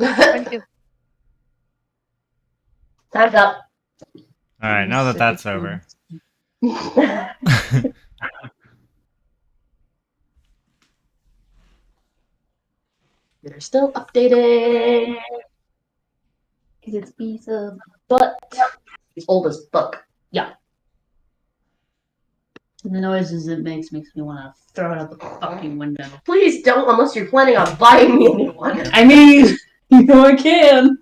Thank you. Time's up. Alright, now that that's over. They're still updating. Because it's piece of butt. It's old as fuck. Yeah. And the noises it makes me want to throw it out the fucking window. Please don't, unless you're planning on buying me a new one. I mean, you know I can.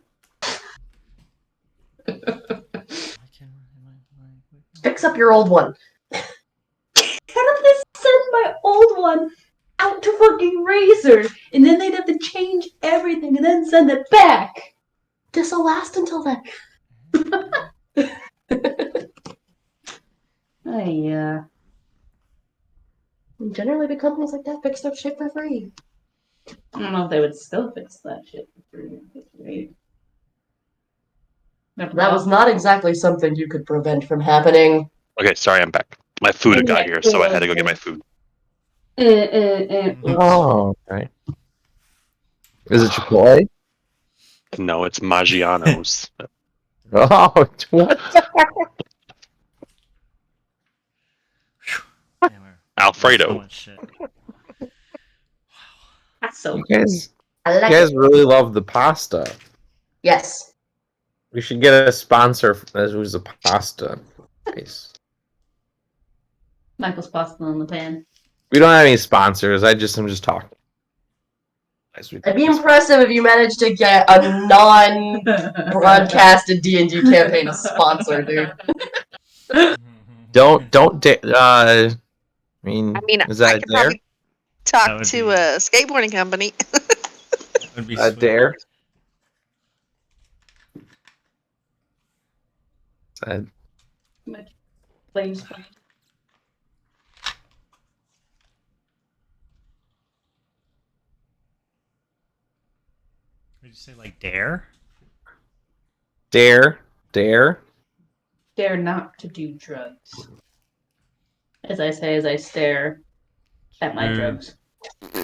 Fix up your old one. How did they send my old one out to fucking Razor? And then they'd have to change everything and then send it back. This'll last until then. Generally, big companies like that fix their shit for free. I don't know if they would still fix that shit for free. That was not exactly something you could prevent from happening. Okay, sorry, I'm back. My food had got here, so I had to go get my food. Oh, okay. Is it Chipotle? No, it's Maggiano's. Oh, what? Alfredo. That's so You guys, I you like guys it. really love the pasta. Yes. We should get a sponsor who's a pasta. Nice. Michael's pasta in the pan. We don't have any sponsors. I'm just talking. It'd be impressive if you managed to get a non-broadcasted D&D campaign to sponsor, dude. Don't I mean, is that I a could dare? probably talk That would to be- a skateboarding company. Would be A sweet. dare? Is that- Flames. Did you say like dare? Dare? Dare not to do drugs. As I say, as I stare at my drugs. Yeah,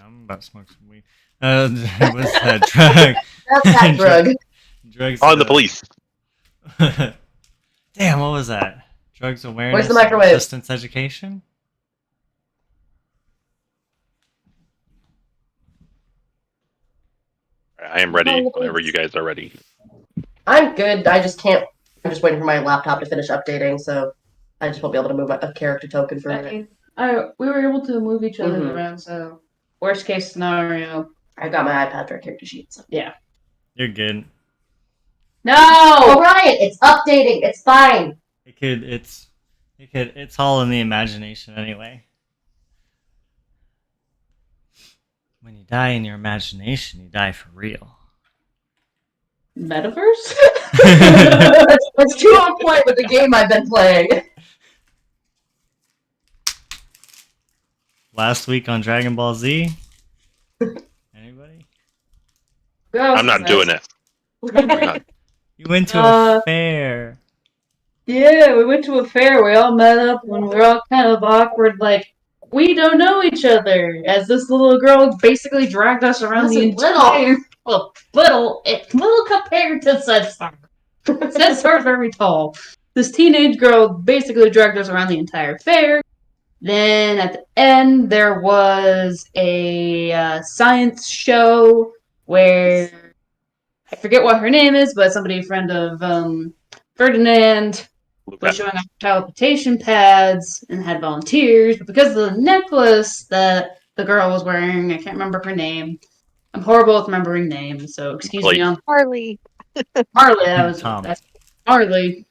I'm about to smoke some weed. What's that drug? That's that drug. Drugs. On the police. Damn, what was that? Drugs awareness. Where's the microwave? And resistance education. I am ready whenever you guys are ready. I'm good. I just can't. I'm just waiting for my laptop to finish updating, so I just won't be able to move a character token for it. We were able to move each other Mhm. around, so worst case scenario. I got my iPad for a character sheet. So. Yeah. You're good. No, Ryan, it's updating. It's fine. It's all in the imagination anyway. When you die in your imagination, you die for real. Metaverse? That's too on point with the game I've been playing. Last week on Dragon Ball Z. Anybody? I'm not doing it. I'm not. You went to a fair. Yeah, we went to a fair. We all met up and we were all kind of awkward, like, we don't know each other. As this little girl basically dragged us around the entire... Little compared to Sunstar. Sunstar's very tall. This teenage girl basically dragged us around the entire fair. Then at the end, there was a science show where I forget what her name is, but somebody, a friend of Ferdinand, was showing off teleportation pads and had volunteers. But because of the necklace that the girl was wearing, I can't remember her name. I'm horrible at remembering names, so excuse me on Harley. Marley. That's Marley.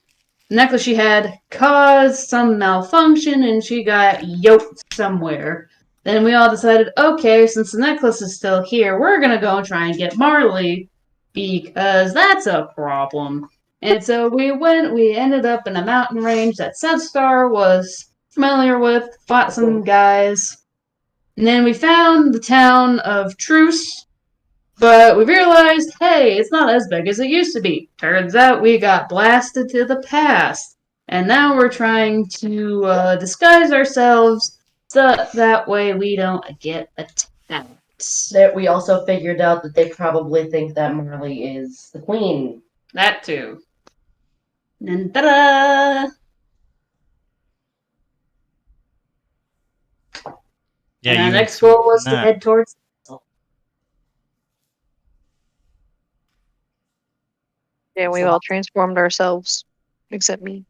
The necklace she had caused some malfunction and she got yoked somewhere. Then we all decided, okay, since the necklace is still here, we're gonna go and try and get Marley because that's a problem. And so we ended up in a mountain range that Sunstar was familiar with, fought some guys, and then we found the town of Truce. But we realized, hey, it's not as big as it used to be. Turns out we got blasted to the past. And now we're trying to disguise ourselves so that way we don't get attacked. we also figured out that they probably think that Marley is the queen. That too. And ta-da! Yeah, and our you next goal was to that. head towards. Yeah, we all transformed ourselves, except me.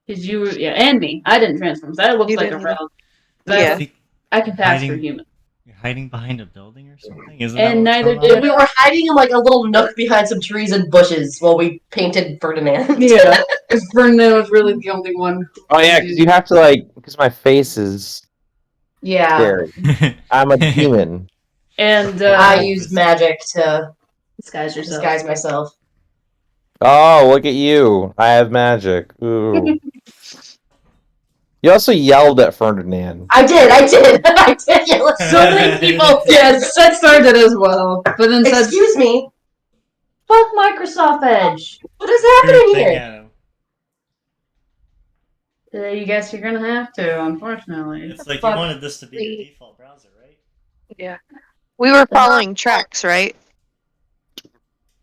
Because and me. I didn't transform. So that looks You like a didn't. round. Yeah. Think I can pass for hiding- human. You're hiding behind a building or something? Isn't And that what's neither going did on? We were hiding in like a little nook behind some trees and bushes while we painted Ferdinand. Yeah, because Ferdinand was really the only one. Oh yeah, because you have to like because my face is Yeah. scary. I'm a demon. And I used magic to disguise yourself. disguise myself. Oh, look at you! I have magic. Ooh. You also yelled at Ferdinand. I did. I did. Yeah, so many people. Yes, that started as well. But then said, Excuse me. fuck Microsoft Edge. What is happening Thing here? at him. You guess you're gonna have to, unfortunately. It's like Fuck. you wanted this to be your default browser, right? Yeah. We were following tracks, right?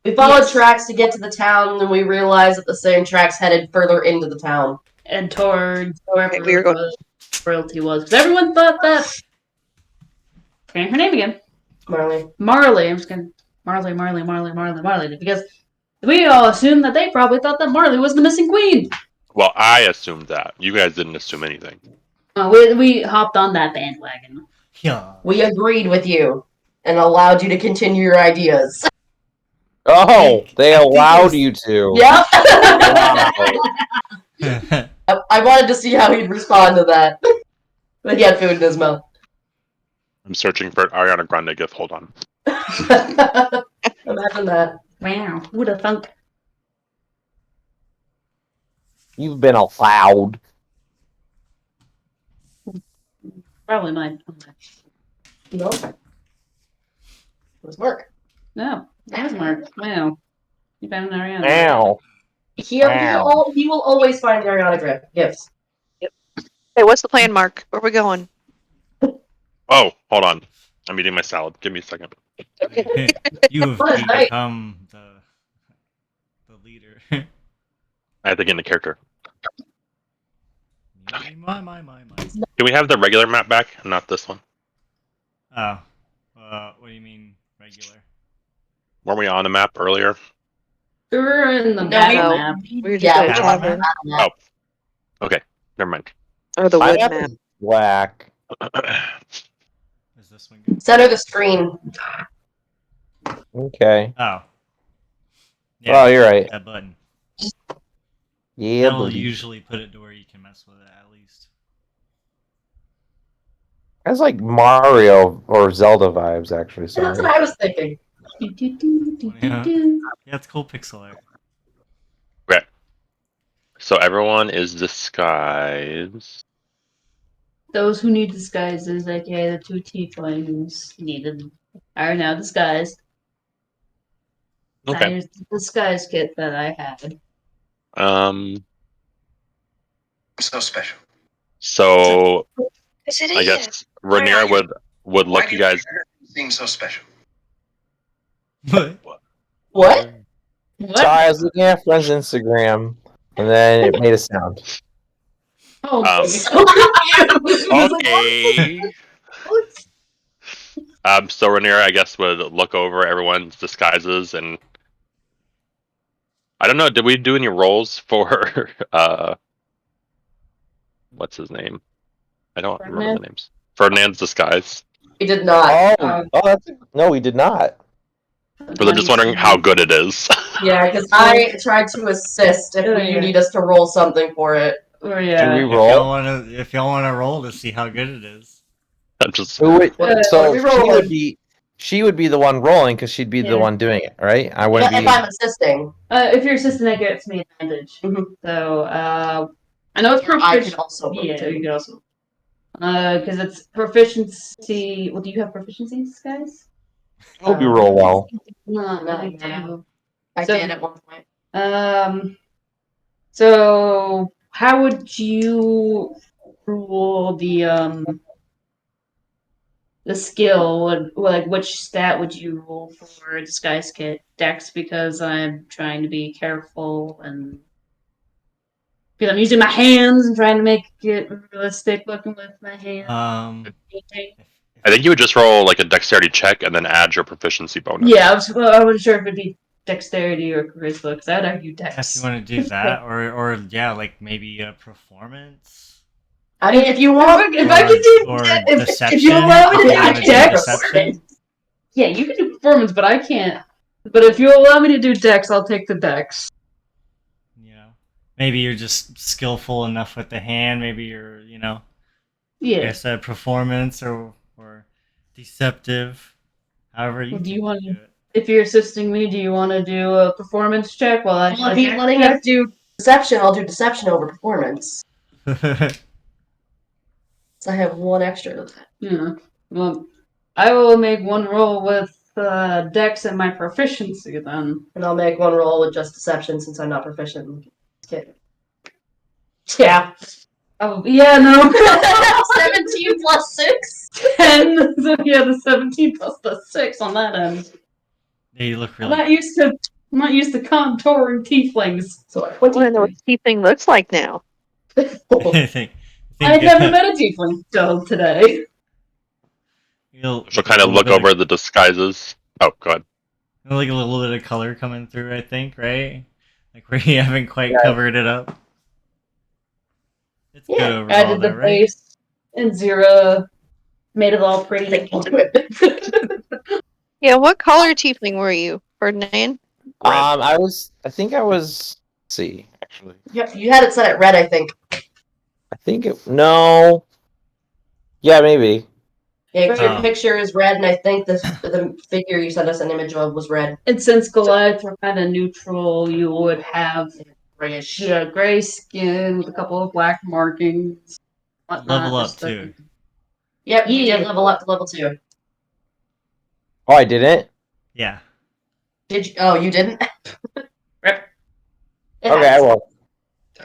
We followed Yes. tracks to get to the town, and we realized that the same tracks headed further into the town. And towards wherever We were going- the royalty was. Because everyone thought that. Forgetting her name again. Marley. Marley. I'm just gonna. Marley. Because we all assumed that they probably thought that Marley was the missing queen. Well, I assumed that. You guys didn't assume anything. We hopped on that bandwagon. Yeah. We agreed with you and allowed you to continue your ideas. Oh, they I think it allowed was- you to. Yep. Wow. I wanted to see how he'd respond to that. But he had food in his mouth. I'm searching for Ariana Grande gift. Hold on. Imagine that. Wow. Who'd have thunk? You've been allowed. Probably mine. No. It was work. No. That was Mark. Wow. You found an Ariana. Ow. He Wow. will always find Ariana gifts. Hey, what's the plan, Mark? Where we going? Oh, hold on. I'm eating my salad. Give me a second. You have What a night. become the leader. I have to get into character. My. Can we have the regular map back? Not this one. Oh. What do you mean regular? Weren't we on a map earlier? We were in the No, map. we were just Yeah, at we tavern. Oh. Okay. Never mind. Or the My wood map map. is black. Is this one good? Center the screen. Okay. Oh. Oh, you're right. That button. Yeah, That'll buddy. usually put it to where you can mess with it at least. That's like Mario or Zelda vibes, actually. That's what Sorry. I was thinking. Yeah, it's cool pixel art. So everyone is disguised. Those who need disguises, aka the two tieflings needed, are now disguised. Okay. Here's the disguise kit that I had. So special. So Yes, it I guess Rhaenyra would look you guys. Seem so special. What? What? What? Sorry, I was looking at friend's Instagram, and then it made a sound. Oh, Okay. So Rhaenyra, I guess, would look over everyone's disguises, and I don't know. Did we do any rolls for what's his name? I don't remember the names. Ferdinand's disguise. We did not. No, we did not. But they're just wondering how good it is. Yeah, because I tried to assist if you need us to roll something for it. Oh, Should we yeah. roll? If y'all wanna roll to see how good it is. I'm just Who would, so we roll she would be the one rolling because she'd be the Yeah. one doing it, right? I wouldn't If be. I'm assisting. If you're assistant, that gets me advantage. Mhm. So, I know it's Or I proficiency. could also roll Yeah, too. you could also. Because it's proficiency. Well, do you have proficiencies, guys? I hope you roll well. No, No. I So- did at one point. So how would you rule the the skill would like which stat would you roll for a disguise kit? Dex, because I'm trying to be careful and because I'm using my hands and trying to make it realistic looking with my hands. I think you would just roll like a dexterity check and then add your proficiency bonus. Yeah, I wasn't sure if it'd be dexterity or charisma because I'd argue If dex. you want to do that, or yeah, like maybe a performance. I mean, if you want, If I could do or if deception. you allow me to if you do wanna dex, deception. yeah, you can do performance, but I can't. But if you allow me to do dex, I'll take the dex. You know, maybe you're just skillful enough with the hand. Maybe you're, like Yeah. I said, performance or deceptive. However you. Do you want to do If you're assisting me, do you want to do a performance check while I? well, if he's letting us do deception, I'll do deception over performance. it? So I have one extra to that. Yeah. Well, I will make one roll with dex and my proficiency then. And I'll make one roll with just deception since I'm not proficient in kit. Yeah. Oh yeah, no. 17 plus 6. 10. So yeah, the 17 plus the 6 on that end. They look I'm really. not used to contouring tieflings. So I want to know what the thing looks like now. I think I've never met a tiefling till today. You'll She'll kind of look over the disguises. Oh, go ahead. like a little bit of color coming through. I think, right? Like where you haven't quite covered it up. It's good overall, Added the though, right? base and Zira made it all pretty. Yeah, what color tiefling were you, Ferdinand? I think I was. Let's see, actually, Yep, you had it set at red, I think. I think it. No. Yeah, maybe. Yeah, 'cause your Oh. picture is red, and I think the figure you sent us an image of was red. And since Goliath were kind of neutral, you would have Grayish. gray skin with a couple of black markings. Whatnot, Level up just the- too. Yep, you did level up to level 2. Oh, I didn't. Yeah. Did you? Oh, you didn't? Rip. It Okay, I happens. will.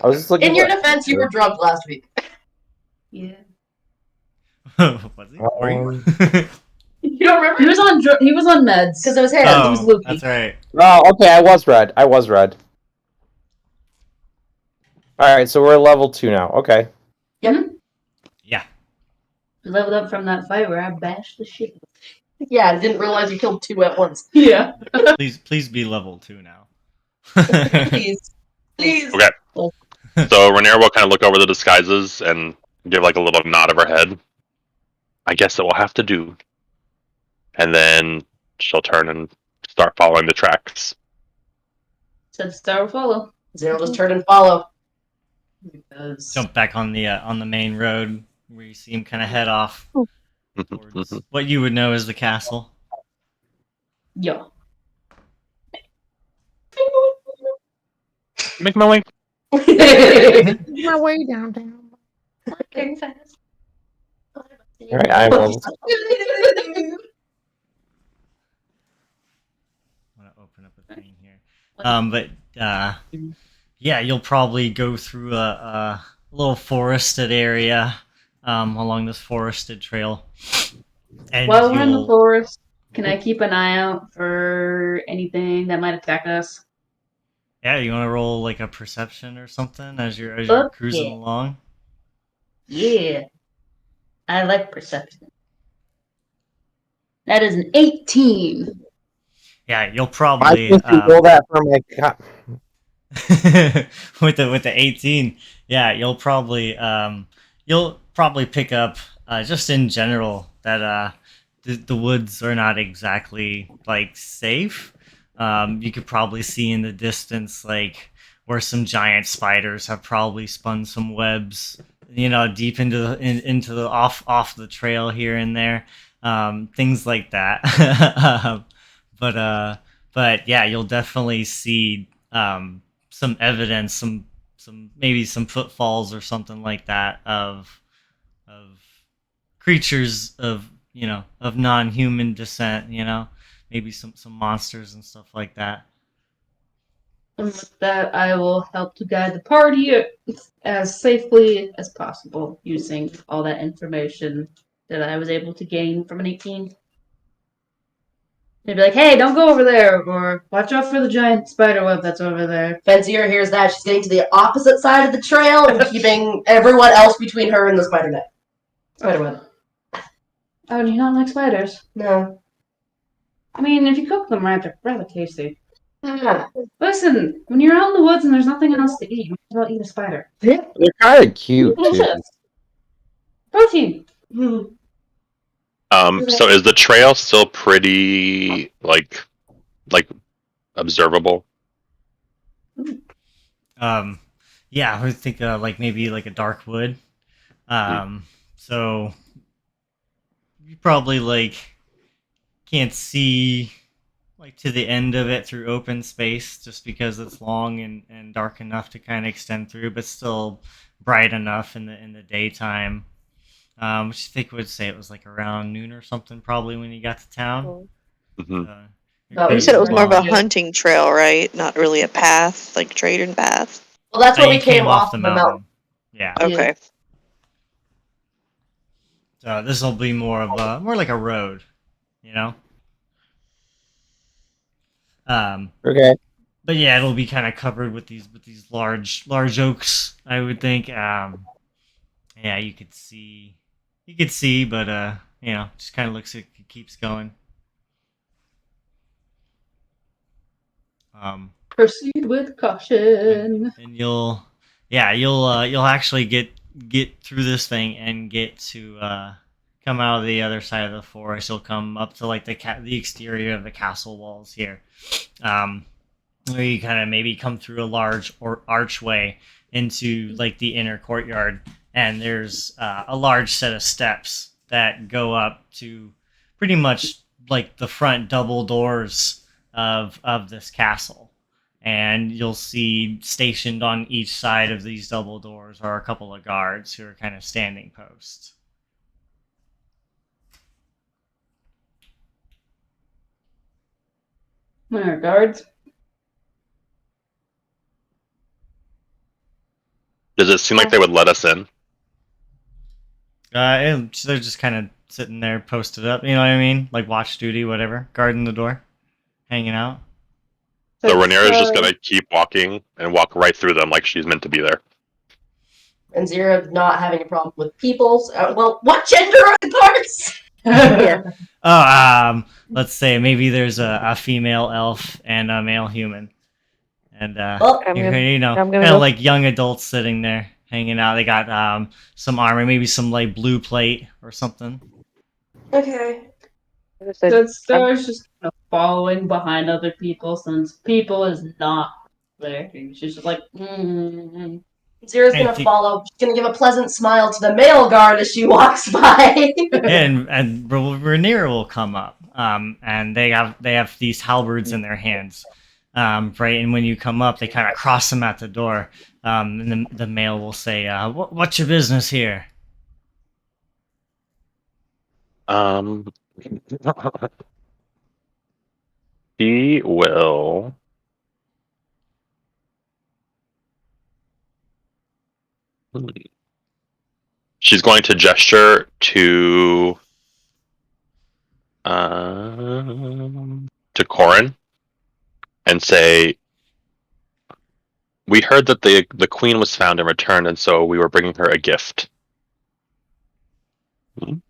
I was just looking. In your for- defense, you were drugged last week. Yeah. Was he? Were you? You don't remember? He was on meds. Because it was him. Oh, It was Lukey. that's right. Oh, okay. I was red. All right, so we're level 2 now. Okay. Yeah. We leveled up from that fight where I bashed the shit. Yeah, I didn't realize you killed 2 at once. Yeah. Please be level 2 now. Please. Please. Okay. So Rhaenyra will kind of look over the disguises and give like a little nod of her head. I guess it will have to do. And then she'll turn and start following the tracks. Said star will follow. Zero just turn and follow. Because Jump back on the main road where you see him kind of head off towards what you would know as the castle. Yeah. Make my way. My way downtown. Walking fast. All right, I'm level. I'm gonna open up a thing here. Yeah, you'll probably go through a little forested area along this forested trail. And While we're in the you'll- forest, can I keep an eye out for anything that might attack us? yeah, you want to roll like a perception or something as you're Fuck cruising yeah. along. Yeah. I like perception. That is an 18. Yeah, you'll I probably think you roll that for my. with the 18. Yeah, you'll probably pick up just in general that the woods are not exactly like safe. You could probably see in the distance like where some giant spiders have probably spun some webs, deep into the off the trail here and there, things like that. But yeah, you'll definitely see some evidence, some maybe some footfalls or something like that of creatures of non-human descent, maybe some monsters and stuff like that. And with that, I will help to guide the party as safely as possible using all that information that I was able to gain from an 18. They'd be like, hey, don't go over there, or watch out for the giant spider web that's over there. Fenzier hears that. She's getting to the opposite side of the trail and keeping everyone else between her and the spider net. Spider web. Oh, do you not like spiders? No. I mean, if you cook them right, they're rather tasty. Ah. Listen, when you're out in the woods and there's nothing else to eat, you might as well eat a spider. They're kind of cute too. Delicious. Protein. So is the trail still pretty like observable? Yeah, I would think like maybe like a dark wood. So you probably like can't see like to the end of it through open space just because it's long and dark enough to kind of extend through, but still bright enough in the daytime. Which I think would say it was like around noon or something, probably when you got to town. Hmm. Oh, You said it was more of a Yeah. hunting trail, right? Not really a path, like trading path. Well, that's Oh, where you we came off the mountain. Yeah. Okay. So this will be more of a more like a road, you know. Okay. But yeah, it'll be kind of covered with these large oaks, I would think. Yeah, you could see, but you know, just kind of looks like it keeps going. Proceed with caution. And you'll actually get through this thing and get to come out of the other side of the forest. You'll come up to like the exterior of the castle walls here, where you kind of maybe come through a large archway into like the inner courtyard, and there's a large set of steps that go up to pretty much like the front double doors of this castle. And you'll see stationed on each side of these double doors are a couple of guards who are kind of standing post. Where are guards? Does it seem like they would let us in? And they're just kind of sitting there posted up, you know what I mean? Like watch duty, whatever, guarding the door, hanging out. So Rhaenyra is just gonna keep walking and walk right through them like she's meant to be there. And Zira not having a problem with peoples. Well, what gender are the guards? Yeah. Oh, let's say maybe there's a female elf and a male human, and Well, I'm gonna- you know, I'm kind gonna of go- like young adults sitting there hanging out. They got some armor, maybe some like blue plate or something. okay. So Star's just kind of following behind other people since people is not there. She's just like, Zira's I gonna think- follow. She's gonna give a pleasant smile to the male guard as she walks by. and Rhaenyra will come up, and they have these halberds in their hands, right? And when you come up, they kind of cross them at the door, and the male will say, "What's your business here?" He will. She's going to gesture to Corin and say, "We heard that the queen was found and returned, and so we were bringing her a gift." Well,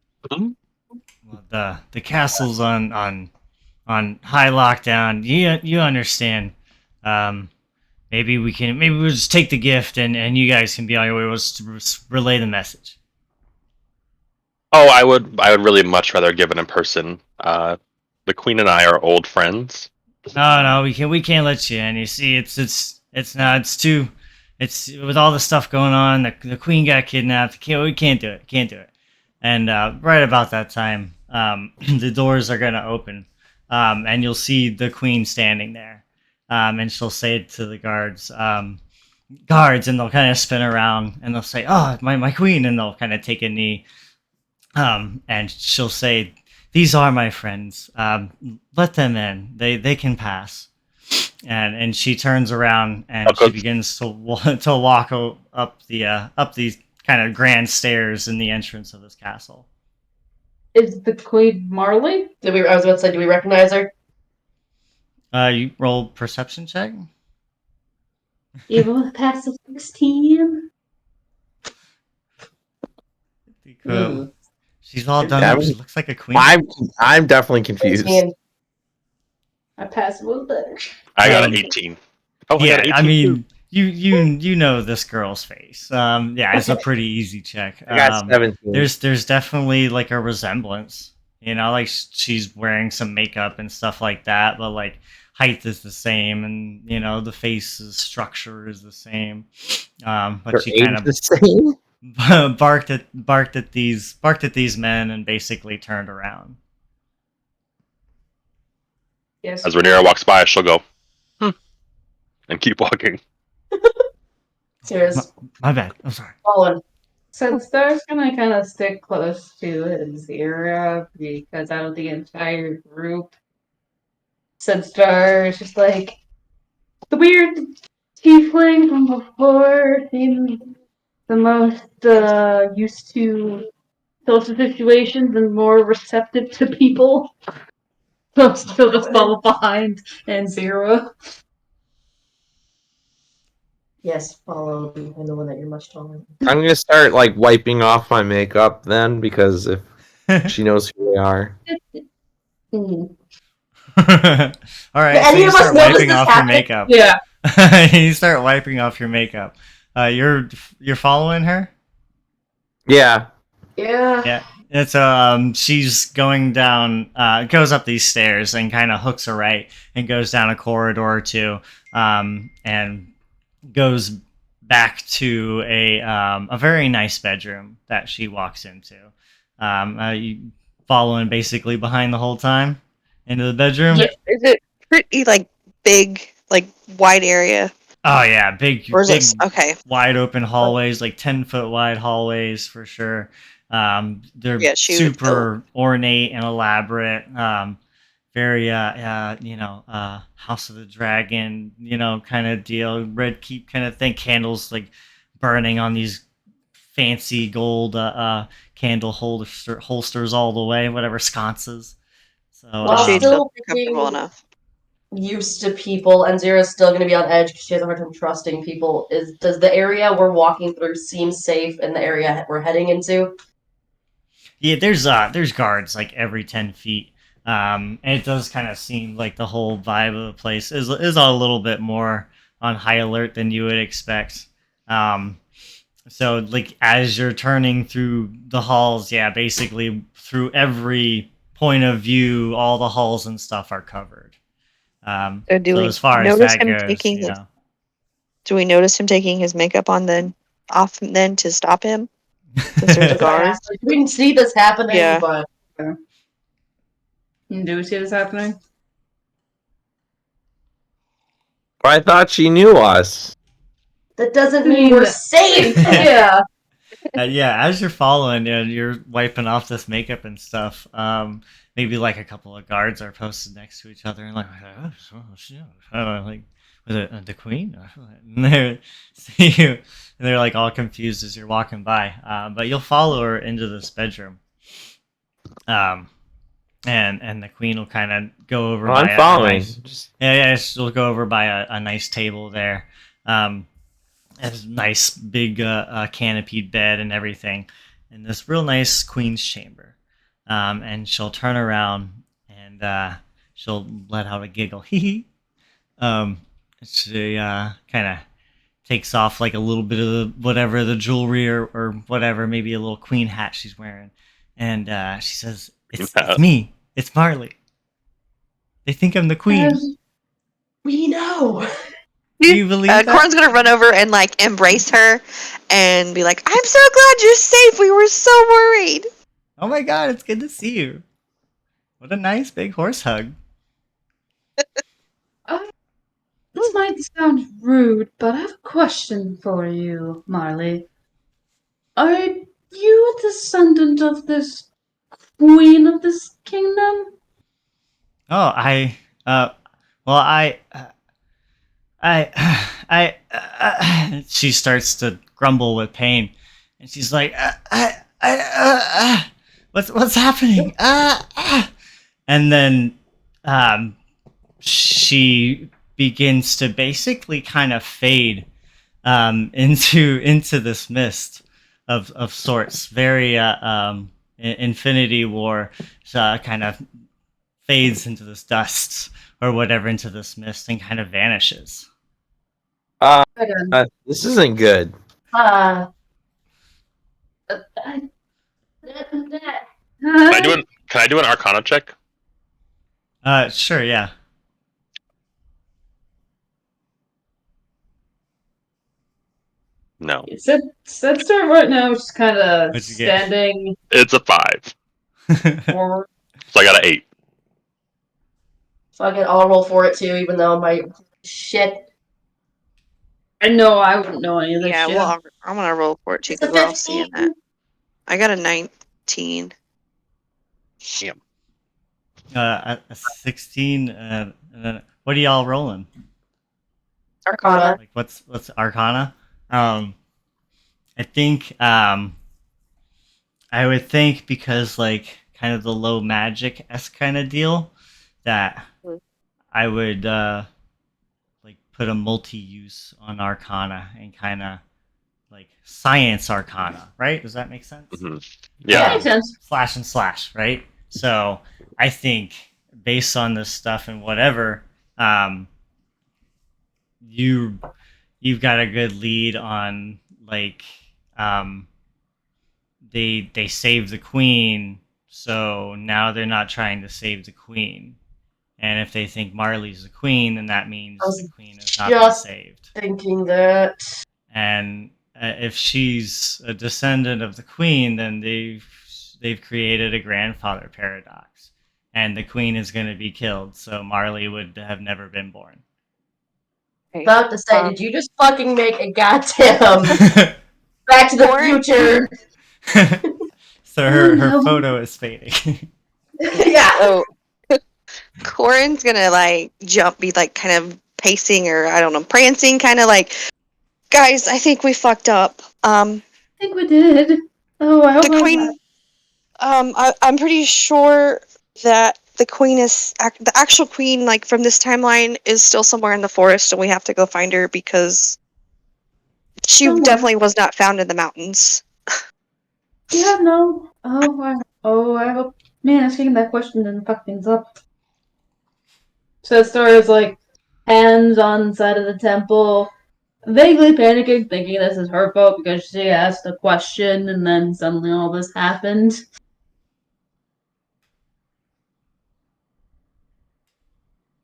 the castle's on high lockdown. You understand. Maybe we'll just take the gift and you guys can be on your way. We'll just relay the message. Oh, I would really much rather give it in person. The queen and I are old friends. No, we can't let you in. You see, it's with all the stuff going on. The queen got kidnapped. We can't do it. And right about that time, the doors are gonna open, and you'll see the queen standing there, and she'll say to the guards, guards, and they'll kind of spin around and they'll say, "Oh, my queen," and they'll kind of take a knee, and she'll say, "These are my friends. Let them in. They can pass." And she turns around and she begins to walk up these kind of grand stairs in the entrance of this castle. Is the Queen Marley? I was about to say, do we recognize her? You roll perception check. Even with passive 16? Cool. She's all done Yeah, up. She looks like a queen. I'm definitely confused. 18. My passive was better. I got an Um, 18. Oh, I Yeah, got an 18 I too. mean, you know this girl's face. Yeah, it's a pretty easy check. I got 17. There's definitely like a resemblance. You know, like she's wearing some makeup and stuff like that, but like height is the same, and you know the face's structure is the same. But Her she age kind the same. of barked at these men and basically turned around. Yes. As Rhaenyra walks by, she'll go, and keep walking. Serious. My bad. I'm sorry. Fallen. So Star's gonna kind of stick close to Zira because out of the entire group, said Star is just like the weird tiefling from before, seems the most used to social situations and more receptive to people. So still just fall behind and Zira. Yes, follow. I know that you're much taller. I'm gonna start like wiping off my makeup then, because if she knows who they are. Mm. All right, Did so any you of us start notice wiping this off your happen? makeup. Yeah. You start wiping off your makeup. You're following her. Yeah. Yeah. Yeah. It's she's going down, goes up these stairs and kind of hooks a right and goes down a corridor or two, and goes back to a very nice bedroom that she walks into. You following basically behind the whole time into the bedroom. Yeah. Is it pretty like big, like wide area? Oh yeah, big, Or is big, it okay? wide open hallways, like 10-foot wide hallways for sure. They're Yeah, shoot. super ornate and elaborate. Very House of the Dragon, kind of deal. Red Keep kind of thing. Candles like burning on these fancy gold candle holsters all the way, whatever sconces. So Well, She'd still feel comfortable being enough. used to people, and Zira's still going to be on edge because she has a hard time trusting people. Does the area we're walking through seem safe in the area we're heading into? yeah, there's guards like every 10 feet. And it does kind of seem like the whole vibe of the place is a little bit more on high alert than you would expect. So like as you're turning through the halls, yeah, basically through every point of view, all the halls and stuff are covered. So do So we as far as notice that him goes, taking you his? know. Do we notice him taking his makeup on then off then to stop him? Since there's a guard. We didn't see this happening, Yeah. but Do we see this happening? But I thought she knew us. that doesn't mean we're safe. Yeah. Yeah, as you're following and you're wiping off this makeup and stuff, maybe like a couple of guards are posted next to each other and like, oh, shit. Like, was it the queen? And they see you, and they're like all confused as you're walking by. But you'll follow her into this bedroom. And the queen will kind of go over. Well, by I'm following. yeah, she'll go over by a nice table there. Has a nice big canopied bed and everything, in this real nice queen's chamber. And she'll turn around and she'll let out a giggle. Hee hee. She kind of takes off like a little bit of the jewelry or whatever, maybe a little queen hat she's wearing, and she says, "It's me. It's Marley. They think I'm the queen. We know. Do you believe that?" Corin's gonna run over and like embrace her and be like, "I'm so glad you're safe. We were so worried." Oh my god, it's good to see you. What a nice big horse hug. This might sound rude, but I have a question for you, Marley. Are you a descendant of this queen of this kingdom? Oh, she starts to grumble with pain, and she's like, what's happening? And then she begins to basically kind of fade into this mist of sorts. Very Infinity War kind of fades into this dust or whatever, into this mist, and kind of vanishes. This isn't good. Uh, Can I do an Arcana check? Sure, yeah. No. Set start right now, just kind of What'd you get? standing It's a 5. forward. So I got an 8. fuck it, I'll roll for it too, even though my shit. I know I wouldn't know any of this Yeah, shit. well, I'm gonna roll for it too It's a because we're all seeing 15. that. I got a 19. A 16. And then what are y'all rolling? Arcana. Like what's Arcana? I think I would think, because like kind of the low magic-esque kind of deal, that I would like put a multi-use on Arcana and kind of like science Arcana, right? Does that make sense? Mm-hmm. That Yeah. makes sense. Slash and slash, right? So I think based on this stuff and whatever, you've got a good lead on like they saved the queen, so now they're not trying to save the queen. And if they think Marley's the queen, then that means I was the queen has not been just saved. thinking that. And if she's a descendant of the queen, then they've created a grandfather paradox, and the queen is going to be killed. So Marley would have never been born. About to say, did you just fucking make a goddamn Back to the Or- Future? So her no. photo is fading. Yeah. Oh, Corin's gonna like be like kind of pacing or I don't know, prancing, kind of like, guys, I think we fucked up. I think we did. Oh, I hope The queen. I'm pretty sure that the queen is the actual queen, like from this timeline, is still somewhere in the forest, and we have to go find her because she Somewhere. definitely was not found in the mountains. Yeah, no. I hope. Man, asking that question didn't fuck things up. So the story is like, hands on the side of the temple, vaguely panicking, thinking this is her fault because she asked a question, and then suddenly all this happened.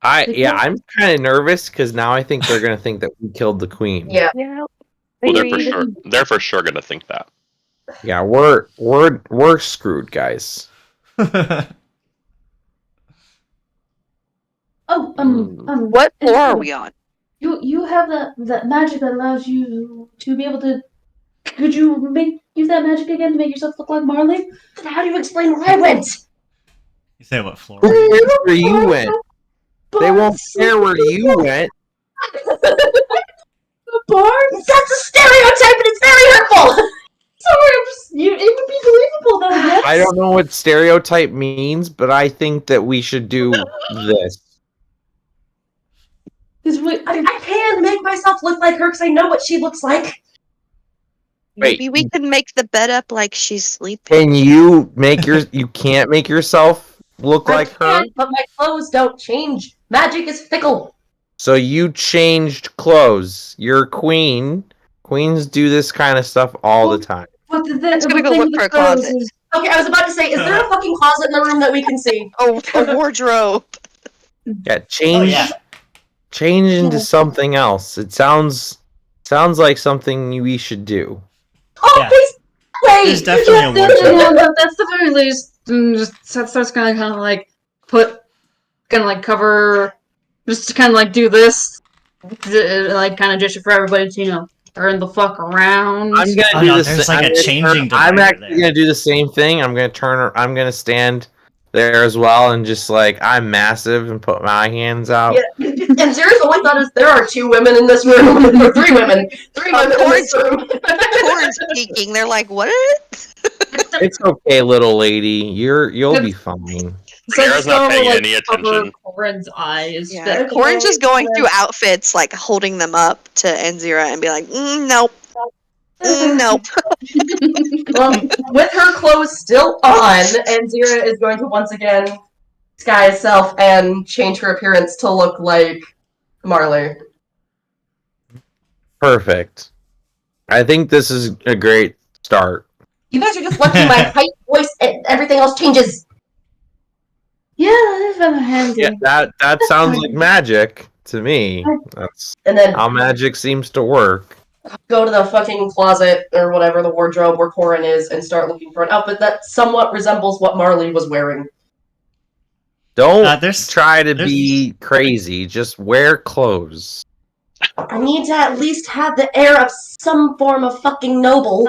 I'm kind of nervous because now I think they're gonna think that we killed the queen. Yeah. Yeah. Well, they're for sure gonna think that. Yeah, we're screwed, guys. Oh, What floor are we on? You have that magic that allows you to be able to. Could you use that magic again to make yourself look like Marley? Then how do you explain where I went? You say what floor? Who cares where you went? They won't care where you went. The barn. That's a stereotype and it's very hurtful! Sorry, it would be believable though. Yes. I don't know what stereotype means, but I think that we should do this. I can make myself look like her because I know what she looks like. Maybe we can make the bed up like she's sleeping. Can you you can't make yourself look like her? But my clothes don't change. Magic is fickle. So you changed clothes. You're a queen. Queens do this kind of stuff all the time. But the Let's thing go look with for a clothes closet. is- Okay, I was about to say, is there a fucking closet in the room that we can see? Oh, a wardrobe. Yeah, change change into something else. It sounds like something we should do. Oh, Yeah. please! There's Wait! definitely a wardrobe. That's the very least. Just starts kind of like cover, just to kind of like do this, like kind of gesture for everybody to turn the fuck around. I'm gonna Oh, do no, this. there's like a changing I'm divider actually there. gonna do the same thing. I'm gonna stand there as well and just like I'm massive and put my hands out. Yeah. And Zera's only thought is there are 2 women in this room. Or 3 women. 3 women in this room. Corn's peeking. They're like, what? It's okay, little lady. You'll be fine. Rhaenyra's not paying any Cover attention. Corin's eyes. Yeah, That- Corn's just going through outfits, like holding them up to Enzira and be like, nope. Nope. Well, with her clothes still on, and Zera is going to once again disguise herself and change her appearance to look like Marley. Perfect. I think this is a great start. You guys are just lucky my height, voice, and everything else changes. Yeah, that's been handy. Yeah, that sounds like magic to me. That's And then how magic seems to work. go to the fucking closet or whatever, the wardrobe where Corin is, and start looking for an outfit that somewhat resembles what Marley was wearing. Don't there's- try to be crazy. Just wear clothes. I need to at least have the air of some form of fucking noble.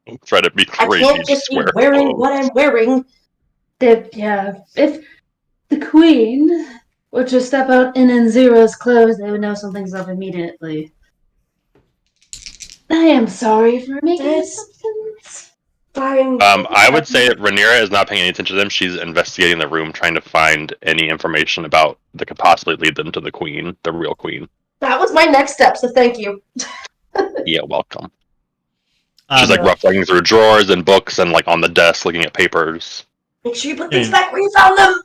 Don't try to be I crazy. can't just be wear wearing clothes. what I'm wearing. If the queen were to step out in Enzira's clothes, they would know something's up immediately. I am sorry for making assumptions. Fine. I would say that Rhaenyra is not paying any attention to them. She's investigating the room, trying to find any information about that could possibly lead them to the queen, the real queen. That was my next step, so thank you. Yeah, welcome. She's like Um, ruffling through drawers and books and like on the desk looking at papers. Make sure you put things back where you found them.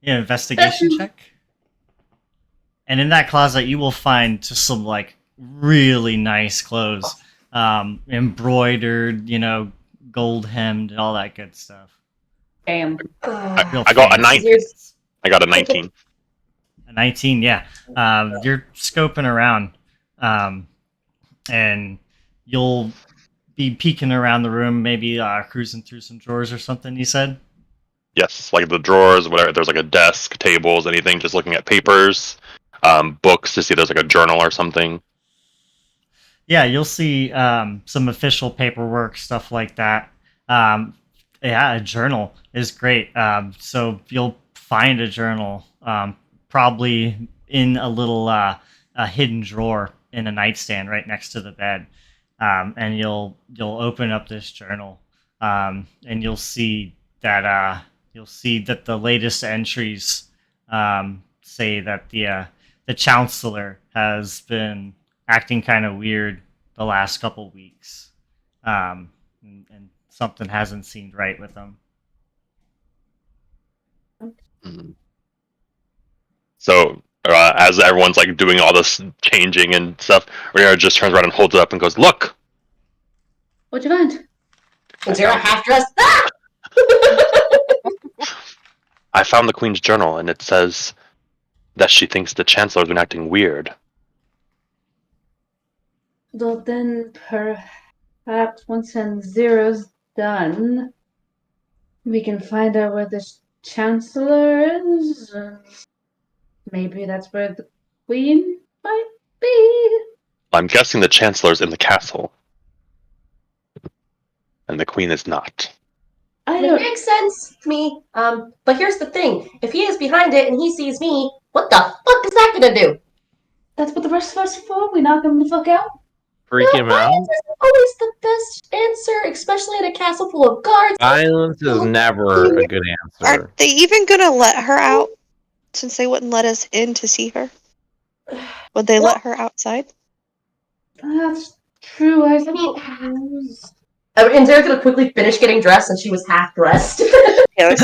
yeah, investigation check. And in that closet, you will find just some like really nice clothes, embroidered, gold hemmed, and all that good stuff. Damn. Real I got a fancy. 19. I got a 19. A 19, yeah. You're scoping around, and you'll be peeking around the room, maybe cruising through some drawers or something. You said. Yes, like the drawers, whatever. There's like a desk, tables, anything. Just looking at papers, books to see if there's like a journal or something. Yeah, you'll see some official paperwork, stuff like that. Yeah, a journal is great. So you'll find a journal, probably in a little a hidden drawer in a nightstand right next to the bed, and you'll open up this journal, and you'll see that the latest entries say that the chancellor has been acting kind of weird the last couple weeks, and something hasn't seemed right with them. Mhm. So as everyone's like doing all this changing and stuff, Rhaenyra just turns around and holds it up and goes, "Look!" What'd you find? Is there a half dressed? Ah! I found the queen's journal, and it says that she thinks the chancellor's been acting weird. Well, then perhaps once Zero's done, we can find out where this chancellor is. Maybe that's where the queen might be. I'm guessing the chancellor's in the castle, and the queen is not. I It don't. makes sense to me. But here's the thing: if he is behind it and he sees me, what the fuck is that gonna do? That's what the rest of us are for. We knock him the fuck out. Freak him My out. answer is always the best answer, especially in a castle full of guards. Silence is never a good answer. Aren't they even gonna let her out? Since they wouldn't let us in to see her, would they let her outside? That's true, I mean- suppose. And Zera's gonna quickly finish getting dressed, and she was half dressed. Yeah,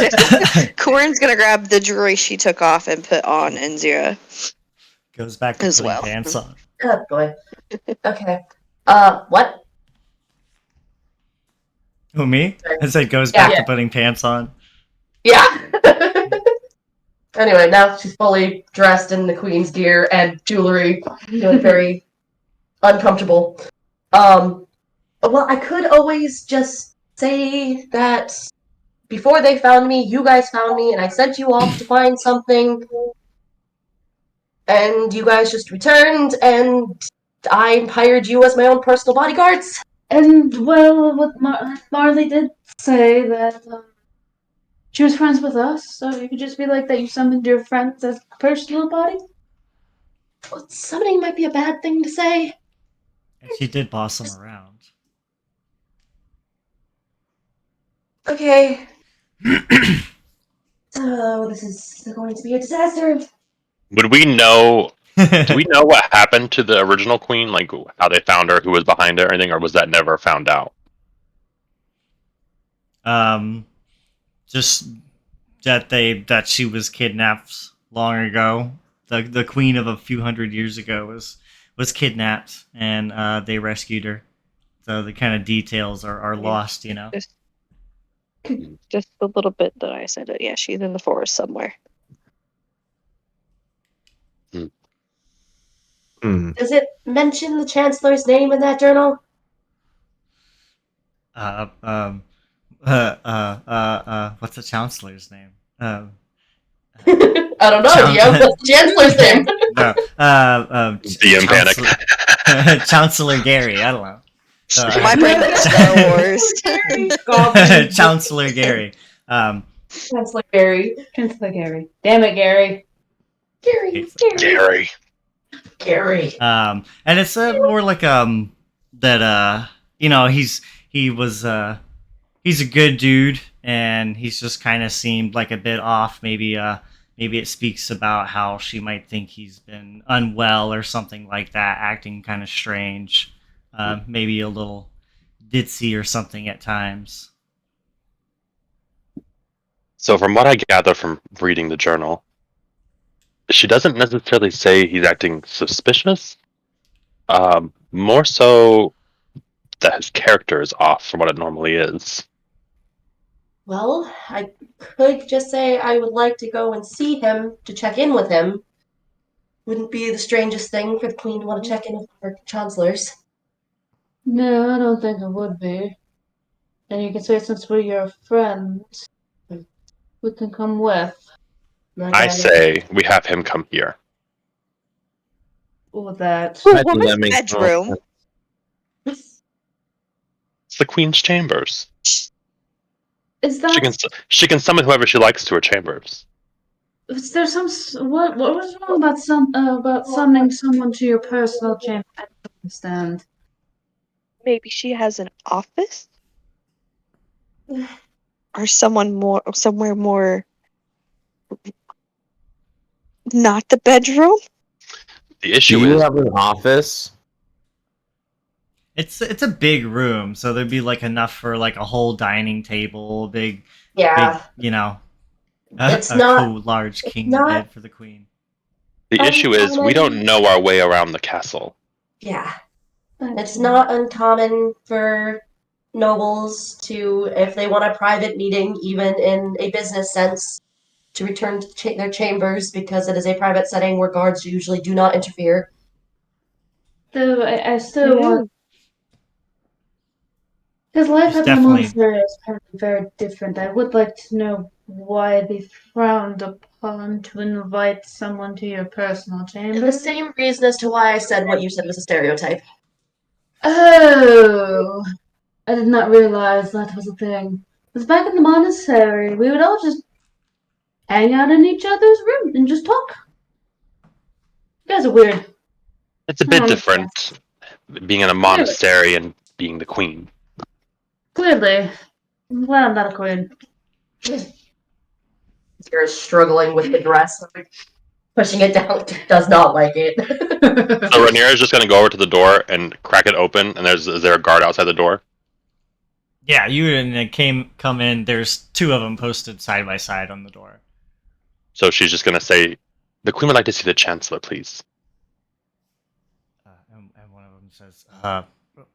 Corin's gonna grab the jewelry she took off and put on Enzira. Goes back to As putting well. pants on. Oh boy. Okay. What? Who, me? I said goes Yeah. back to putting pants on. Yeah. Anyway, now she's fully dressed in the queen's gear and jewelry. Very uncomfortable. Well, I could always just say that before they found me, you guys found me, and I sent you off to find something. And you guys just returned, and I hired you as my own personal bodyguards. And, well, what Marley did say that She was friends with us, so you could just be like that you summoned your friends as personal body? Well, summoning might be a bad thing to say. And she did boss him around. Okay. So this is going to be a disaster. Would we know? Do we know what happened to the original queen? Like how they found her, who was behind it, or anything, or was that never found out? Just that she was kidnapped long ago. The queen of a few hundred years ago was kidnapped, and they rescued her. So the kind of details are lost, you know. Just the little bit that I said. Yeah, she's in the forest somewhere. Does it mention the Chancellor's name in that journal? What's the chancellor's name? I don't know, Chan- DM. What's the Chancellor's name? No, DM panic. Chancellor Gary. I don't know. My brain is Star Wars. Chancellor Gary. Chancellor Gary. Chancellor Gary. Damn it, Gary. Gary. Gary. And it's more like that you know he's a good dude, and he's just kind of seemed like a bit off. Maybe it speaks about how she might think he's been unwell or something like that, acting kind of strange, maybe a little ditzy or something at times. So from what I gather from reading the journal, she doesn't necessarily say he's acting suspicious. More so that his character is off from what it normally is. Well, I could just say I would like to go and see him to check in with him. Wouldn't be the strangest thing for the Queen to want to check in with her chancellors. No, I don't think it would be. And you can say since we're your friends, we can come with. I say we have him come here. With that. I think Woman's that makes more bedroom. sense. It's the Queen's chambers. Is that She can summon whoever she likes to her chambers. is there some what was wrong about summoning someone to your personal chamber? I don't understand. Maybe she has an office? Or somewhere more not the bedroom? The Do issue you is have an office? It's a big room, so there'd be like enough for like a whole dining table, big, you know, It's a not- cool large king not- bed for the queen. the issue is we don't know our way around the castle. Yeah. It's not uncommon for nobles to, if they want a private meeting, even in a business sense, to return to their chambers because it is a private setting where guards usually do not interfere. So I still want. Because life There's at the definitely- monastery is apparently very different. I would like to know why they frowned upon to invite someone to your personal chamber. The same reason as to why I said what you said was a stereotype. Oh, I did not realize that was a thing. Because back in the monastery, we would all just hang out in each other's room and just talk. You guys are weird. It's a bit Oh, different being in a monastery and being the queen. Clearly. I'm glad I'm not a queen. You're struggling with the dress, pushing it down, does not like it. So Rhaenyra is just going to go over to the door and crack it open, and is there a guard outside the door? Yeah, you and it come in. There's two of them posted side by side on the door. So she's just going to say, "The queen would like to see the chancellor, please." And one of them says,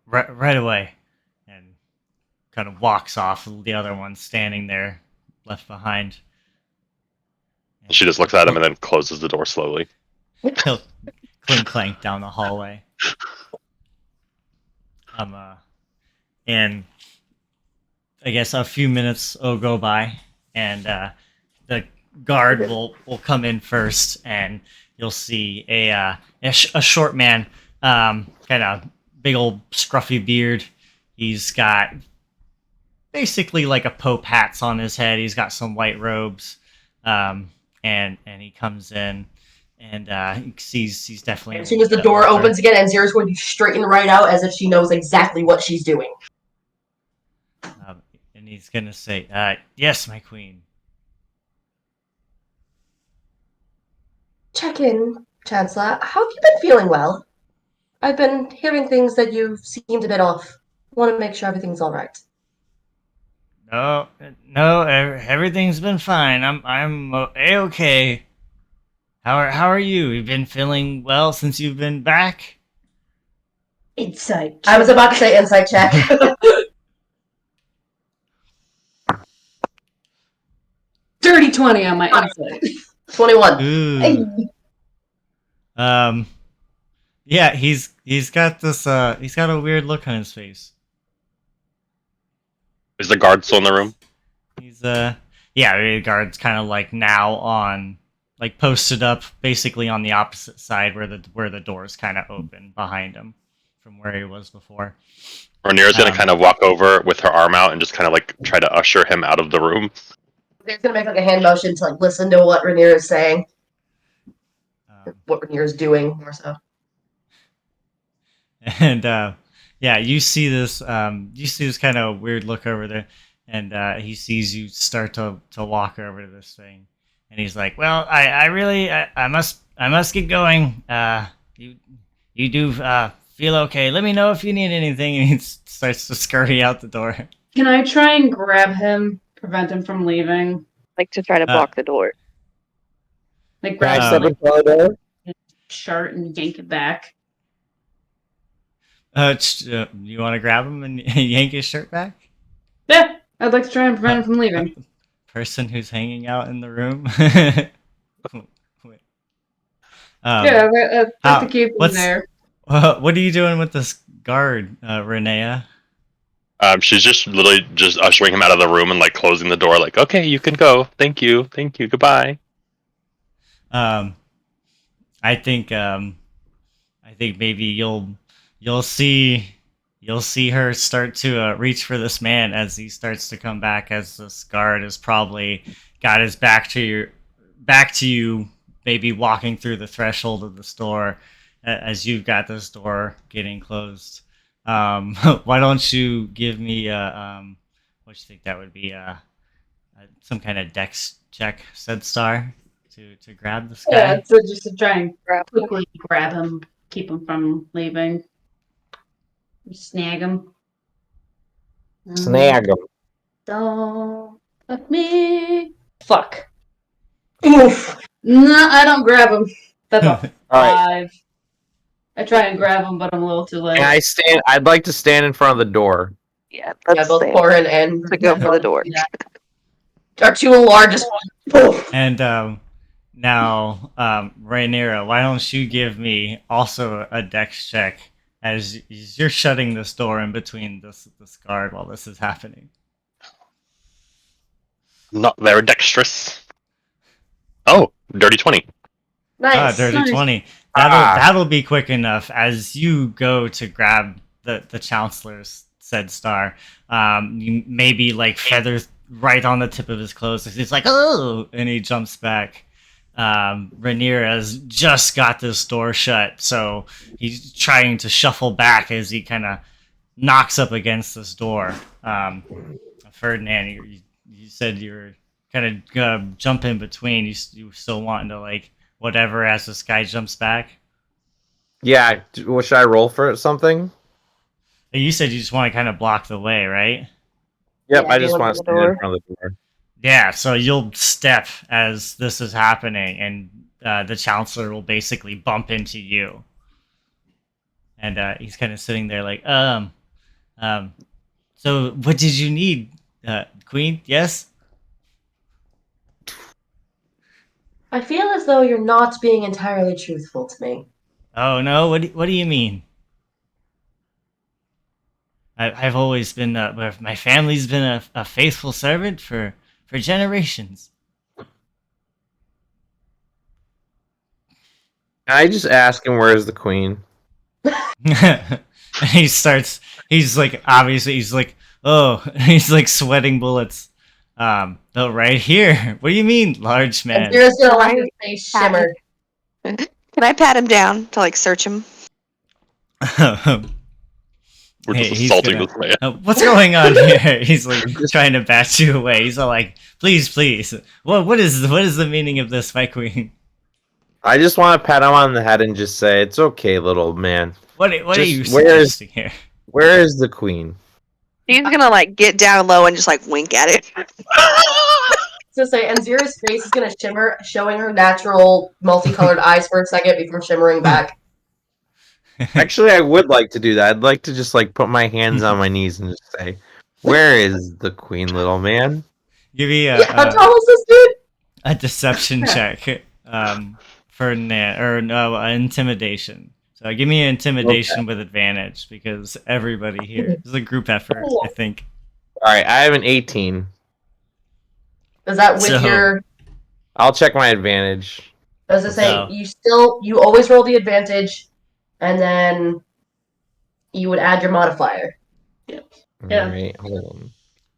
right away," and kind of walks off. The other one's standing there, left behind. And she just looks at him and then closes the door slowly. He'll clink clank down the hallway. And I guess a few minutes will go by, and the guard will come in first, and you'll see a short man, kind of big old scruffy beard. He's got basically like a pope hat's on his head. He's got some white robes, and he comes in, and he sees he's definitely. As soon as the door opens again, and Zira's going to straighten right out as if she knows exactly what she's doing. And he's gonna say, "Yes, my queen." Check in, Chancellor. How have you been feeling well? I've been hearing things that you seemed a bit off. Want to make sure everything's all right. No, everything's been fine. I'm okay. How are you? You've been feeling well since you've been back? Insight. I was about to say insight check. Dirty 20 on my insight. 21. Ooh. Hey. Yeah, he's got this he's got a weird look on his face. Is the guard still in the room? He's yeah, the guard's kind of like now on like posted up basically on the opposite side where the door's kind of open behind him from where he was before. Rhaenyra's gonna kind of walk over with her arm out and just kind of like try to usher him out of the room. They're gonna make like a hand motion to like listen to what Rhaenyra is saying. What Rhaenyra's doing, more so. And yeah, you see this kind of weird look over there, and he sees you start to walk over to this thing, and he's like, "Well, I must get going. You do feel okay? Let me know if you need anything." And he starts to scurry out the door. Can I try and grab him, prevent him from leaving? Like to try to block the door. Like Can I grab step his in front of the door? shirt and yank it back. You want to grab him and yank his shirt back? Yeah, I'd like to try and prevent him from leaving. Person who's hanging out in the room. Yeah, I'd like to keep him there. What are you doing with this guard, Renea? She's just literally just ushering him out of the room and like closing the door. Like, okay, you can go. Thank you, goodbye. I think maybe you'll see her start to reach for this man as he starts to come back, as this guard has probably got his back to you, maybe walking through the threshold of the store as you've got this door getting closed. Why don't you give me what do you think that would be? Some kind of dex check, said Star, to grab this guy. Yeah, so just to try and quickly grab him, keep him from leaving. Snag him. Snag him. Don't fuck me. Fuck. Oof. No, I don't grab him. That's a All right. 5. I try and grab him, but I'm a little too late. Can I stand? I'd like to stand in front of the door. Yeah, Yeah, that's both Corin and to go for the door. Our two largest. And now, Rhaenyra, why don't you give me also a dex check as you're shutting this door in between this guard while this is happening. Not very dexterous. Oh, dirty 20. Nice. Dirty Nice. 20. That'll be quick enough as you go to grab the Chancellor's said Star. You maybe like feathers right on the tip of his clothes. He's like, oh, and he jumps back. Rhaenyra has just got this door shut, so he's trying to shuffle back as he kind of knocks up against this door. Ferdinand, you said you were kind of gonna jump in between. You still wanting to like whatever as this guy jumps back? Yeah, what should I roll for something? You said you just want to kind of block the way, right? Yep, Yeah, I just dealing want with to the stand door. in front of the door. Yeah, so you'll step as this is happening, and the Chancellor will basically bump into you. And he's kind of sitting there like, so what did you need, Queen? Yes? I feel as though you're not being entirely truthful to me. Oh no, what do you mean? I've always been, my family's been a faithful servant for generations. Can I just ask him where's the queen? And he's like, obviously, he's like, Oh, he's like sweating bullets. Oh, right here. What do you mean, large And man? Zira's gonna let Right. his face shimmer. Can I pat him down to like search him? We're Hey, just he's assaulting gonna. this man. What's going on here? He's like trying to bat you away. He's all like, "Please, please. What is the meaning of this, my queen? I just want to pat him on the head and just say, "It's okay, little man." What are you Just suggesting here?" where is the queen? He's gonna like get down low and just like wink at it. So say, and Zira's face is gonna shimmer, showing her natural multicolored eyes for a second before shimmering back. Actually, I would like to do that. I'd like to just like put my hands on my knees and just say, "Where is the queen, little man?" Give me Yeah, how tall is this dude? a deception check for intimidation. So give me an intimidation with advantage because everybody here this is a group effort. I think. All right, I have an 18. Is that with So- your? I'll check my advantage. As I say, So- you always roll the advantage, and then you would add your modifier. Yeah. All right, hold on.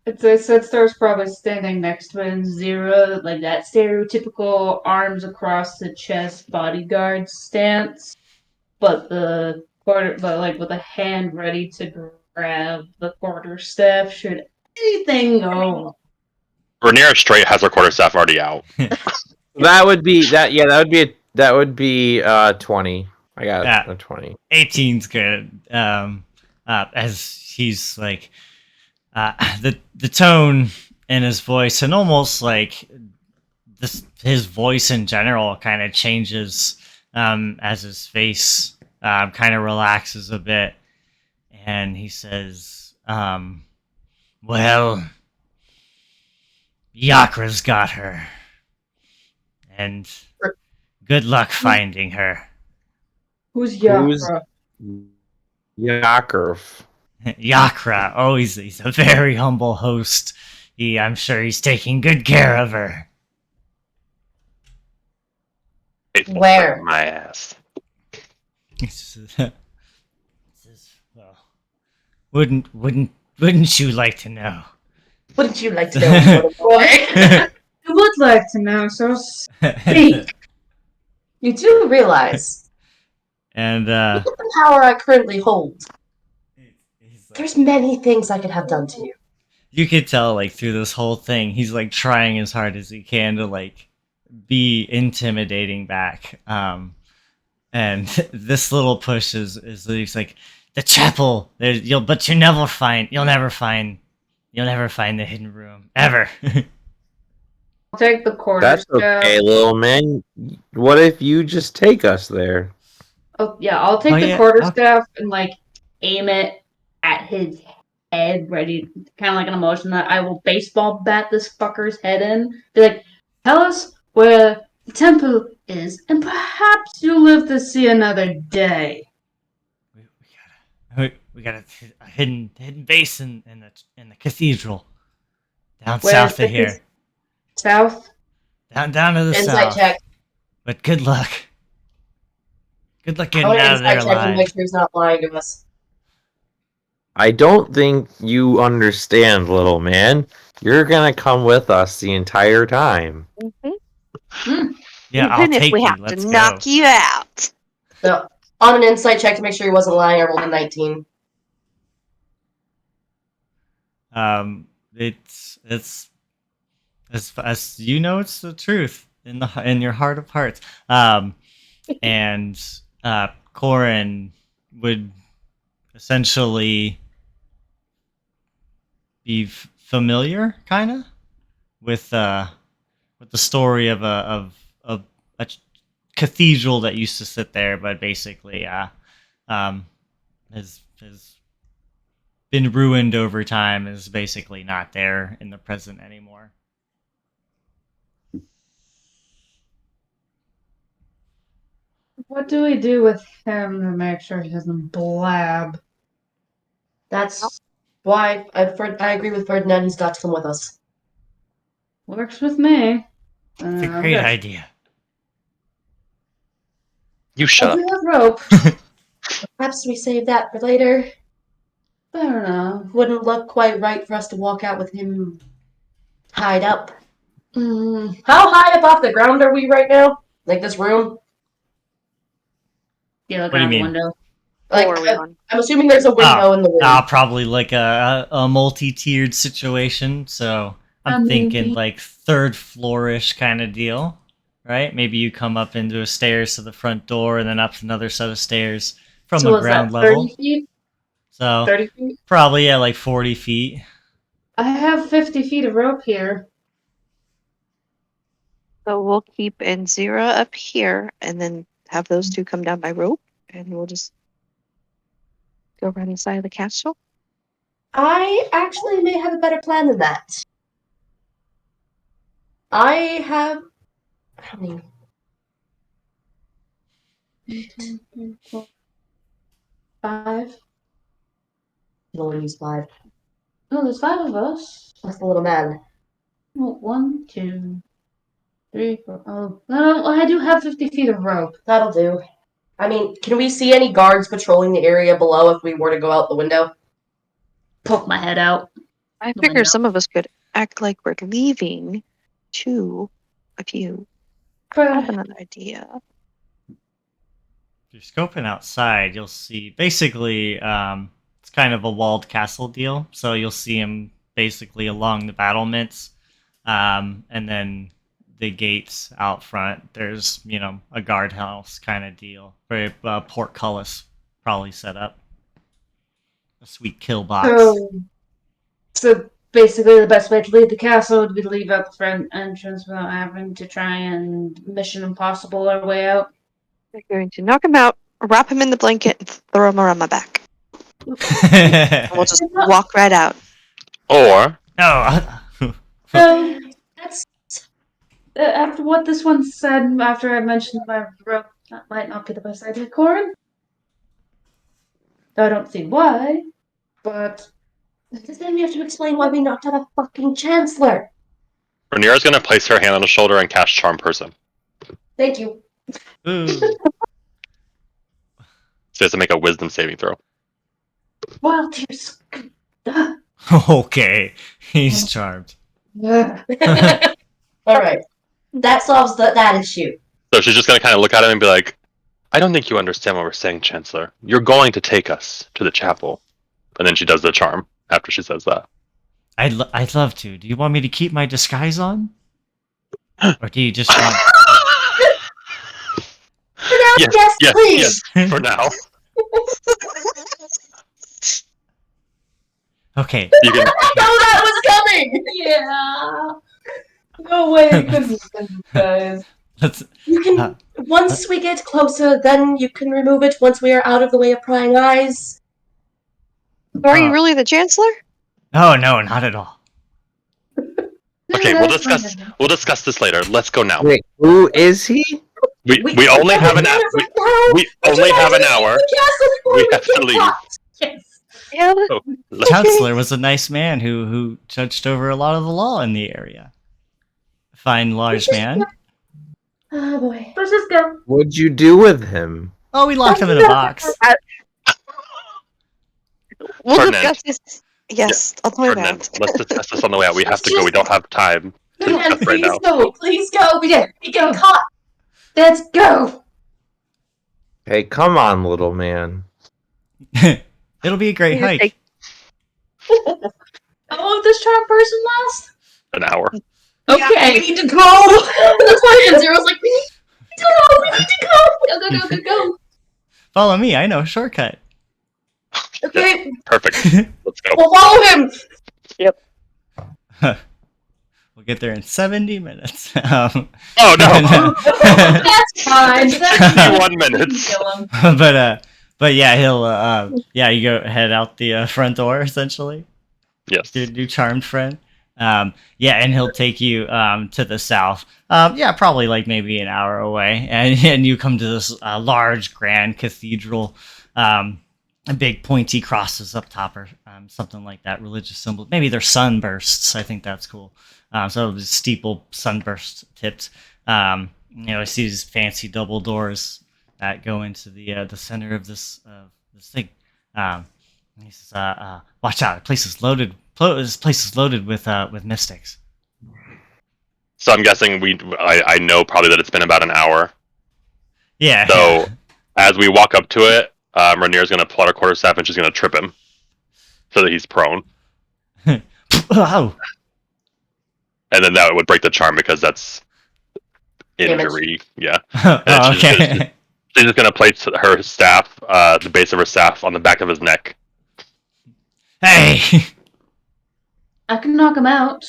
It's a Sudstar's probably standing next to it, and Zero, like that stereotypical arms across the chest bodyguard stance, but like with a hand ready to grab the quarterstaff should anything go. Rhaenyra straight has her quarterstaff already out. That would be that. Yeah, that would be 20. I got Yeah. a 20. 18's good. As he's like, the tone in his voice and almost like his voice in general kind of changes as his face kind of relaxes a bit, and he says, "Well, Yakra's got her, and good luck finding her." Who's Who's- Yakra? Yakov. Yakra, oh, he's a very humble host. I'm sure he's taking good care of her. Faithful Where? friend, my ass. Well, wouldn't you like to know? Wouldn't you like to know, little boy? I would like to know, so speak. You do realize And with the power I currently hold, he's like, there's many things I could have done to you. you could tell like through this whole thing, he's like trying as hard as he can to like be intimidating back. And this little push is he's like the chapel. You'll never find the hidden room ever. I'll take the That's quarterstaff. okay, little man. What if you just take us there? Oh, yeah, I'll take Oh, the yeah, quarterstaff and like aim it at his head, ready, kind of like an emotion that I will baseball bat this fucker's head in. Be like, tell us where the temple is, and perhaps you'll live to see another day. We got a hidden base in the cathedral down Where's south the of here. South? Down to the Insight south. check. But good luck. Good luck I getting want to out of there insight check and alive. make sure he's not lying to us. I don't think you understand, little man. You're gonna come with us the entire time. Yeah, I'll Even if take we you. have Let's to go. knock you out. So, on an insight check to make sure he wasn't lying, I rolled a 19. It's as you know, it's the truth in your heart of hearts. And Corin would essentially be familiar, kind of, with the story of a cathedral that used to sit there, but basically, has been ruined over time. Is basically not there in the present anymore. What do we do with him to make sure he doesn't blab? That's why I agree with Ferdinand. He's got to come with us. Works with me. It's a great Okay. idea. You shut If up. we have rope, perhaps we save that for later. Fair enough. Wouldn't look quite right for us to walk out with him tied up. How high up off the ground are we right now? Like this room? Yeah, look What do you out the mean? window. Like, Floor are we on? I'm assuming there's a window in the room. Probably like a multi-tiered situation. So I'm thinking like third floorish kind of deal, right? Maybe you come up into a stairs to the front door, and then up another set of stairs from So the was ground that level. 30 feet? So 30 feet? probably like 40 feet. I have 50 feet of rope here. So we'll keep Anzira up here and then have those two come down by rope, and we'll just go around inside of the castle. I actually may have a better plan than that. I have. How many? 5. Can only use 5. No, there's 5 of us. That's the little man. Oh, 1, 2, 3, 4. Oh, no, I do have 50 feet of rope. That'll do. I mean, can we see any guards patrolling the area below if we were to go out the window? Poke my head out. I The figure window. some of us could act like we're leaving to a few. I have another idea. If you're scoping outside, you'll see basically it's kind of a walled castle deal. So you'll see him basically along the battlements, and then the gates out front. There's a guardhouse kind of deal, very portcullis probably set up, a sweet kill box. So basically, the best way to leave the castle would be to leave out the front entrance without having to try and Mission Impossible our way out. We're going to knock him out, wrap him in the blanket, and throw him around my back. And we'll just walk right out. Or No. So, That's after what this one said, after I mentioned my rope, that might not be the best idea, Corin. I don't see why, but then we have to explain why we knocked out a fucking chancellor. Rhaenyra's gonna place her hand on his shoulder and cast Charm Person. Thank you. Ooh. She has to make a Wisdom saving throw. well, tears. Okay, he's charmed. All right, that solves that issue. So she's just gonna kind of look at him and be like, "I don't think you understand what we're saying, Chancellor. You're going to take us to the chapel." And then she does the charm after she says that. I'd love to. Do you want me to keep my disguise on, or do you just want? For now, yes, please. yes, for now. Okay. You can. I know that was coming. Yeah. No way it couldn't have been you guys. Let's. You can once we get closer, then you can remove it. Once we are out of the way of prying eyes. So are you really the Chancellor? Oh no, not at all. Okay, we'll discuss. We'll discuss this later. Let's go now. Wait, who is he? We only have an hour. We only have an hour. We have to leave. Yes. Yeah. So, Chancellor was a nice man who judged over a lot of the law in the area. Fine, large man. Oh boy. Let's just go. What'd you do with him? Oh, we locked him in a box. We'll Ferdinand. discuss this. Yes, I'll tell you Ferdinand, that. let's discuss this on the way out. We have to go. We don't have time to Man, discuss right please now. go. Please go. We get caught. Let's go. Hey, come on, little man. It'll be a great You hike. take- How long does this charm person last? An hour. Okay. We need to go. That's why Zero's like, we need to go. We need to go. Go, go, go, go, go. Follow me. I know a shortcut. Okay, Perfect. Let's go. we'll follow him. We'll get there in 70 minutes. Oh no! That's fine. 51 minutes. Kill him. but yeah, he'll you go head out the front door essentially. Yes. Your new charmed friend. And he'll take you to the south. Probably like maybe an hour away, and you come to this large grand cathedral. Big pointy crosses up top or something like that, religious symbols. Maybe they're sunbursts. I think that's cool. So the steeple sunburst tipped. I see these fancy double doors that go into the center of this thing. He says, "Watch out! This place is loaded with mystics." So I'm guessing I know probably that it's been about an hour. Yeah. So as we walk up to it, Rainier's gonna pull out her quarterstaff and she's gonna trip him, so that he's prone. Oh. And then that would break the charm because that's injury. Yeah. And Okay. She's just gonna place her staff, the base of her staff, on the back of his neck. Hey, I can knock him out.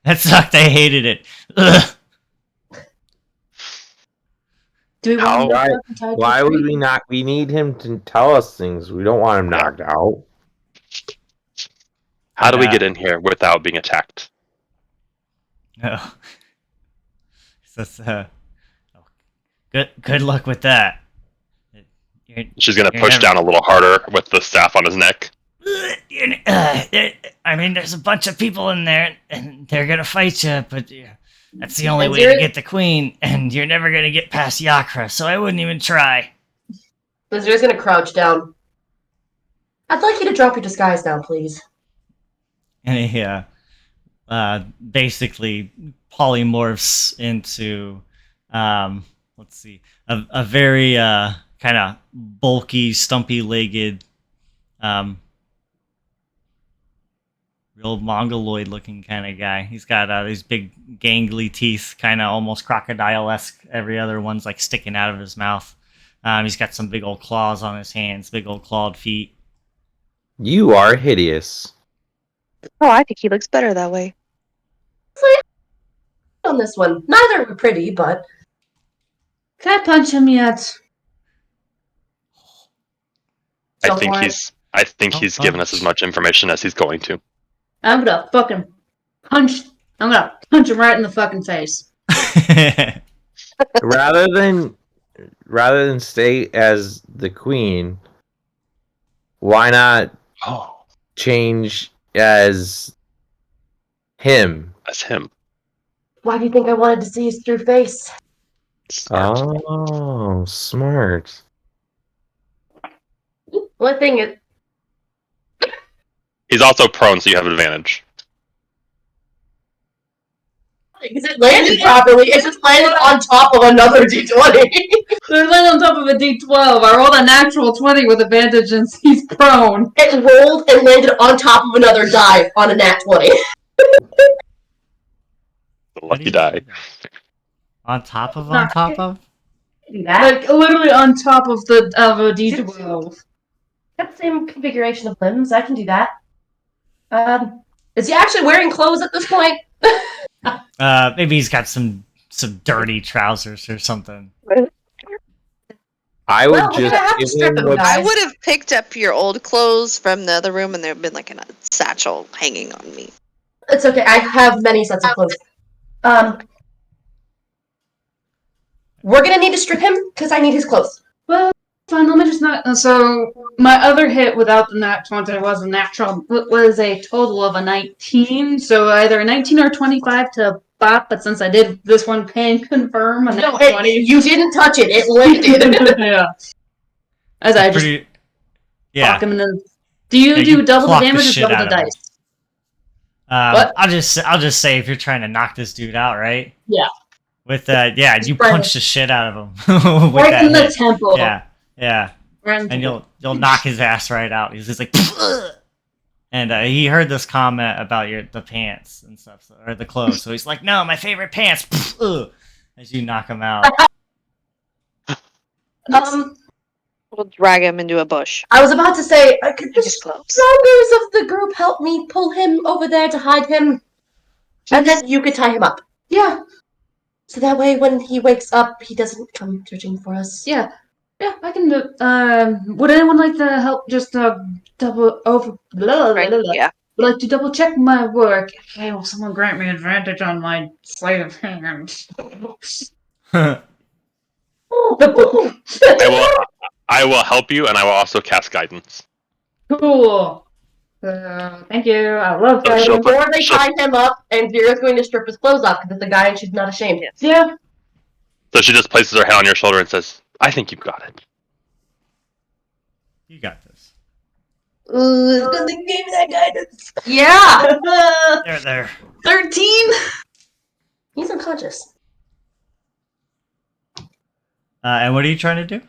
that sucked. I hated it. Ugh. Do we want him Why- fucking tied to Why a would tree? we not? We need him to tell us things. We don't want him knocked out. How do we get in here without being attacked? No. He says, good luck with that. She's gonna You're push never- down a little harder with the staff on his neck. I mean, there's a bunch of people in there, and they're gonna fight you, but that's the only And way to you're- get the queen, and you're never gonna get past Yakra, so I wouldn't even try. Blizzard's gonna crouch down. I'd like you to drop your disguise down, please. And he basically polymorphs into, let's see, a very kind of bulky, stumpy-legged, real mongoloid-looking kind of guy. He's got these big, gangly teeth, kind of almost crocodile-esque. Every other one's like sticking out of his mouth. He's got some big old claws on his hands, big old clawed feet. You are hideous. Oh, I think he looks better that way. On this one, neither are pretty, but Can I punch him yet? I Go think for it. he's given us as much information as he's going to. I'm gonna fucking punch. I'm gonna punch him right in the fucking face. rather than stay as the queen, why not Oh, change as him? that's him. why do you think I wanted to see his true face? Smart. Oh, smart. One thing is, He's also prone, so you have advantage. because it landed properly, it just landed on top of another d20. They're laying on top of a d12. I rolled a natural 20 with advantage and he's prone. It rolled and landed on top of another die on a nat 20. The lucky die. On top of? Like literally on top of a d12. Got the same configuration of limbs. I can do that. Is he actually wearing clothes at this point? Maybe he's got some dirty trousers or something. I would Well, we're just gonna have to give strip him him, what guys. I would have picked up your old clothes from the other room, and there would have been like a satchel hanging on me. It's okay. I have many sets of clothes. We're gonna need to strip him because I need his clothes. Well, fine. Let me just not. So my other hit without the nat 20 was a natural. Was a total of a 19. So either a 19 or 25 to bop. But since I did this one, can confirm a nat 20. You didn't touch it. It landed. Yeah. As I just Pretty, fuck yeah. him and then. Do you Yeah, do you double the clock the damage or shit double out the of him. dice? What? I'll just say if you're trying to knock this dude out, right? Yeah. With yeah, you Right. punch the shit out of him. With Right that in the hit. temple. Yeah, Right in the and temple. you'll knock his ass right out. He's just like, and he heard this comment about the pants and stuff, or the clothes. So he's like, no, my favorite pants. As you knock him out. We'll drag him into a bush. I was about to say, could the His clothes. strongers of the group help me pull him over there to hide him? And then you could tie him up. Yeah. So that way when he wakes up, he doesn't come searching for us. Yeah, I can do. Would anyone like to help? Just double over. Right? Yeah. Would like to double check my work. Hey, will someone grant me advantage on my sleight of hand? I will help you, and I will also cast guidance. Cool. Thank you. I love So that. she'll put- Before they she'll- tie him up, and Vera's going to strip his clothes off because it's a guy and she's not ashamed. Yeah. So she just places her hand on your shoulder and says, "I think you've got it." You got this. Ooh, it's good thing you gave me that guidance. Yeah! There. 13. He's unconscious. And what are you trying to do?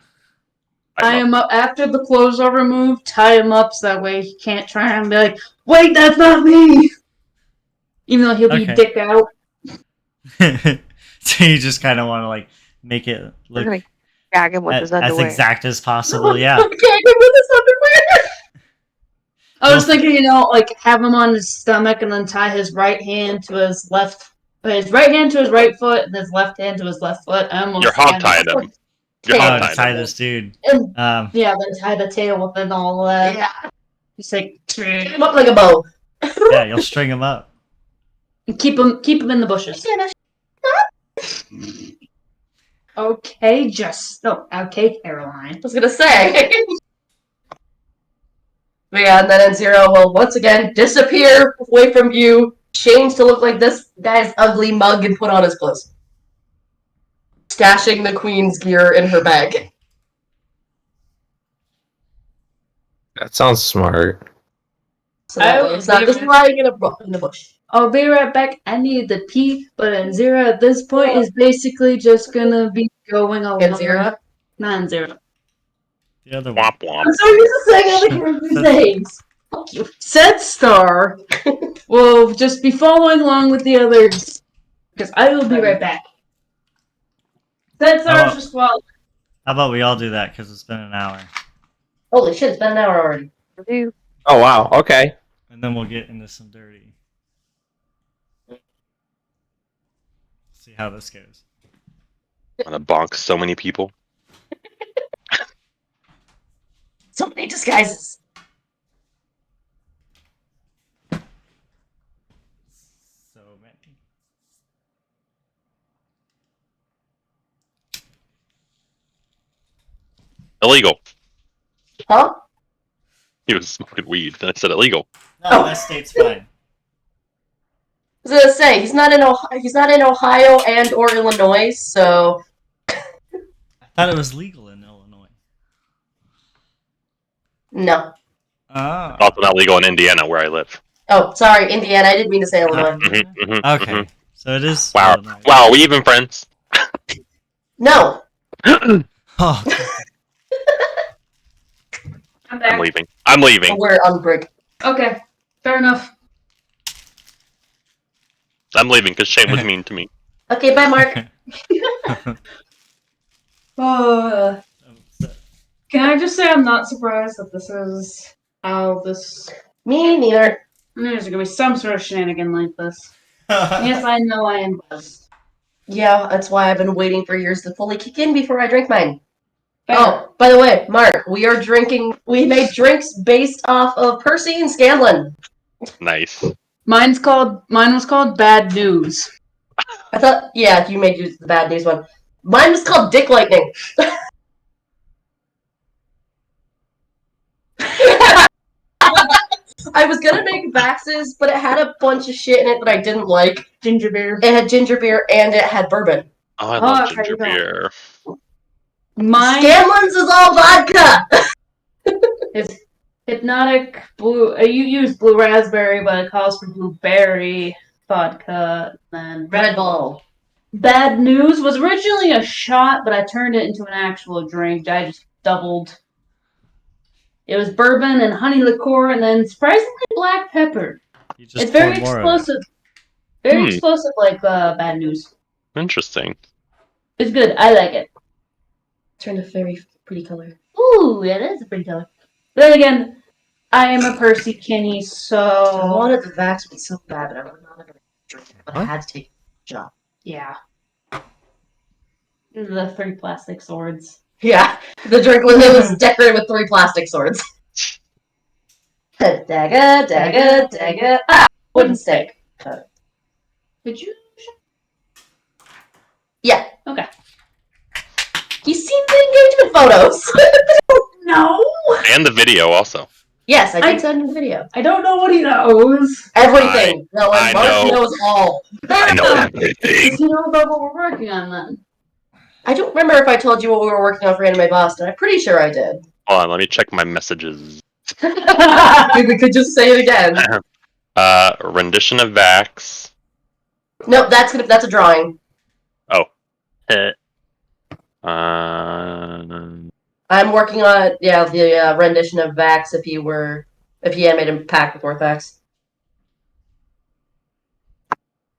Tie him up after the clothes are removed. Tie him up so that way he can't try and be like, "Wait, that's not me." Even though he'll be Okay. dick out. So you just kind of want to like make it We're look gonna gag him with his as underwear. exact as possible. Yeah. Okay, with his underwear. I was thinking, like have him on his stomach and then tie his right hand to his left, his right hand to his right foot and his left hand to his left foot. I almost You're hog tied him. You're Oh, hog to tied tie him. this dude. And Yeah, then tie the tail with it and all that. Yeah. Just like Tie him up like a bow. you'll string him up. keep him in the bushes. Okay, okay, Caroline. I was gonna say. But yeah, and then N0 will once again disappear away from view, change to look like this guy's ugly mug, and put on his clothes. Stashing the queen's gear in her bag. That sounds smart. So that way it's not just lying in a bush. I'll be right back. I need the pee, but N0 at this point is basically just gonna be going along. N0? Not N0. The other one. Womp womp. I'm so used to saying other characters' names. Fuck you. Set Star will just be following along with the others. Because I will be right back. Set Star is just following. How about we all do that because it's been an hour, Holy shit, it's been an hour already. Oh wow. Okay. and then we'll get into some dirty. See how this goes. I'm gonna bonk so many people. So many disguises. So many. Illegal. Huh? He was smoking weed. Then I said illegal. No, that state's fine. I was gonna say he's not in Ohio and or Illinois, so I thought it was legal in Illinois. no. Oh. Also not legal in Indiana, where I live. Oh, sorry, Indiana. I didn't mean to say Illinois. Okay. So it is. Wow. Illinois. Wow, we even friends. No. Oh. I'm back. I'm leaving. I'm leaving. We're on break. Okay, fair enough. I'm leaving because Shane was mean to me. Okay, bye, Mark. Can I just say I'm not surprised that this is how this... Me neither. There's gonna be some sort of shenanigan like this. Yes, I know I am buzzed. Yeah, that's why I've been waiting for yours to fully kick in before I drink mine. Fair. Oh, by the way, Mark, we made drinks based off of Percy and Scanlon. Nice. Mine was called Bad News. I thought, yeah, you made use of the bad news one. Mine was called Dick Lightning. I was gonna make Vax's, but it had a bunch of shit in it that I didn't like. Ginger beer. It had ginger beer and it had bourbon. Oh, I love okay, ginger go. beer. Mine Scanlon's is all vodka! is Hypnotic Blue. You use blue raspberry, but it calls for blueberry vodka. And Red Bull. Bad News was originally a shot, but I turned it into an actual drink. I just doubled. It was bourbon and honey liqueur, and then surprisingly black pepper. You just It's very pour more of it. explosive. Very explosive, like Bad News. Interesting. It's good. I like it. Turned a very pretty color. Ooh, yeah, that is a pretty color. Then again, I am a Percy Kinney, I so wanted the Vax to be so bad, but I was not gonna drink it. But I What? had to take a shot. yeah. The 3 plastic swords. Yeah, the drink was decorated with 3 plastic swords. Dagger, dagger, dagger. Ah! Wooden stick. Did you? Yeah. Okay. You seen the engagement photos? No! And the video also. Yes, I I- did send him the video. I don't know what he knows. Everything. No, I Mark know. knows all. I know Does everything. he know about what we're working on then? I don't remember if I told you what we were working on for Anime Boston. I'm pretty sure I did. Hold on, let me check my messages. We could just say it again. Rendition of Vax. Nope, that's a drawing. Oh. I'm working on the rendition of Vax if he had made a pact with Orthax.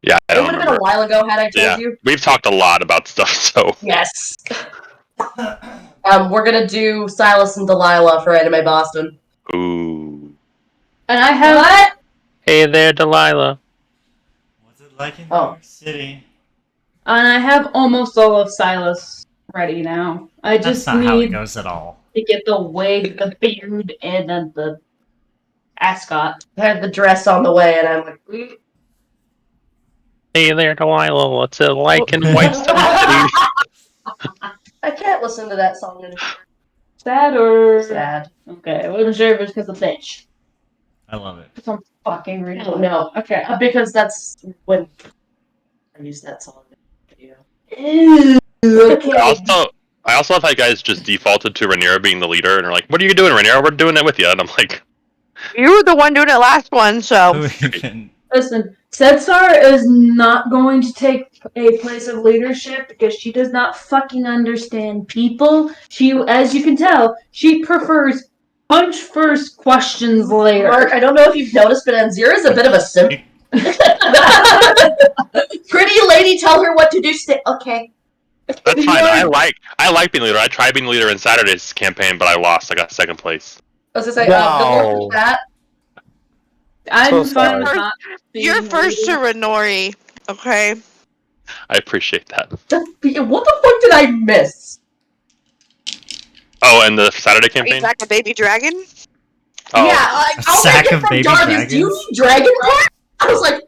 Yeah, I It don't would have been remember. a while ago had I told Yeah, you. we've talked a lot about stuff, so. Yes. We're gonna do Silas and Delilah for Anime Boston. Ooh. And I have What? Hey there, Delilah. What's it like in New Oh. York City? and I have almost all of Silas ready now. I That's just not how it need goes at all. to get the wig, the beard, and then the ascot. I had the dress on the way, and I'm like, Hey there, Delilah. What's it like in White City? I can't listen to that song anymore. Sad or Sad. Okay, I wasn't sure if it's because of bitch. I love it. For some fucking reason. Oh, no. Okay. Because that's when I used that song in the video. Ew. Okay. I also love how you guys just defaulted to Rhaenyra being the leader and are like, "What are you doing, Rhaenyra? We're doing it with you." And I'm like, You were the one doing it last one, so Who even- Listen, Setsar is not going to take a place of leadership because she does not fucking understand people. She, as you can tell, she prefers punch first, questions later. Mark, I don't know if you've noticed, but Anzira is a bit of a simp. Pretty lady, tell her what to do. Okay. "That's fine. I like being leader. I tried being leader in Saturday's campaign, but I lost. I got second place." I was gonna say, Wow. good luck with that. I'm So fine with sorry. not being you're first to leader. Renori, okay? I appreciate that. What the fuck did I miss? Oh, and the Saturday Are you campaign. like a baby dragon? Oh, Yeah, I'll sack make it of from baby Jarvis. Do you dragons? need dragon pet? I was like,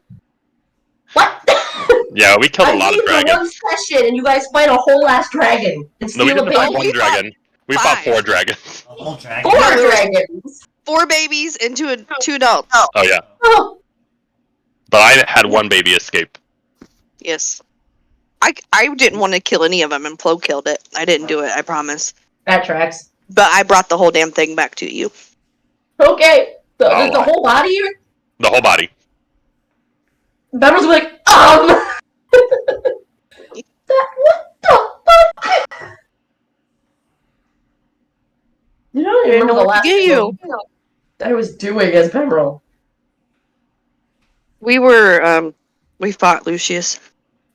what? yeah, we killed I a lot need of the one dragons. session, and you guys fight a whole ass dragon and No, we steal a didn't fight baby. one we fought dragon. We fought 5. 4 dragons. A whole dragon? 4 No, there was- dragons. 4 babies and 2 adults. Oh yeah, Oh, but I had one baby escape. Yes. I didn't want to kill any of them, and Plo killed it. I didn't do it, I promise. that tracks. But I brought the whole damn thing back to you. Okay, the Oh, whole body. The whole body. Ben was like, that, what the fuck? You don't even remember the what to last get you. thing I was doing as Pemroll. We were, we fought Lucius.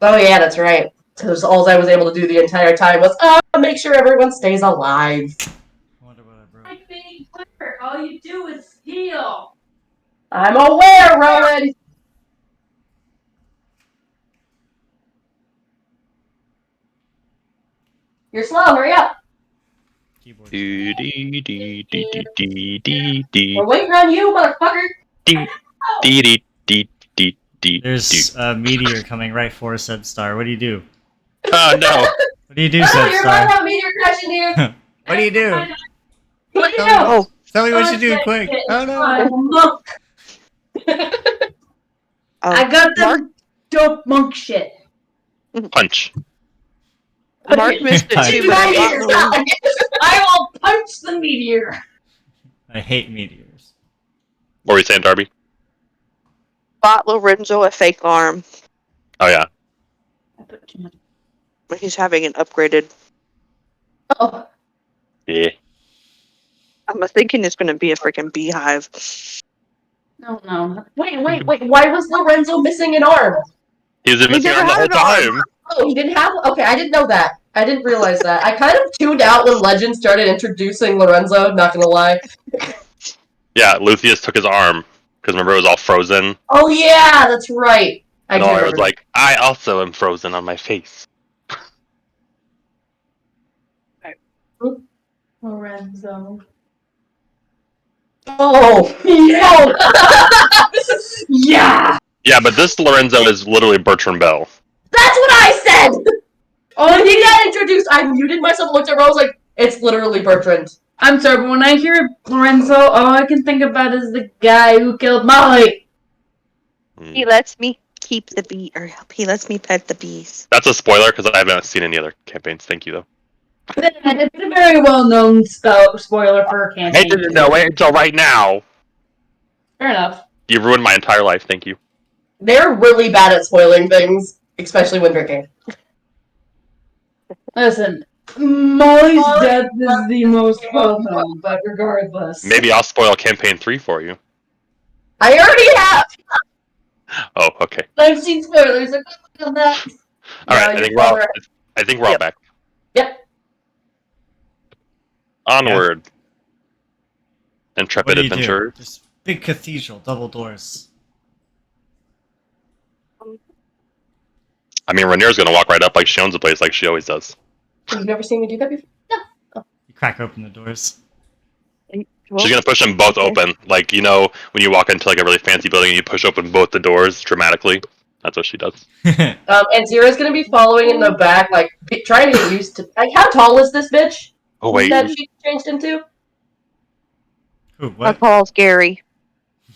Oh yeah, that's right. Because all I was able to do the entire time was, make sure everyone stays alive. I wonder what I broke. Like being clear, all you do is heal. I'm aware, Rowan! You're slow, hurry up! Keyboard. Dee, dee, dee, dee, dee, dee, dee, dee. We're waiting on you, motherfucker! Dee, dee, dee, dee, dee, dee. There's a meteor coming right for Said Star. What do you do? Oh no! What do you do, Oh, Said you're about to Star? have a meteor crash in here! What do you do? What do you do? Oh, Tell me what you do, quick! Oh no! Look, I got the Mark, dope monk shit. Punch. Mark missed it too, but I Meteor got guy. I will punch the meteor. I hate meteors. What were you saying, Darby? bought Lorenzo a fake arm. Oh yeah. I put too much. But he's having it upgraded. Oh, Yeah. I'm thinking it's going to be a freaking beehive. No. wait, why was Lorenzo missing an arm? He was missing never arm the had whole an arm. time. Oh, he didn't have. Okay, I didn't know that. I didn't realize that. I kind of tuned out when Legend started introducing Lorenzo. Not gonna lie. Yeah, Lucius took his arm because remember it was all frozen, Oh yeah, that's right. I and do all I was remember. like, "I also am frozen on my face." Lorenzo. Oh, yeah. Yeah, Yeah, but this Lorenzo is literally Bertrand Bell. that's what I said. Oh, when he got introduced, I muted myself, looked at her, I was like, it's literally Bertrand. I'm sorry, but when I hear Lorenzo, all I can think about is the guy who killed Molly. He lets me keep the bee, or he lets me pet the bees. That's a spoiler because I haven't seen any other campaigns. Thank you though. It's a very well-known spoiler for I campaign. didn't know it until right now. Fair enough. You ruined my entire life. Thank you. They're really bad at spoiling things, especially when drinking. Listen, Molly's death is the most well-known, but regardless. Maybe I'll spoil campaign 3 for you. I already have. Oh, okay. I've seen spoilers. I'm not on that. All right. No, I think we're all Yep. back. Yep. Onward. What Intrepid do you do? adventurers. This big cathedral, double doors. I mean, Rainier's gonna walk right up like she owns the place, like she always does. You've never seen me do that before? You crack open the doors. Well, She's gonna push them both okay. open, like when you walk into like a really fancy building and you push open both the doors dramatically. That's what she does. And Zira's gonna be following in the back, like trying to get used to. Like, how tall is this bitch Oh wait, that she changed into? Ooh, I'll what? call Gary.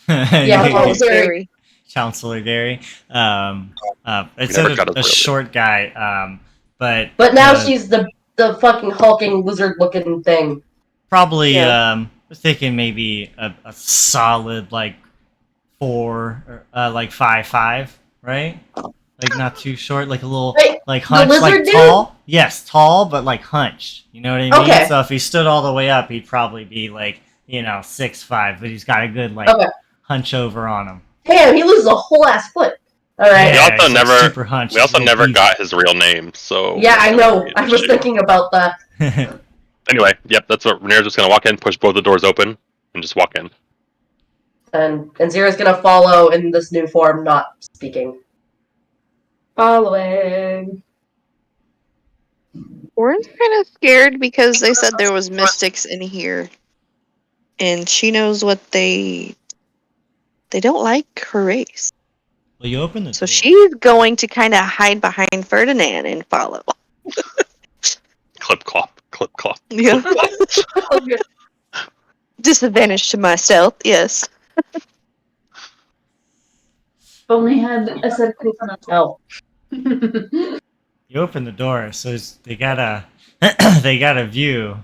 Yeah, I'll call Gary. Gary. Chancellor Gary. It's never a got his real short guy, but But now she's the fucking hulking lizard-looking thing. probably Yeah. was thinking maybe a solid like 4 or like 5'5", right? Like not too short, like a little Wait, like hunched, lizard like dude? tall. Yes, tall, but like hunched. You know what I mean? Okay. So if he stood all the way up, he'd probably be like 6'5", but he's got a good like Okay. hunch over on him. Damn, he loses a whole ass foot. All right. We also he's, like, never- super hunched. we also He's never big got his real name, so Yeah, I know. I was Issue. thinking about that. beef. Anyway, yep, that's what Rainier's just gonna walk in, push both the doors open, and just walk in. And Zira's gonna follow in this new form, not speaking. Following. Warren's kind of scared because they said there was mystics in here, and she knows what they don't like her race. Well, you open the So door. she's going to kind of hide behind Ferdinand and follow. Clip clop, clip clop. Yeah. Okay. Disadvantage to my stealth, yes. If only had a set of coconut. Oh. You open the door, so they got a they got a view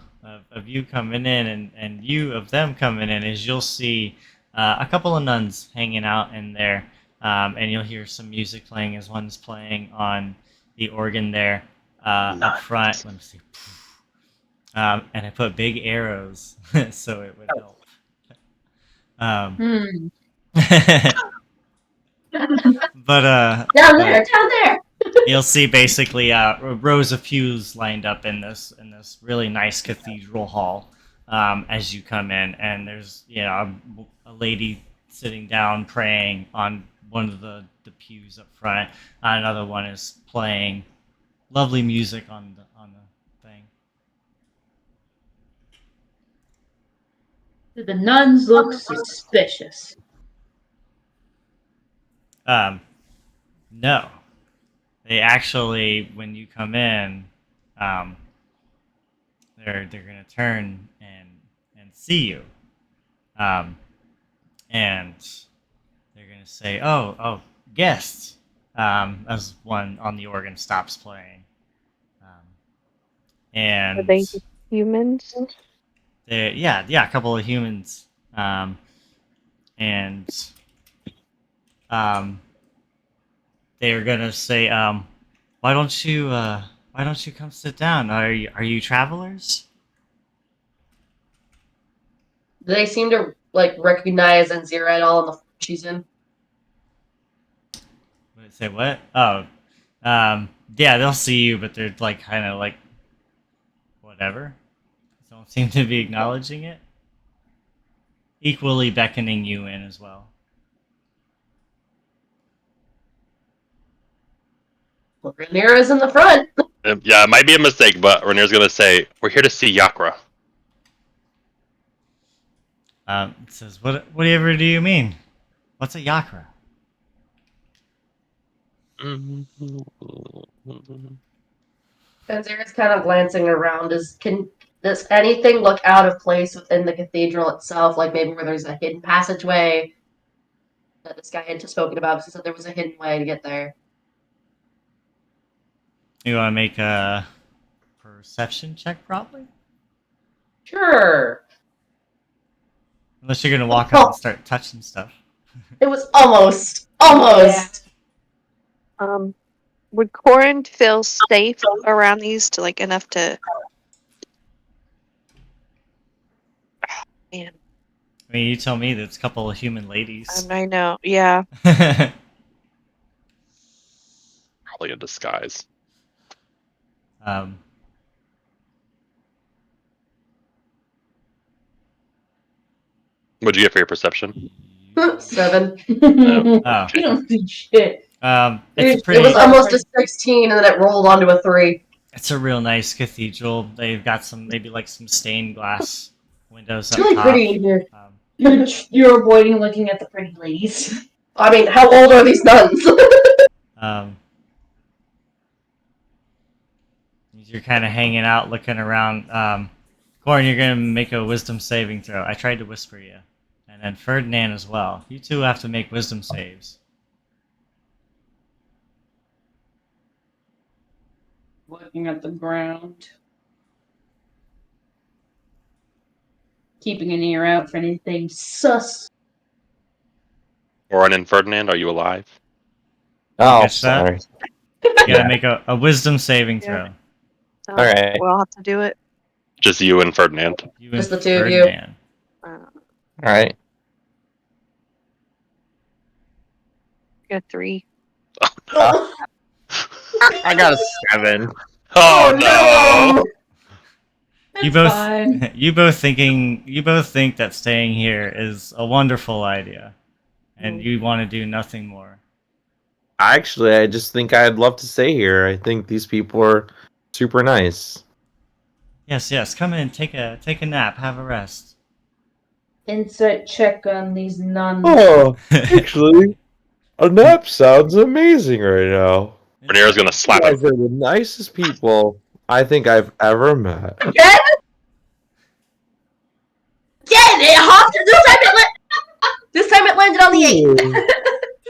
of you coming in, and view of them coming in is you'll see a couple of nuns hanging out in there, and you'll hear some music playing as one's playing on the organ there up front. Let me see. And I put big arrows so it would help. But Down there. you'll see basically rows of pews lined up in this really nice cathedral hall as you come in, and there's a lady sitting down praying on one of the pews up front. Another one is playing lovely music on the thing. Do the nuns look suspicious? No. They actually, when you come in, they're gonna turn and see you, and they're gonna say, "Oh, guests," as one on the organ stops playing, and Are they humans? yeah, a couple of humans, and they're gonna say, why don't you come sit down? Are you travelers? Do they seem to recognize Zira at all in the form she's in? Say what? Oh, yeah, they'll see you, but they're kind of whatever. Don't seem to be acknowledging it. Equally beckoning you in as well. Well, Rhaenyra's in the front. Yeah, it might be a mistake, but Rainier's gonna say, "We're here to see Yakra." It says, whatever do you mean? What's a Yakra? And Zira's kind of glancing around. Does anything look out of place within the cathedral itself? Like maybe where there's a hidden passageway that this guy had just spoken about, because he said there was a hidden way to get there. You want to make a perception check, probably. Sure. Unless you're gonna walk up and start touching stuff. It was almost. Would Corin feel safe around these to like enough to? Man, I mean, you tell me. That's a couple of human ladies. I know. Yeah. Probably a disguise. um, What'd you get for your perception? 7. Oh, You don't see shit. it's It pretty. was almost a 16, and then it rolled onto a 3. It's a real nice cathedral. They've got some maybe like some stained glass windows It's up really top. pretty in here. You're avoiding looking at the pretty ladies. I mean, how old are these nuns? You're kind of hanging out, looking around. Corin, you're gonna make a wisdom saving throw. I tried to whisper you, and then Ferdinand as well. You two have to make wisdom saves. Looking at the ground. Keeping an ear out for anything sus. Orin and Ferdinand, are you alive? Oh, Catch that? sorry. You gotta make a wisdom saving throw. So Alright. We'll have to do it. Just you and Ferdinand. You Just and the two of you. Ferdinand. Alright. Got 3. I got a 7. Oh no! You It's both, fine. you both think that staying here is a wonderful idea, and you want to do nothing more. Actually, I just think I'd love to stay here. I think these people are super nice. Yes, come in, take a nap, have a rest. Insight check on these nuns. Oh, actually, a nap sounds amazing right now. Rhaenyra's gonna You slap him. guys are the nicest people I think I've ever met. Again? It hopped. This time it landed on the 8. Ooh.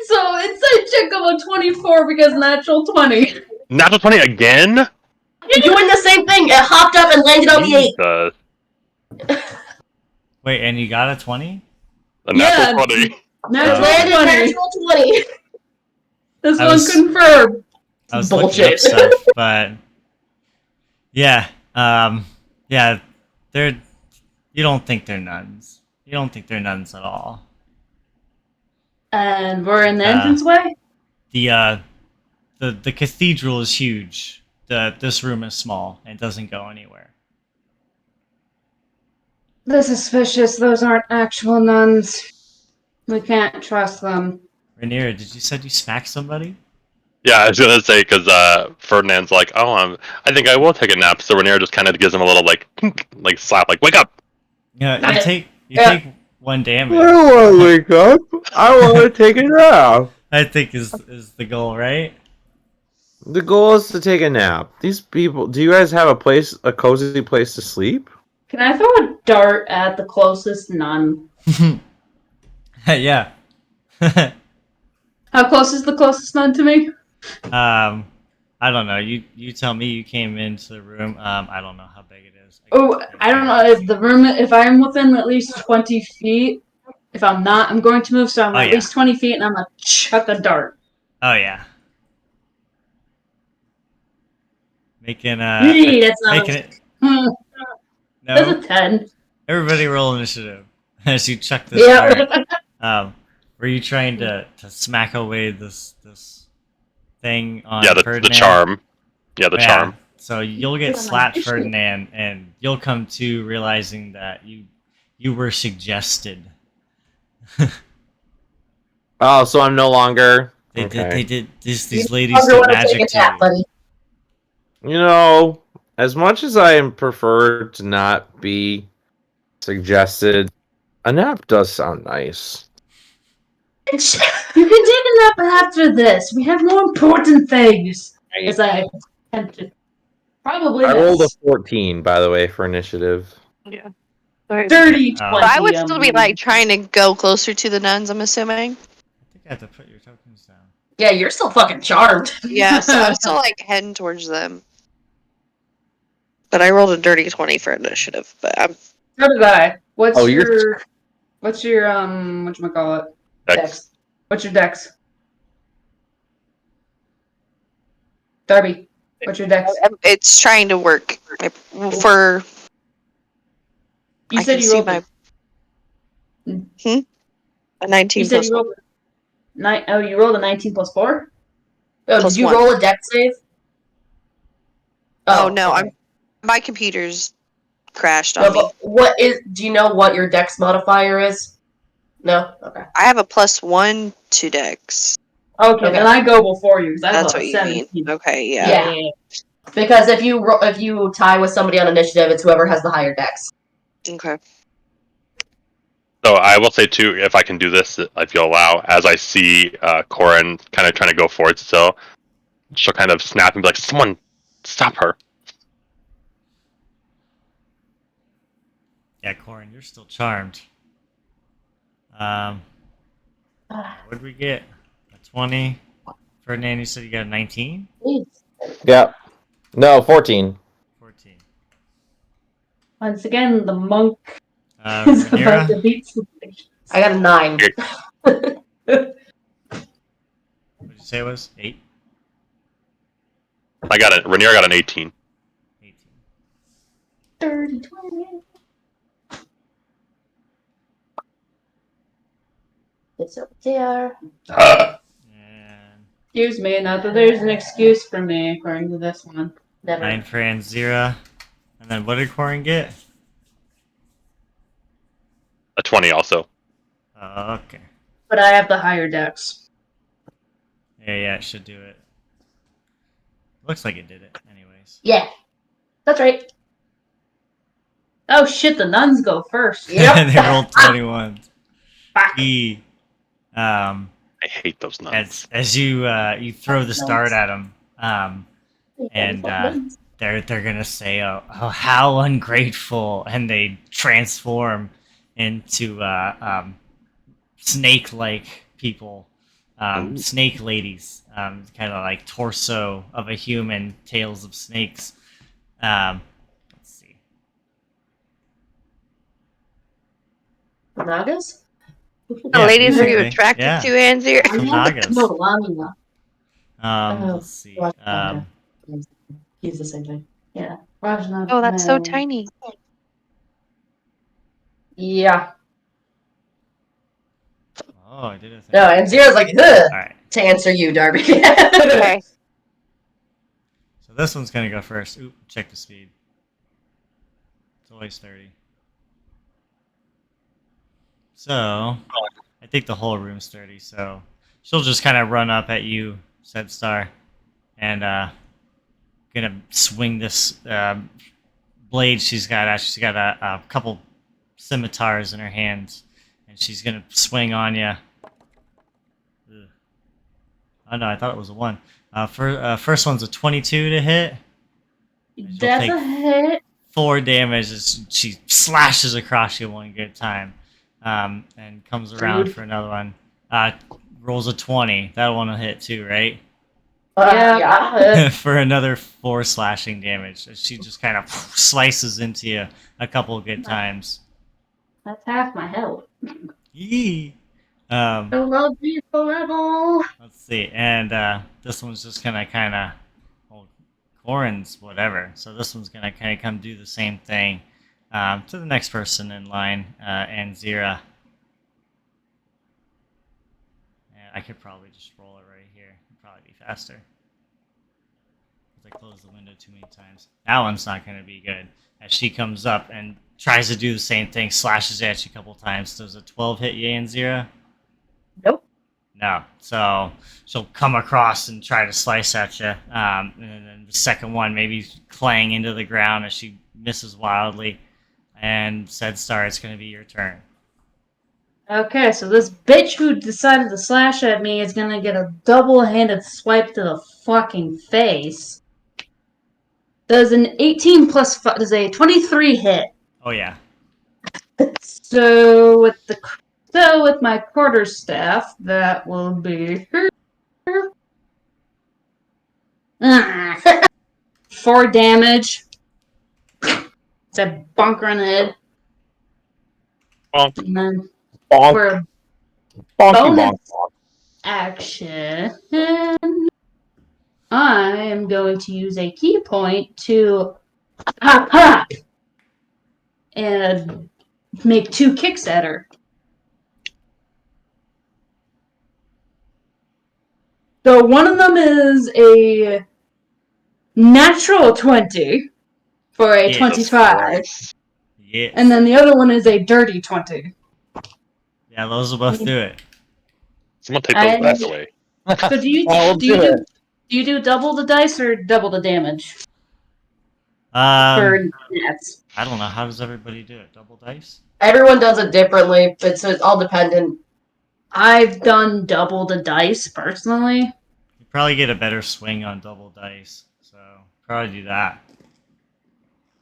So insight check of a 24 because natural 20. Natural 20 again? You're doing the same thing. It hopped up and landed on the 8. Jesus. Wait, and you got a 20? A natural Yeah. 20. It Natural landed 20. natural 20. This I one was- confirmed. I was looking up Bullshit. stuff, but yeah, they're. You don't think they're nuns. You don't think they're nuns at all. And we're in the Uh, entranceway? The cathedral is huge. This room is small and doesn't go anywhere. This is suspicious. Those aren't actual nuns. We can't trust them. Rhaenyra, did you said you smacked somebody? Yeah, I was gonna say because Ferdinand's like, oh, I think I will take a nap. So Rhaenyra just kind of gives him a little like slap, like wake up. Yeah, you take Yeah. take 1 damage. I don't want to wake up. I want to take a nap. I think is the goal, right? The goal is to take a nap. These people, do you guys have a cozy place to sleep? Can I throw a dart at the closest nun? Yeah. How close is the closest nun to me? I don't know. You tell me. You came into the room. I don't know how big it is. Oh, I don't know if I'm within at least 20 feet. If I'm not, I'm going to move, so I'm Oh, at yeah. least 20 feet, and I'm gonna chuck a dart. Oh yeah. Making Yee, that's not making it. Hmm, that's No. a 10. Everybody roll initiative as you chuck this Yeah. dart. Were you trying to smack away this thing on Yeah, the Ferdinand? charm. Yeah, the Yeah. charm. So you'll get slapped, Ferdinand, and you'll come to realizing that you were suggested. Oh, so I'm no longer. They Okay. did these ladies How's did everyone magic taking to that, you. buddy? You know, as much as I prefer to not be suggested, a nap does sound nice. You can take a nap after this. We have more important things. As I attempted. Probably I rolled a yes. 14, by the way, for initiative. Yeah. Alright. Dirty Oh. 20. But I would still be like trying to go closer to the nuns, I'm assuming. I think I have to put your tokens down. Yeah, you're still fucking charmed. Yeah, so I'm still like heading towards them. But I rolled a dirty 20 for initiative. But I'm So did I. What's Oh, your whatchamacallit? Dex. What's your dex? Darby, what's your dex? it's trying to work for. You I said can you see rolled my a, a 19 you said plus you rolled you rolled a 19 plus 4? Oh, Plus did you one. roll a dex save? Oh no, okay. my computer's crashed No, on me. but do you know what your dex modifier is? No? Okay. I have a +1 to Dex. Okay, then I go before you because I have That's a what you 17. mean. Okay, yeah. Yeah. Because if you tie with somebody on initiative, it's whoever has the higher dex. Okay. So I will say too, if I can do this, if you'll allow, as I see Corin kind of trying to go for it still, she'll kind of snap and be like, "Someone, stop her!" Yeah, Corin, you're still charmed. What did we get? A 20. Ferdinand, you said you got a 19? Yeah. No, 14. 14. Once again, the monk is about Rhaenyra? to beat something. I got a 9. What did you say it was? 8? Rhaenyra got an 18. 18. 30, 20. It's over there. And Excuse me, not that there's an excuse for me according to this one. Never. 9 for Anzira. And then what did Corin get? A 20 also. Okay. But I have the higher dex. Yeah, it should do it. Looks like it did it, anyways. Yeah. That's right. Oh shit, the nuns go first. Yep. They rolled 21. Fuck. He, I hate those nuns. as you you throw this dart at him, and they're gonna say, "Oh, how ungrateful!" and they transform into snake-like people, snake ladies, kind of like torso of a human, tails of snakes. Let's see. Nagas? The Yeah, ladies are you basically. attracted Yeah. to, Anzir? Some nagas. No, Lamina. Let's see. He's the same thing. Yeah. Rajna. Oh, that's so tiny. Yeah. Oh, I did it. No, and Zira's like, ugh, All right. to answer you, Darby. Okay. So this one's gonna go first. Oop, check the speed. It's always 30. So I think the whole room's 30. So she'll just kind of run up at you, said Star, and gonna swing this blade she's got. She's got a couple scimitars in her hands, and she's gonna swing on you. Oh no, I thought it was a 1. First one's a 22 to hit. That's a hit. 4 damage as she slashes across you one good time, and comes around for another one. Rolls a 20. That one will hit too, right? Yeah. For another 4 slashing damage. She just kind of slices into you a couple of good times. That's half my health. Yee. I love you forever. Let's see, and this one's just gonna kind of, well, Corin's whatever. So this one's gonna kind of come do the same thing to the next person in line, Anzira. And I could probably just roll it right here. It'd probably be faster. Because I closed the window too many times. That one's not gonna be good. As she comes up and tries to do the same thing, slashes at you a couple times. Does a 12 hit you, Anzira? Nope. No. So she'll come across and try to slice at you. And then the second one maybe clang into the ground as she misses wildly. And said Star, it's going to be your turn. Okay, so this bitch who decided to slash at me is gonna get a double-handed swipe to the fucking face. Does an 18 plus 5, does a 23 hit? Oh, yeah. So with my quarterstaff, that will be 4 damage. It's a bonker on the head. Bonk. And then Bonk, for a bonky bonus bonk, bonk. action, I am going to use a key point to hop hop and make 2 kicks at her. So one of them is a natural 20 for a Jesus 25, Christ. Yes. and then the other one is a dirty 20. Yeah, those will both do it. Someone take those And- back away. So do you I'll do you do do, it. do you do double the dice or double the damage for nats? I don't know. How does everybody do it? Double dice? Everyone does it differently, but so it's all dependent. I've done double the dice personally. You probably get a better swing on double dice. So probably do that.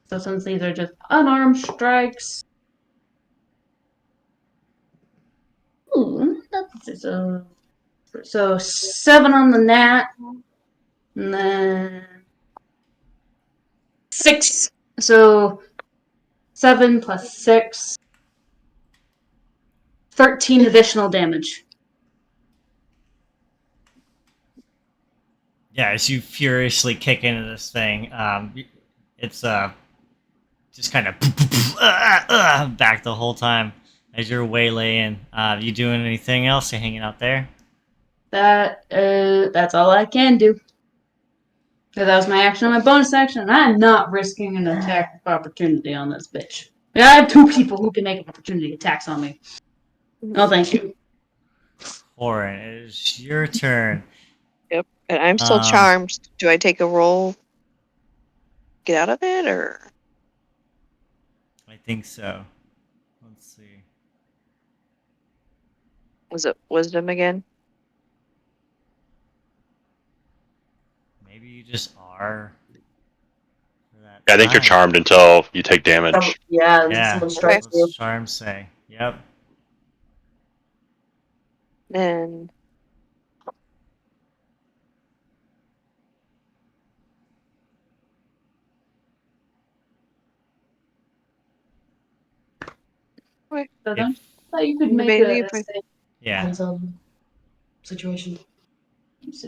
So since these are just unarmed strikes. Ooh, that's so 7 on the nat. And then 6. So 7 plus 6. 13 additional damage. Yeah, as you furiously kick into this thing, it's just kind of back the whole time as you're waylaying. You doing anything else? You hanging out there? That's all I can do. So that was my action on my bonus action, and I'm not risking an attack of opportunity on this bitch. Yeah, I have 2 people who can make opportunity attacks on me. No, thank you. Orin, it is your turn. Yep. And I'm still charmed. Do I take a roll? Get out of it, or I think so. Let's see. was it wisdom again? Maybe you just are. For that Yeah, I think you're time. charmed until you take damage. Yeah, Someone strikes you. what's charms say? Yep. Then So then, If, thought you could make Maybe a if I- yeah. Depends on situation. It's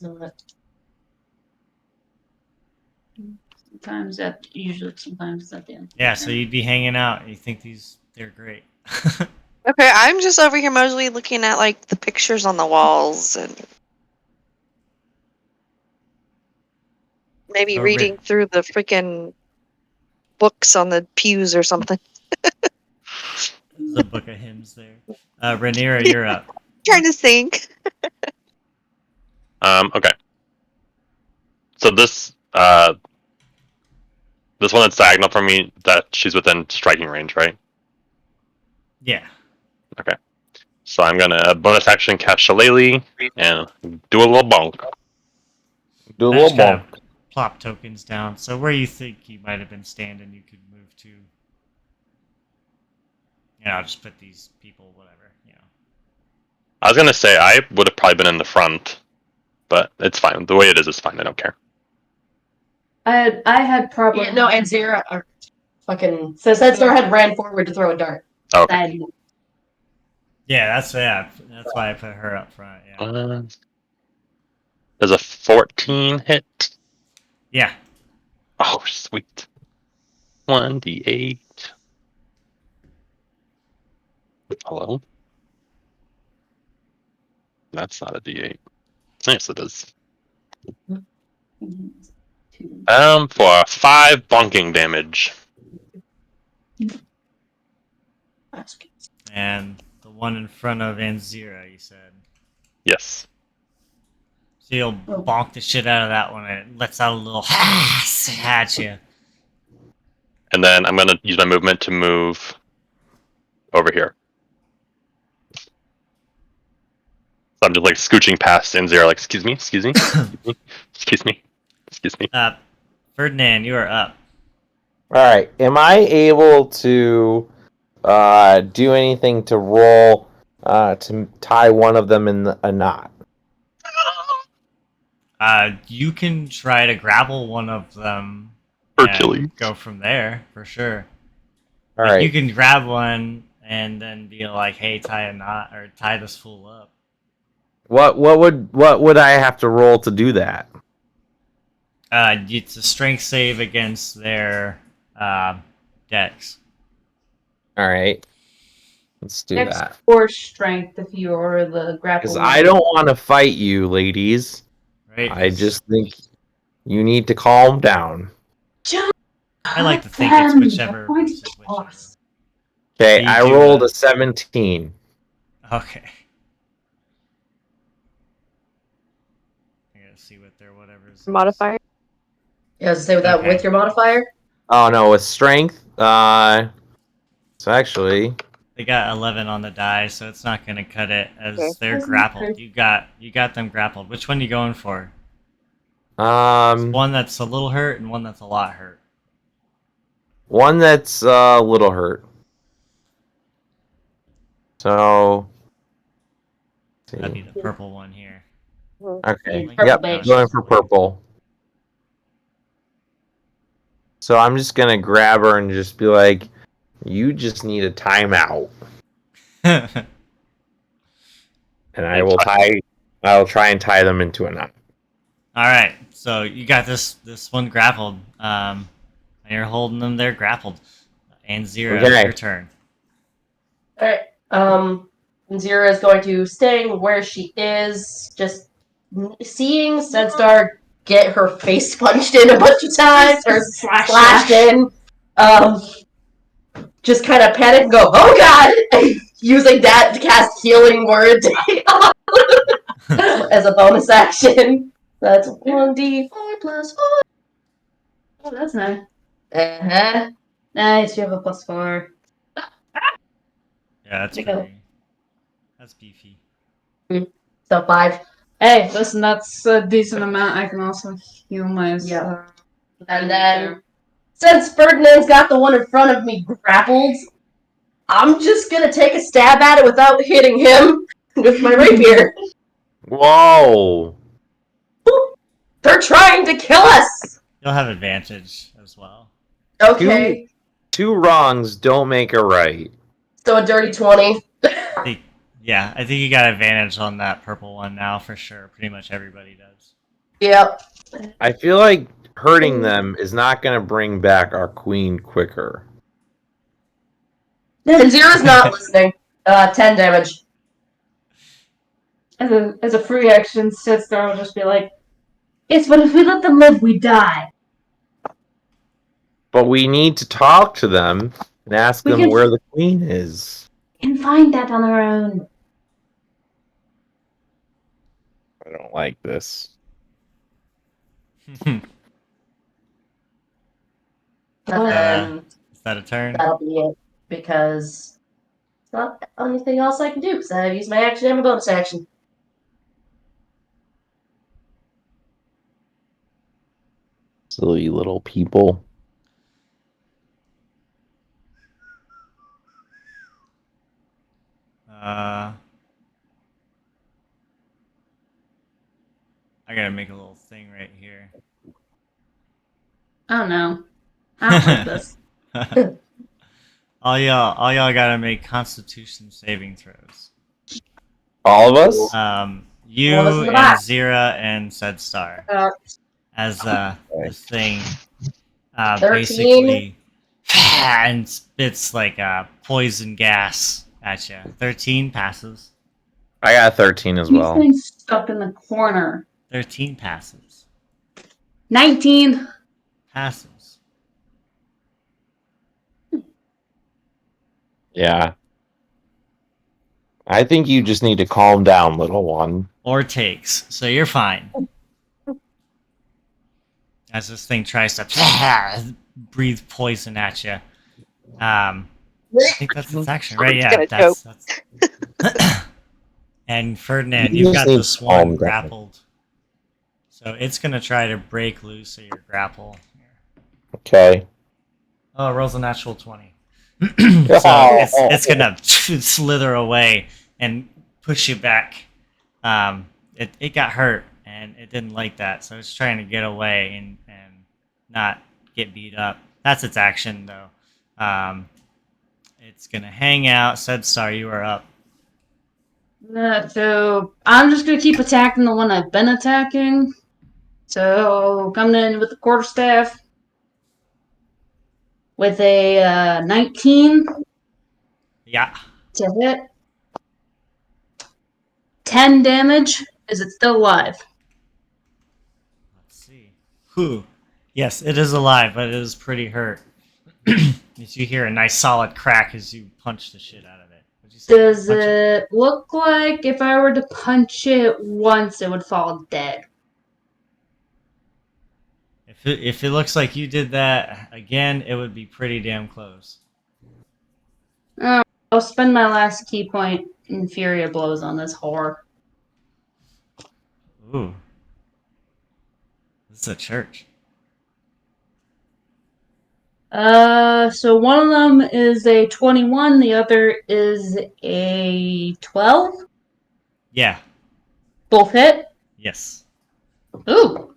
not. sometimes it's at the end. Yeah, so you'd be hanging out. You think they're great. okay, I'm just over here mostly looking at like the pictures on the walls and maybe Oh, reading through the freaking books on the pews or something. There's a book of hymns there. Rhaenyra, you're up. Trying to think. Okay. So this this one that's diagonal from me, that she's within striking range, right? Yeah. So I'm gonna bonus action cast Shillelagh and do a little bonk. Do a I little just kind bonk. of plop tokens down. So where you think you might have been standing, you could move to. Yeah, I'll just put these people, whatever. You know. I was gonna say I would have probably been in the front, but it's fine. The way it is fine. I don't care. I had probably Yeah, no, and Zira fucking says that Zara had ran forward to throw a dart. Okay. Yeah, that's why I put her up front. Yeah. Does a 14 hit? Yeah. Oh, sweet. 1d8. Hello? That's not a d8. Yes, it is. For 5 bonking damage. And the one in front of Anzira, you said. Yes. So you'll bonk the shit out of that one, and it lets out a little hiss at you. And then I'm gonna use my movement to move over here. So I'm just like scooching past Anzira, like, excuse me, excuse me, excuse me, excuse me. Ferdinand, you are up. All right. Am I able to do anything to roll to tie one of them in a knot? You can try to grapple one of them. Hercules. go from there for sure. All Like, right. you can grab one and then be like, "Hey, tie a knot or tie this fool up." What would I have to roll to do that? It's a strength save against their dex. All right. Let's do Dex that. or strength if you are the grapple. Because I don't want to fight you, ladies. Right? I just think you need to calm down. I like to think it's whichever. Okay, You I do, rolled a 17. Okay. I gotta see what their whatever's Modifier. Yeah, say that Okay. with your modifier. Oh no, with strength. So actually, They got 11 on the die, so it's not gonna cut it as Okay. they're grappled. You got them grappled. Which one are you going for? One that's a little hurt and one that's a lot hurt. one that's a little hurt. So, That'd be the purple one here. okay, Purple yep, beige. going for purple. So I'm just gonna grab her and just be like, "You just need a timeout," and I will try and tie them into a knot. All right, so you got this one grappled. And you're holding them there grappled. And Zero, Okay. your turn. Alright. Zira is going to stay where she is, just seeing Sudstar get her face punched in a bunch of times, or slashed in. Just kind of panic and go, "Oh god!" Using that to cast Healing Word as a bonus action. That's 1d4 plus 4. Oh, that's nice. Uh-huh. Nice, you have a +4. Yeah, that's There you go. pretty. That's beefy. So 5. Hey, listen, that's a decent amount. I can also heal myself. And then, since Ferdinand's got the one in front of me grappled, I'm just gonna take a stab at it without hitting him with my rapier. Whoa! They're trying to kill us! You'll have advantage as well. Okay, Two wrongs don't make a right. so a dirty 20. Yeah, I think you got advantage on that purple one now for sure. Pretty much everybody does. Yep. I feel like hurting them is not going to bring back our queen quicker. And Zira's not listening. 10 damage. As a free action, Sudstar will just be like, "Yes, but if we let them live, we die." But we need to talk to them and ask We them can- where the queen is. We can find that on our own. I don't like this. And then Is that a turn? that'll be it. Because it's not anything else I can do, because I've used my action and my bonus action. Silly little people. I gotta make a little thing right here. Oh no. I don't like this. all y'all gotta make Constitution saving throws. All of us? You All of us in the and back. Zira and Sudstar. As this thing 13. basically and spits like poison gas at you. 13 passes. I got 13 as well. He's getting stuck in the corner. 13 passes. 19. Passes. Yeah. I think you just need to calm down, little one. Or takes. So you're fine. As this thing tries to breathe poison at you. I think that's its action, right? Yeah, that's And Ferdinand, You you've just got need the to swan calm down. grappled. So it's gonna try to break loose of your grapple. Okay. Oh, it rolls a natural 20. So it's gonna slither away and push you back. It got hurt and it didn't like that, so it's trying to get away and not get beat up. That's its action, though. It's gonna hang out. Said sorry, you are up. So I'm just gonna keep attacking the one I've been attacking. So coming in with the quarterstaff with a 19 Yeah. to hit. 10 damage. Is it still alive? Let's see. Whew. Yes, it is alive, but it is pretty hurt. You hear a nice solid crack as you punch the shit out of it. What'd you say? Does Punch it? it look like if I were to punch it once, it would fall dead? If it looks like you did that again, it would be pretty damn close. I'll spend my last key point in Fury of Blows on this whore. Ooh. This is a church. So one of them is a 21, the other is a 12. Yeah. Both hit. Yes. Ooh.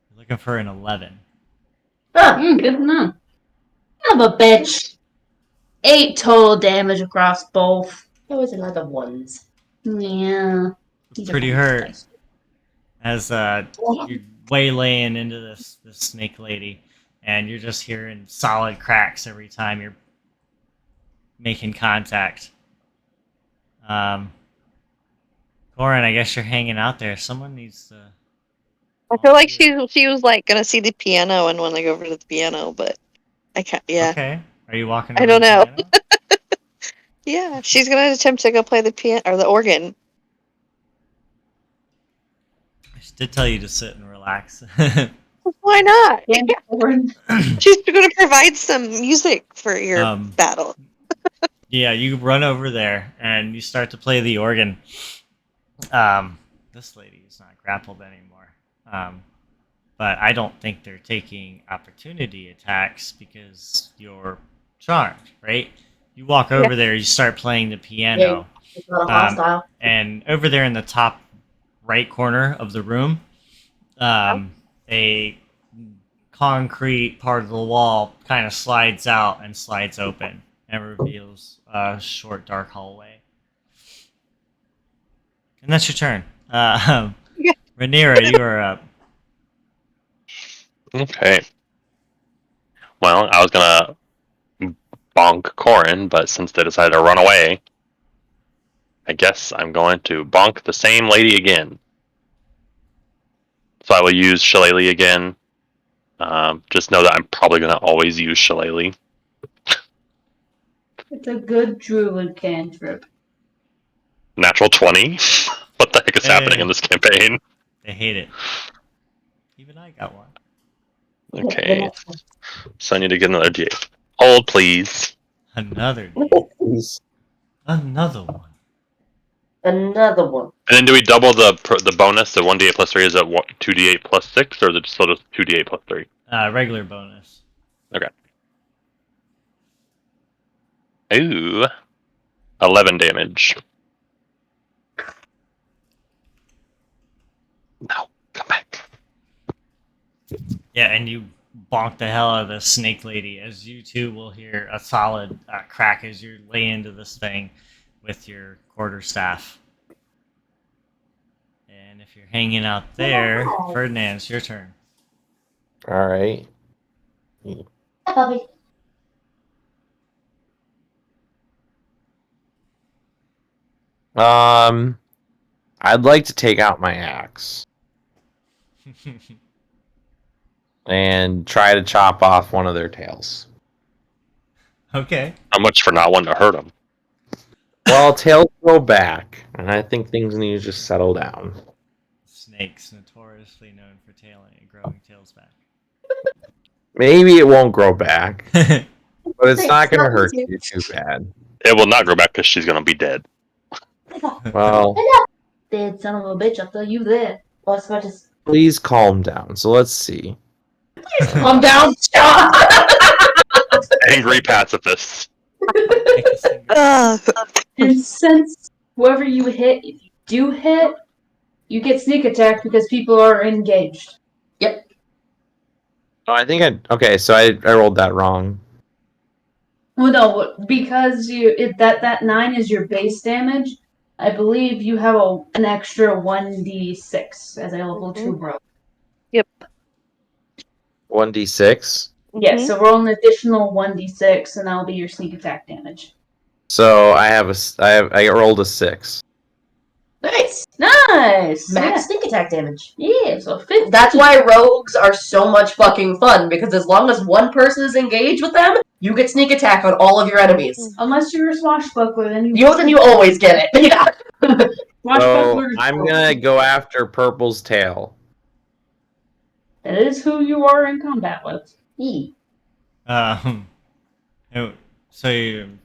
You're looking for an 11. Good enough. Son of a bitch. 8 total damage across both. That was another ones. Yeah. These are Pretty fun hurt. dice. As you're waylaying into this snake lady, and you're just hearing solid cracks every time you're making contact. Corin, I guess you're hanging out there. Someone needs to. I feel like she was like gonna see the piano and want to go over to the piano, but I can't. Yeah, Okay. Are you walking? I Over don't to the know. piano? Yeah, she's gonna attempt to go play the piano or the organ. I did tell you to sit and relax. Why not? Yeah, Lauren. She's gonna provide some music for your Um, battle. Yeah, you run over there and you start to play the organ. This lady is not grappled anymore. But I don't think they're taking opportunity attacks because you're charmed, right? You walk over there, you start playing the piano, It's not a hostile. and over there in the top right corner of the room, a concrete part of the wall kind of slides out and slides open and reveals a short, dark hallway. And that's your turn. Yeah. Rhaenyra, you are up. Okay. Well, I was gonna bonk Corin, but since they decided to run away, I guess I'm going to bonk the same lady again. So I will use Shillelagh again. Just know that I'm probably going to always use Shillelagh. It's a good druid cantrip. Natural 20? What the heck is happening in this campaign? They hate it. Even I got one. Okay. So I need to get another D8. Hold, please. Another. Please. Another one. Another one. And then do we double the bonus? The 1d8 plus 3 is at 2d8 plus 6, or is it still just 2d8 plus 3? Regular bonus. Okay. Ooh. 11 damage. No, come back. Yeah, and you bonk the hell out of the snake lady, as you two will hear a solid crack as you lay into this thing with your quarterstaff. And if you're hanging out there, Ferdinand, it's your turn. All right. Hi, puppy. I'd like to take out my axe and try to chop off one of their tails. Okay. How much for not wanting to hurt him? Well, tails grow back, and I think things need to just settle down. Snakes, notoriously known for growing tails back. Maybe it won't grow back, but it's Thanks, not going to not hurt you. you too bad. It will not grow back because she's going to be dead. Well, Dead son of a bitch, I'll tell you that. Well, as much as please calm down. So let's see. calm down. Angry pacifist. Ugh. And since whoever you hit, if you do hit, you get sneak attack because people are engaged. Yep. Oh, I think okay, so I rolled that wrong. Well, no, because that 9 is your base damage. I believe you have an extra 1d6 as a level 2 rogue. 1d6. Yeah, so roll an additional 1d6, and that'll be your sneak attack damage. So I rolled a 6. Nice. Nice. Max sneak attack damage. Yeah, so 15. That's why rogues are so much fucking fun, because as long as one person is engaged with them, you get sneak attack on all of your enemies. Unless you're a swashbuckler, then You always get it. Yeah. So Swashbuckler. I'm gonna go after Purple's tail. That is who you are in combat with. E. So you.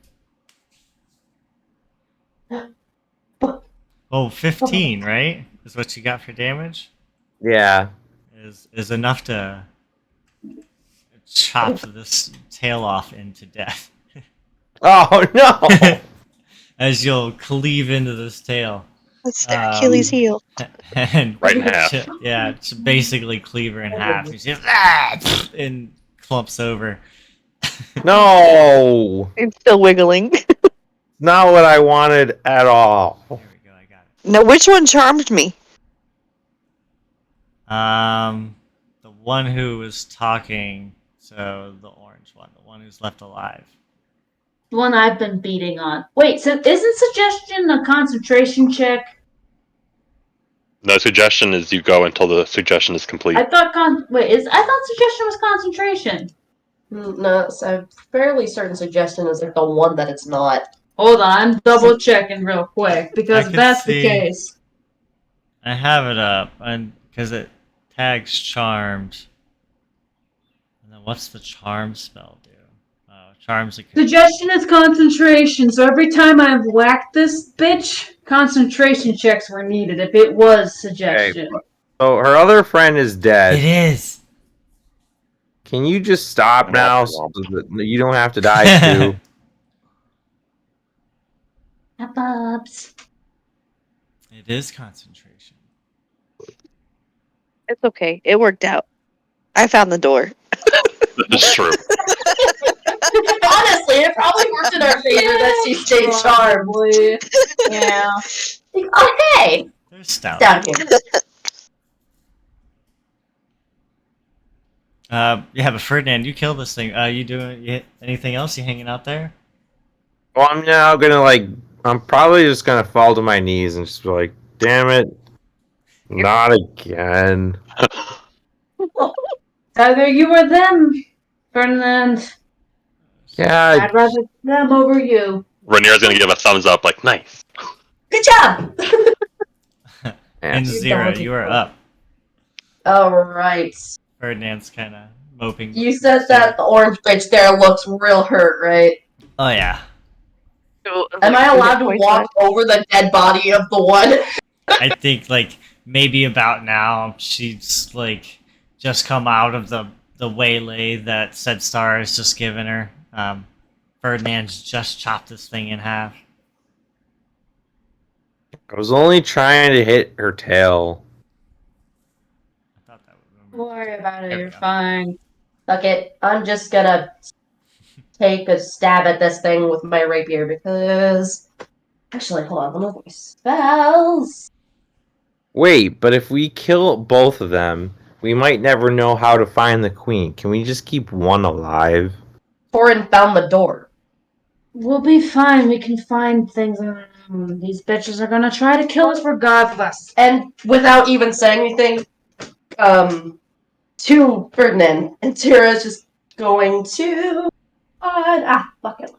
Oh, 15, right? Is what you got for damage? Yeah. Is enough to chop this tail off into death. Oh no! As you'll cleave into this tail. That's the Achilles heel. And Right in half. Yeah, it's basically cleave her in half. And she just, "Ah!" and clumps over. No! It's still wiggling. Not what I wanted at all. There we go, I got Now, which one charmed me? it. The one who was talking, so the orange one, the one who's left alive. The one I've been beating on. Wait, so isn't suggestion a concentration check? No, suggestion is you go until the suggestion is complete. I thought suggestion was concentration. No, so I'm fairly certain suggestion is like the one that it's not. Hold on, I'm double checking real quick because I if could that's the see- case. I have it up, and because it tags charmed. And then what's the charm spell do? Charms a Suggestion is concentration, so every time I've whacked this bitch, concentration checks were needed if it was suggestion. So her other friend is dead. It is. Can you just stop now so that you don't have to die too? Bubs. It is concentration. It's okay. It worked out. I found the door. This is true. Honestly, it probably worked in our favor that she stayed charmed. Probably. Yeah. Like, okay, There's stout. down here. Yeah, but Ferdinand, you killed this thing. Anything else? You hanging out there? Well, I'm now gonna I'm probably just gonna fall to my knees and just be like, damn it. Not again. Either you or them, Ferdinand. Yeah, I'd rather them over you. Rhaenyra's gonna give a thumbs up, like, nice. Good job! And You Zero, don't you are up. Alright. Ferdinand's kind of moping. You said that the orange bitch there looks real hurt, right? Oh, yeah. Am I allowed to walk over the dead body of the one? I think, maybe about now, she's, just come out of the waylay that Said Star has just given her. Ferdinand's just chopped this thing in half. I was only trying to hit her tail. I thought that would Don't worry about it, There we you're go. fine. Fuck it. I'm just gonna take a stab at this thing with my rapier because. Actually, hold on. Let me look at my spells. Wait, but if we kill both of them, we might never know how to find the queen. Can we just keep one alive? Torin found the door. We'll be fine. We can find things on our own. These bitches are gonna try to kill us regardless. And without even saying anything, to Ferdinand, and Tira's just going to. Fuck it.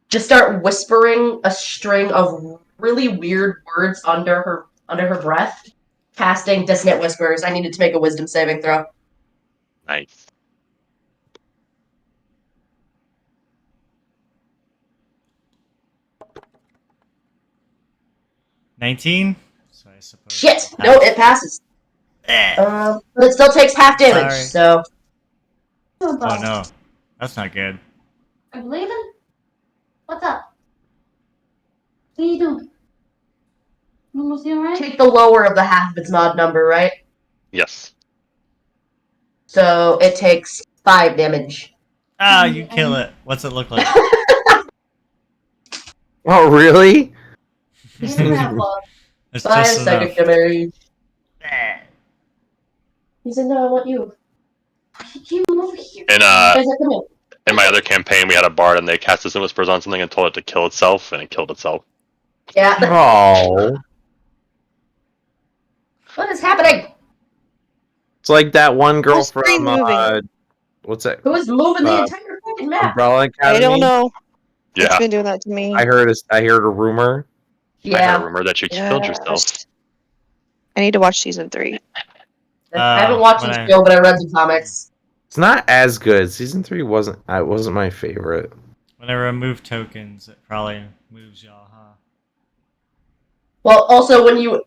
Just start whispering a string of really weird words under her breath, casting dissonant whispers. I needed to make a wisdom saving throw. Nice. $19? So I suppose. Shit! No, it passes. But it still takes half damage, Sorry. so. Oh no. That's not good. Are you leaving? What's up? What are you doing? You almost alright? Take the lower of the half of its odd number, right? Yes. So it takes 5 damage. Ah, you kill it. What's it look like? Oh, really? It's Five just second enough. damage. He said, "No, I want you." You over here. And Guys, come here. in my other campaign, we had a bard, and they cast Distant Whispers on something and told it to kill itself, and it killed itself. Yeah. Oh. What is happening? It's like that one girl Whole screen from moving. what's that? Who is moving the Uh, entire fucking map? Umbrella Academy. I don't know. It's Yeah, been doing that to me. I heard a rumor. I heard a Yeah. rumor that you killed yourself. Yes. I need to watch season 3. I haven't watched when the I- show, but I read the comics. It's not as good. Season 3 wasn't my favorite. When I remove tokens, it probably moves y'all, huh? Well, also when you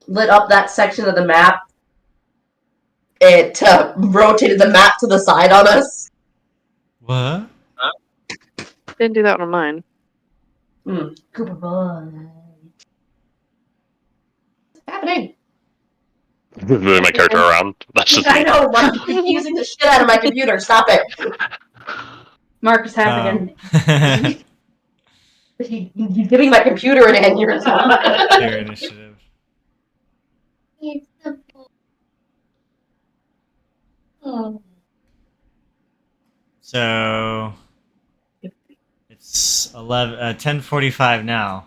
lit up that section of the map, it rotated the map to the side on us. What? Didn't do that on mine. Cooper boy. What's happening? Moving my character around. That's just I me. know, Mark. You're confusing the shit out of my computer. Stop it. Mark is happening. You're giving my computer an aneurysm. Clear initiative. So it's 10:45 now.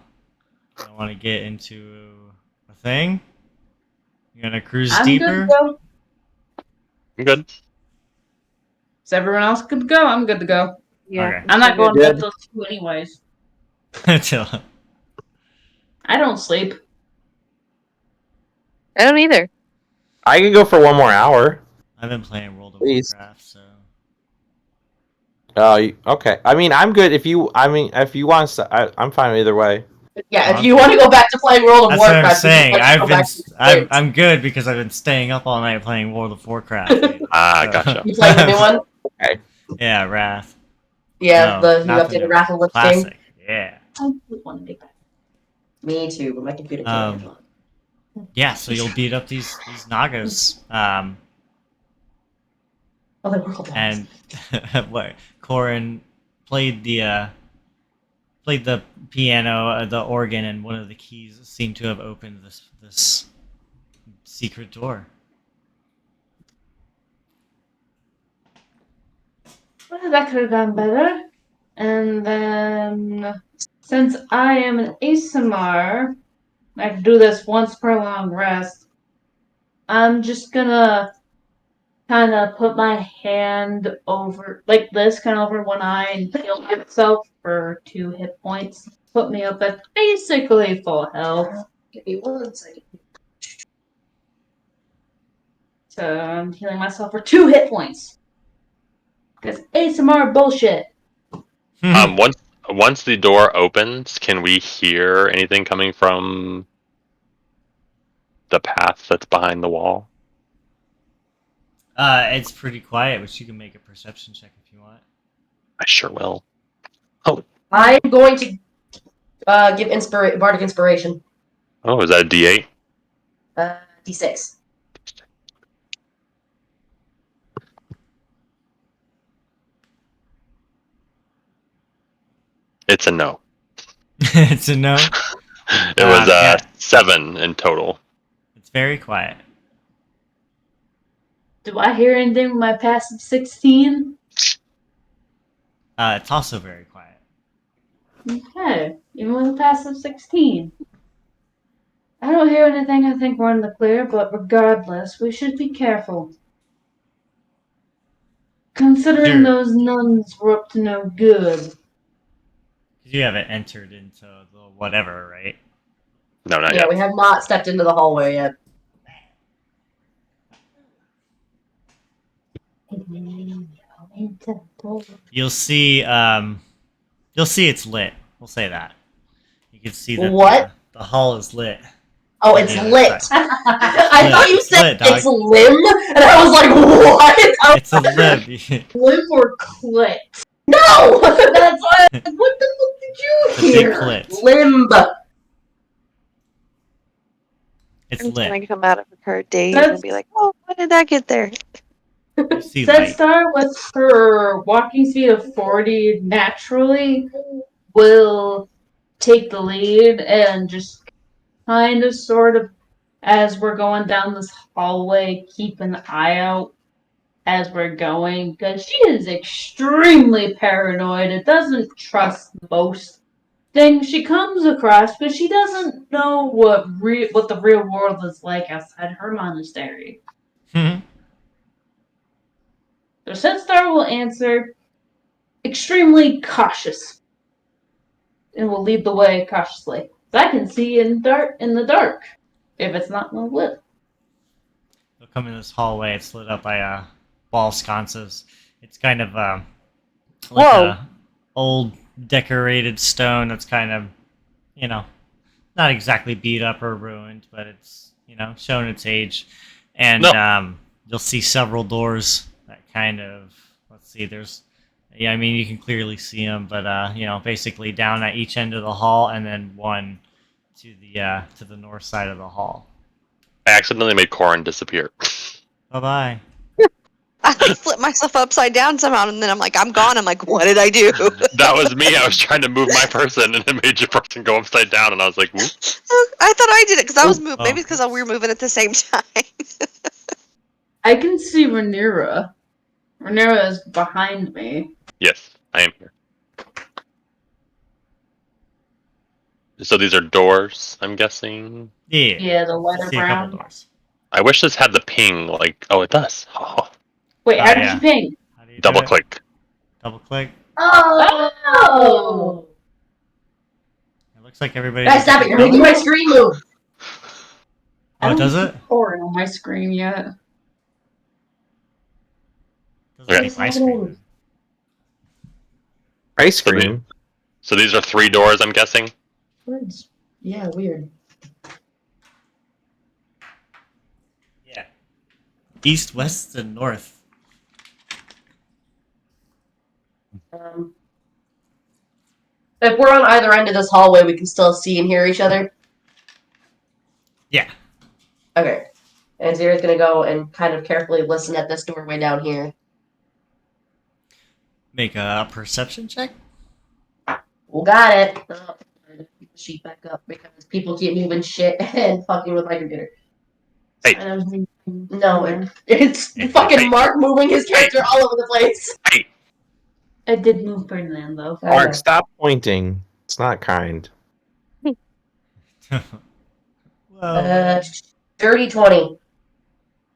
I want to get into a thing. You gonna cruise I'm deeper? good to go. I'm good. Is everyone else good to go? I'm good to go. Yeah. Okay. I'm not going Good. with those two anyways. Until I don't sleep. I don't either. I can go for one more hour. I've been playing World of Please. Warcraft, so Okay. I mean, I'm good. If you want to, I'm fine either way. Yeah, if you want to go back to playing World of that's Warcraft, what I'm saying. let's go back to the kids. I'm good because I've been staying up all night playing World of Warcraft. Ah, So- gotcha. You playing the new one? Yeah, Wrath. Yeah, No, you not the updated new Raffle Lifting. Classic. Yeah. I want to Me too, but my computer can't handle it. Yeah, so you'll beat up these Nagas. Oh, they were all dogs. And what Corin played the piano, the organ, and one of the keys seemed to have opened this secret door. Well, that could have gone better. And then, since I am an ASMR, I can do this once per long rest. I'm just gonna kind of put my hand over, like this, kind of over one eye and heal myself for 2 hit points. Put me up at basically full health. Give me 1 second. So I'm healing myself for 2 hit points. Because ASMR bullshit. Once the door opens, can we hear anything coming from the path that's behind the wall? It's pretty quiet, but you can make a perception check if you want. I sure will. I'm going to give Bardic Inspiration. Oh, is that a D8? D6. It's a no. It's a no. It was yeah. 7 in total. It's very quiet. Do I hear anything with my passive 16? It's also very quiet. Okay, even with a passive 16. I don't hear anything. I think we're in the clear, but regardless, we should be careful. Considering Sure. those nuns were up to no good. You haven't entered into the whatever, right? No, not Yeah, yet. we have not stepped into the hallway yet. You'll see it's lit. We'll say that. You can see that What? the hall is lit. Oh, it's Yeah, lit. sorry. I thought you It's said lit, dog. it's lim, and I was like, what? It's a lib. Limp or clit? No! That's what the fuck did you It's a big hear? clit. Limb. It's I'm lit. gonna come out of her daze That's- and be like, "Oh, when did that get there?" You see Set light. Star, with her walking speed of 40 naturally, will take the lead and just kind of, sort of, as we're going down this hallway, keep an eye out as we're going, because she is extremely paranoid and doesn't trust most things she comes across, because she doesn't know what the real world is like outside her monastery. Mhm. So Set Star will answer extremely cautious and will lead the way cautiously. I can see in the dark if it's not well lit. You'll come in this hallway. It's lit up by wall sconces. It's kind of like Whoa. a old decorated stone that's kind of, you know, not exactly beat up or ruined, but it's, shown its age. And you'll see several doors that kind of, let's see, I mean, you can clearly see them, but, basically down at each end of the hall, and then one to the north side of the hall. I accidentally made Corin disappear. Bye-bye. I like flip myself upside down somehow, and then I'm like, I'm gone. I'm like, what did I do? That was me. I was trying to move my person, and it made your person go upside down, and I was like, whoop. I thought I did it because I was moving. Oh. Maybe it's because we were moving at the same time. I can see Rhaenyra. Rhaenyra is behind me. Yes, I am here. So these are doors, I'm guessing. Yeah. Yeah, the lighter See a couple brown. doors. I wish this had the ping, like, oh, it does. Oh, Wait, how did yeah. you ping? How do you do double it? click. Double click. Oh! It looks like everybody. Guys, stop it! You're making my screen move. Oh, does it? Pouring on my screen yet? Doesn't make my screen. Ice cream. So these are 3 doors, I'm guessing. Words. Yeah, weird. Yeah. East, west, and north. If we're on either end of this hallway, we can still see and hear each other. Yeah. Okay. And Zira's gonna go and kind of carefully listen at this doorway down here. Make a perception check. Well, got it. Oh, keep the sheet back up because people keep moving shit and fucking with my computer. Hey. No, it's Hey, fucking hey. Mark moving his character all over the place. Hey, I did move Ferdinand though. Mark, stop pointing. It's not kind. Well, Dirty 20. oh,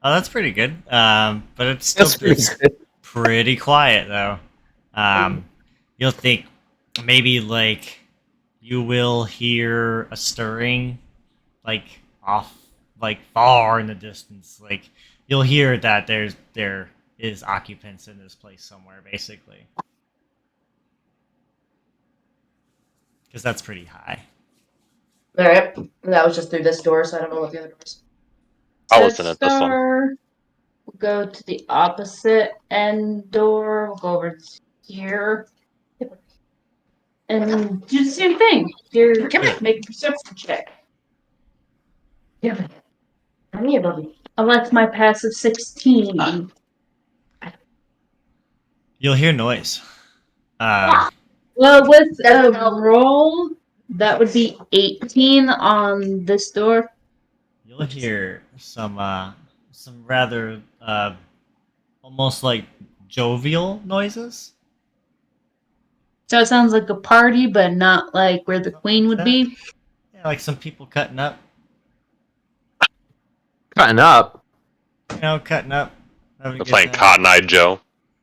that's pretty good. But it's still That's pretty good. pretty quiet though. You'll think maybe like you will hear a stirring, like off, like far in the distance. Like you'll hear that there is occupants in this place somewhere, basically, because that's pretty high. Alright. That was just through this door, so I don't know what the other doors. I'll listen at this one. Star will go to the opposite end door. We'll go over here. And do the same thing. Here, make a perception check. Yeah. Come here, buddy. That's my passive 16. You'll hear noise. Well, with a roll, that would be 18 on this door. You'll hear some rather almost like jovial noises. So it sounds like a party, but not like where the queen would be. Yeah, like some people cutting up. Cutting up. Cutting up. They're playing Cotton Eye Joe.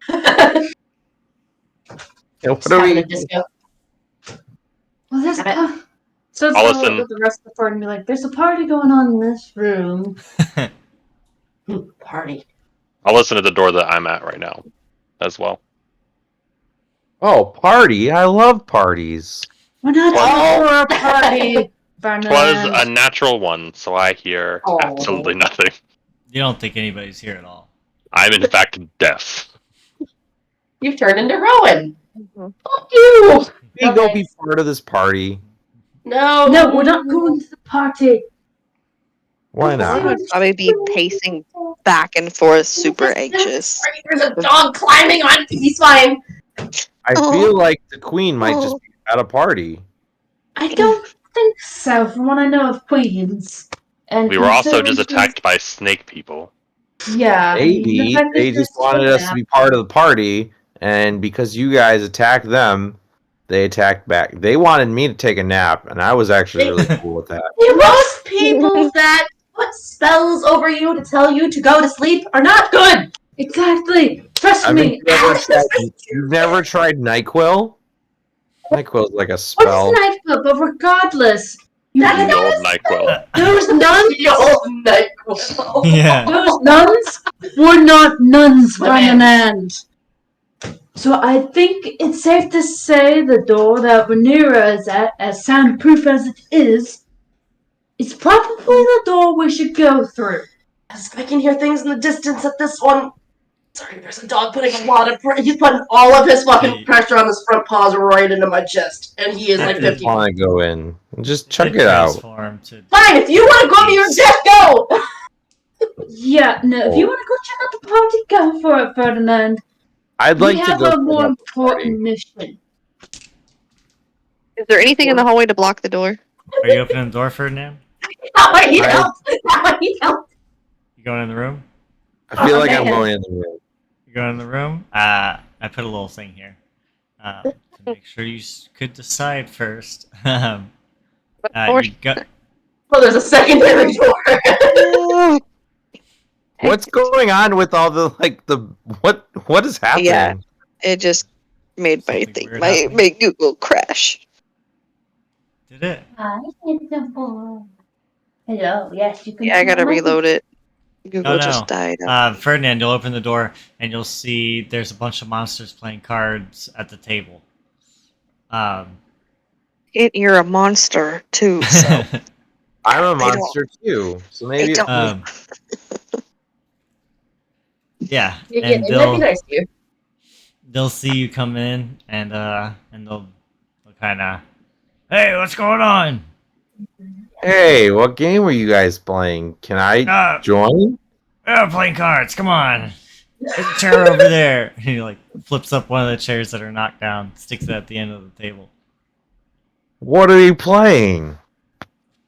Yeah, what are we? Disco. Well, there's so I'll go listen. with the rest of the party and be like, "There's a party going on in this room." Party. I'll listen at the door that I'm at right now, as well. Oh, party! I love parties. We're not Well- for a party. It Barnum. was a natural one, so I hear Oh. absolutely nothing. You don't think anybody's here at all. I'm in fact deaf. You've turned into Rowan. Mhm. Fuck you. You go be part of this party. No, we're not going to the party. Why I not? would probably be pacing back and forth, super anxious. There's a dog climbing on. He's fine. I feel like the queen might just be at a party. I don't think so, from what I know of queens. And We were also just considering attacked by snake people. Yeah. Maybe they just wanted us to be part of the party, and because you guys attacked them, they attacked back. They wanted me to take a nap, and I was actually really cool with that. Most people that put spells over you to tell you to go to sleep are not good. Exactly. Trust I mean, me. you've never tried NyQuil? NyQuil's like a What's spell. NyQuil? But regardless, The old NyQuil. those nuns, The old NyQuil. Yeah. those nuns were not nuns, Ferdinand. So I think it's safe to say the door that Rhaenyra is at, as soundproof as it is probably the door we should go through. Yes, I can hear things in the distance at this one. Sorry, there's a dog putting a lot of he's putting all of his fucking pressure on his front paws right into my chest, and he is I like just 50. want to go in. Just check Did it out. transform to- Fine, if you want to go to your death, go. Yeah, no, if you want to go check out the party, go for it, Ferdinand. I'd We like to have go a check more out the party. important mission. Is there anything in the hallway to block the door? Are you opening the door, Ferdinand? That might need help. That might need help. You going in the room? I feel like I'm man. going in the room. You going in the room? I put a little thing here to make sure you could decide first. You got. Oh, there's a secondary door. What's going on with all the what is happening? Yeah. It just made my Something thing, weird my happening. Google crash. Did it? Hello, yes, you can. Yeah, I gotta reload it. Google Oh, no. just died. Ferdinand, you'll open the door and you'll see there's a bunch of monsters playing cards at the table. You're a monster too, so I'm a They don't- monster too, so maybe don't- Yeah, Yeah, and it might be nice to you. they'll see you come in and they'll kind of, hey, what's going on? Hey, what game were you guys playing? Can I join? Oh, playing cards. Come on. There's a chair over there. And he like flips up one of the chairs that are knocked down, sticks it at the end of the table. What are you playing?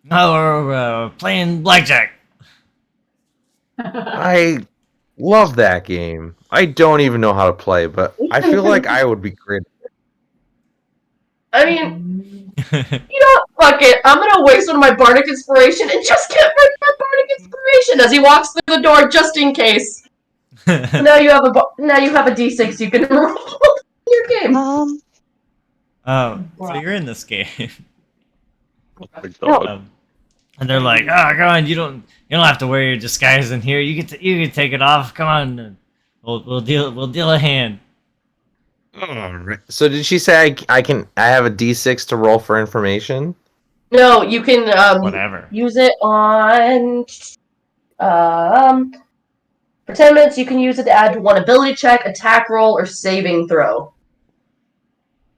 No, we're playing blackjack. I love that game. I don't even know how to play, but I feel like I would be great. I mean, you know what? Fuck it. I'm gonna waste one of my bardic inspiration and just get rid of my bardic inspiration as he walks through the door, just in case. Now you have a D6 you can roll in your game. So you're in this game. Oh, And they're like, oh, come on, you don't have to wear your disguise in here. You can take it off. Come on, we'll deal a hand. So did she say I have a D6 to roll for information? No, you can Whatever. use it on for 10 minutes. You can use it to add to one ability check, attack roll, or saving throw,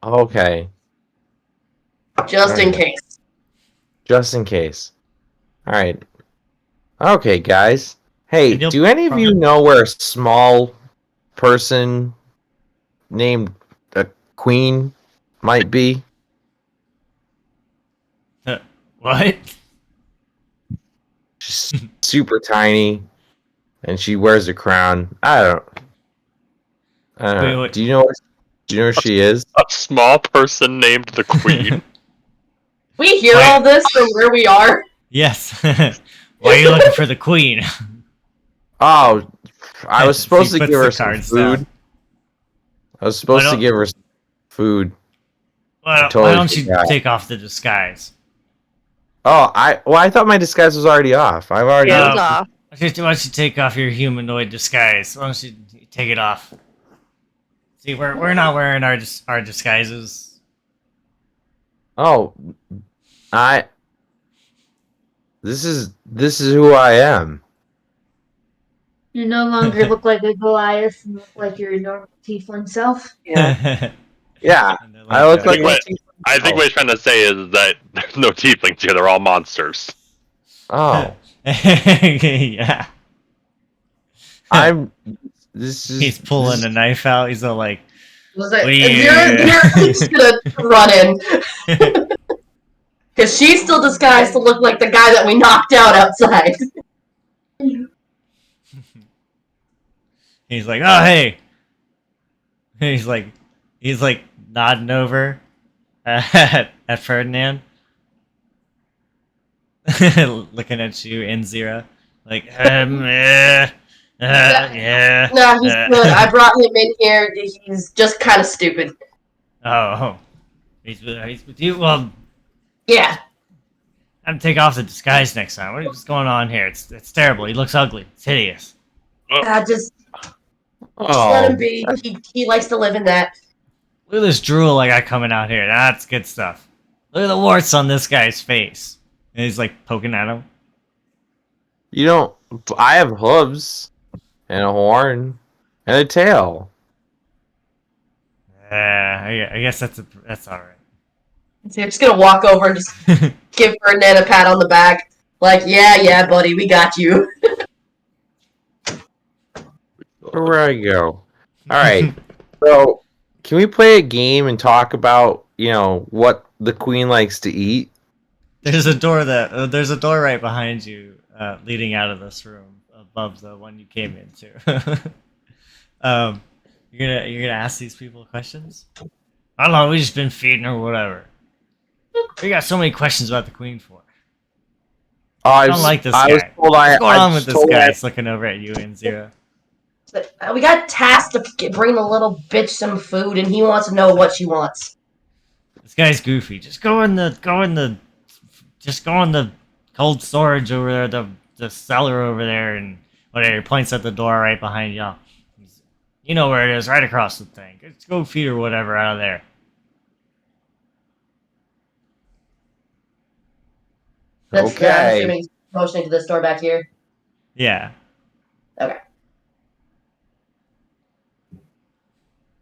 Okay, just in Alright. case. just in case. All right. Okay, guys. Hey, And you'll do any of you probably- know where a small person named a queen might be? What? She's super tiny, and she wears a crown. I don't know. Wait. Do you know where she is? a small person named the Queen. We hear Wait. all this from where we are. Yes. Why are you looking for the queen? Oh, I was supposed She to puts give the her some cards food. down. I was supposed Why to don't- give her some food. Why totally don't you forgot. take off the disguise? Oh, I thought my disguise was already off. I've already. Yeah. It was off. Why don't you take off your humanoid disguise? Why don't you take it off? See, we're not wearing our disguises. Oh, This is who I am. You no longer look like a Goliath and look like your normal tiefling self. Yeah. Yeah, And they're I look I like. think I think what he's trying to say is that there's no tieflings here; they're all monsters. Oh, yeah. I'm. This is. He's pulling a knife out. He's all like, Was like, What do you- you're just gonna run in. Because she's still disguised to look like the guy that we knocked out outside. he's like, oh hey. He's like nodding over at Ferdinand, looking at you in Zira, like yeah. No, he's good. I brought him in here. He's just kind of stupid. Oh, he's with you. Well, Yeah. I'm gonna take off the disguise next time. What's going on here? It's terrible. He looks ugly. It's hideous. Just Oh, let him be. He likes to live in that. Look at this drool I got coming out here. That's good stuff. Look at the warts on this guy's face. And he's like poking at him. you don't. I have hooves and a horn and a tail. I guess that's all right. So you're just gonna walk over and just give Ferdinand a pat on the back. Like, yeah, buddy, we got you. Where I go? All right. So, can we play a game and talk about what the queen likes to eat? There's a door right behind you, leading out of this room above the one you came into. You're gonna ask these people questions? I don't know. We just been feeding her, whatever. We got so many questions about the queen for. I don't like this guy. Was told What's going on with was this told guy? I- It's looking over at you and Zira. We got tasked to bring the little bitch some food, and he wants to know what she wants. This guy's goofy. Just go in the cold storage over there, the cellar over there, and whatever. He points at the door right behind y'all. You know where it is, right across the thing. Just go feed her whatever out of there. I'm Okay. assuming he's motioning to this door back here. Yeah. Okay.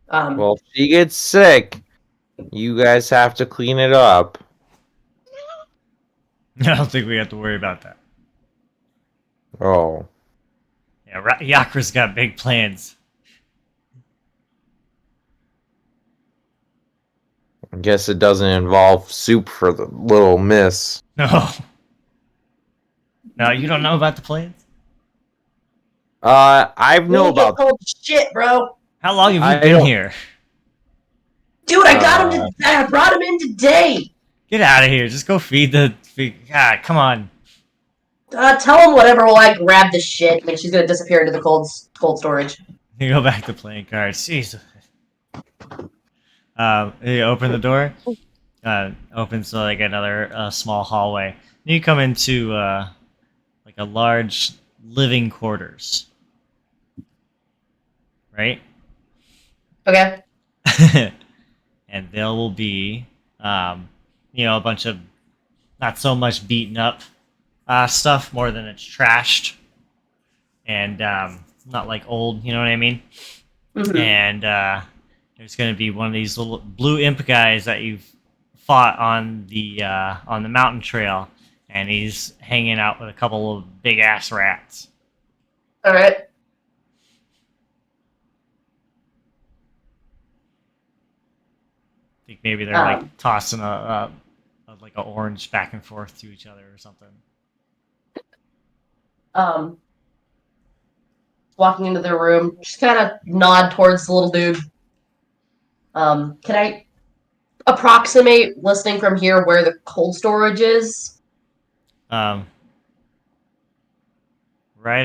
Well, if she gets sick, you guys have to clean it up. I don't think we have to worry about that. Oh. Yeah, Yakra's got big plans. I guess it doesn't involve soup for the little miss. No. No, you don't know about the plans? I know Don't get about. cold shit, bro. How long have I you been don't- here? Dude, I got him. I brought him in today. Get out of here. Just go feed God, come on. Tell him whatever while I grab this shit. And she's gonna disappear into the cold storage. You go back to playing cards. Jeez. You open the door. Opens to like another small hallway. And you come into like a large living quarters. Right? Okay. And there will be, a bunch of not so much beaten up stuff, more than it's trashed, and not like old. You know what I mean? Mhm. And there's going to be one of these little blue imp guys that you've fought on the mountain trail, and he's hanging out with a couple of big ass rats. All right. I think maybe they're like tossing a like an orange back and forth to each other or something. Walking into their room, just kind of nod towards the little dude. Can I approximate, listening from here, where the cold storage is? Right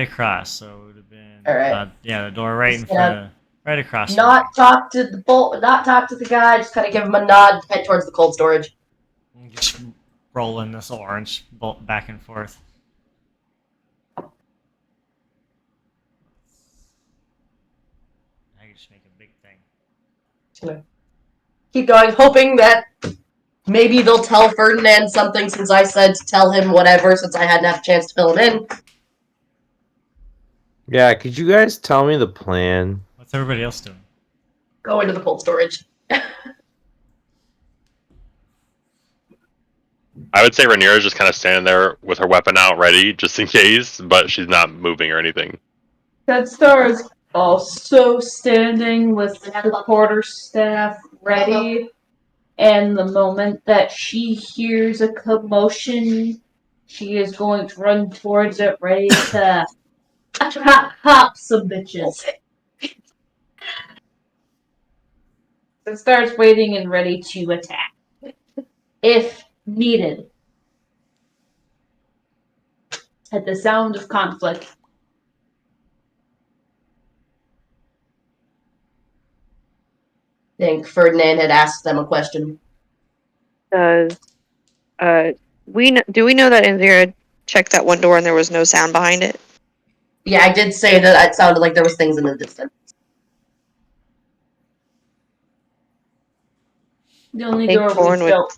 across, so it would have been. All right. The door right in Just front of, right across. Not talk to the guy. Just kind of give him a nod, head towards the cold storage. Just rolling this orange bolt back and forth. I can just make a big thing. Just gonna keep going, hoping that maybe they'll tell Ferdinand something, since I said to tell him whatever, since I hadn't had a chance to fill him in. Yeah, could you guys tell me the plan? What's everybody else doing? Go into the cold storage. I would say Rhaenyra's just kind of standing there with her weapon out ready, just in case, but she's not moving or anything. That Star is also standing with the quarterstaff ready, and the moment that she hears a commotion, she is going to run towards it, ready to hop some bitches. It starts waiting and ready to attack, if needed. At the sound of conflict, I think Ferdinand had asked them a question. Does do we know that Indira checked that one door and there was no sound behind it? Yeah, I did say that it sounded like there was things in the distance. the only Think door we Torn would- don't.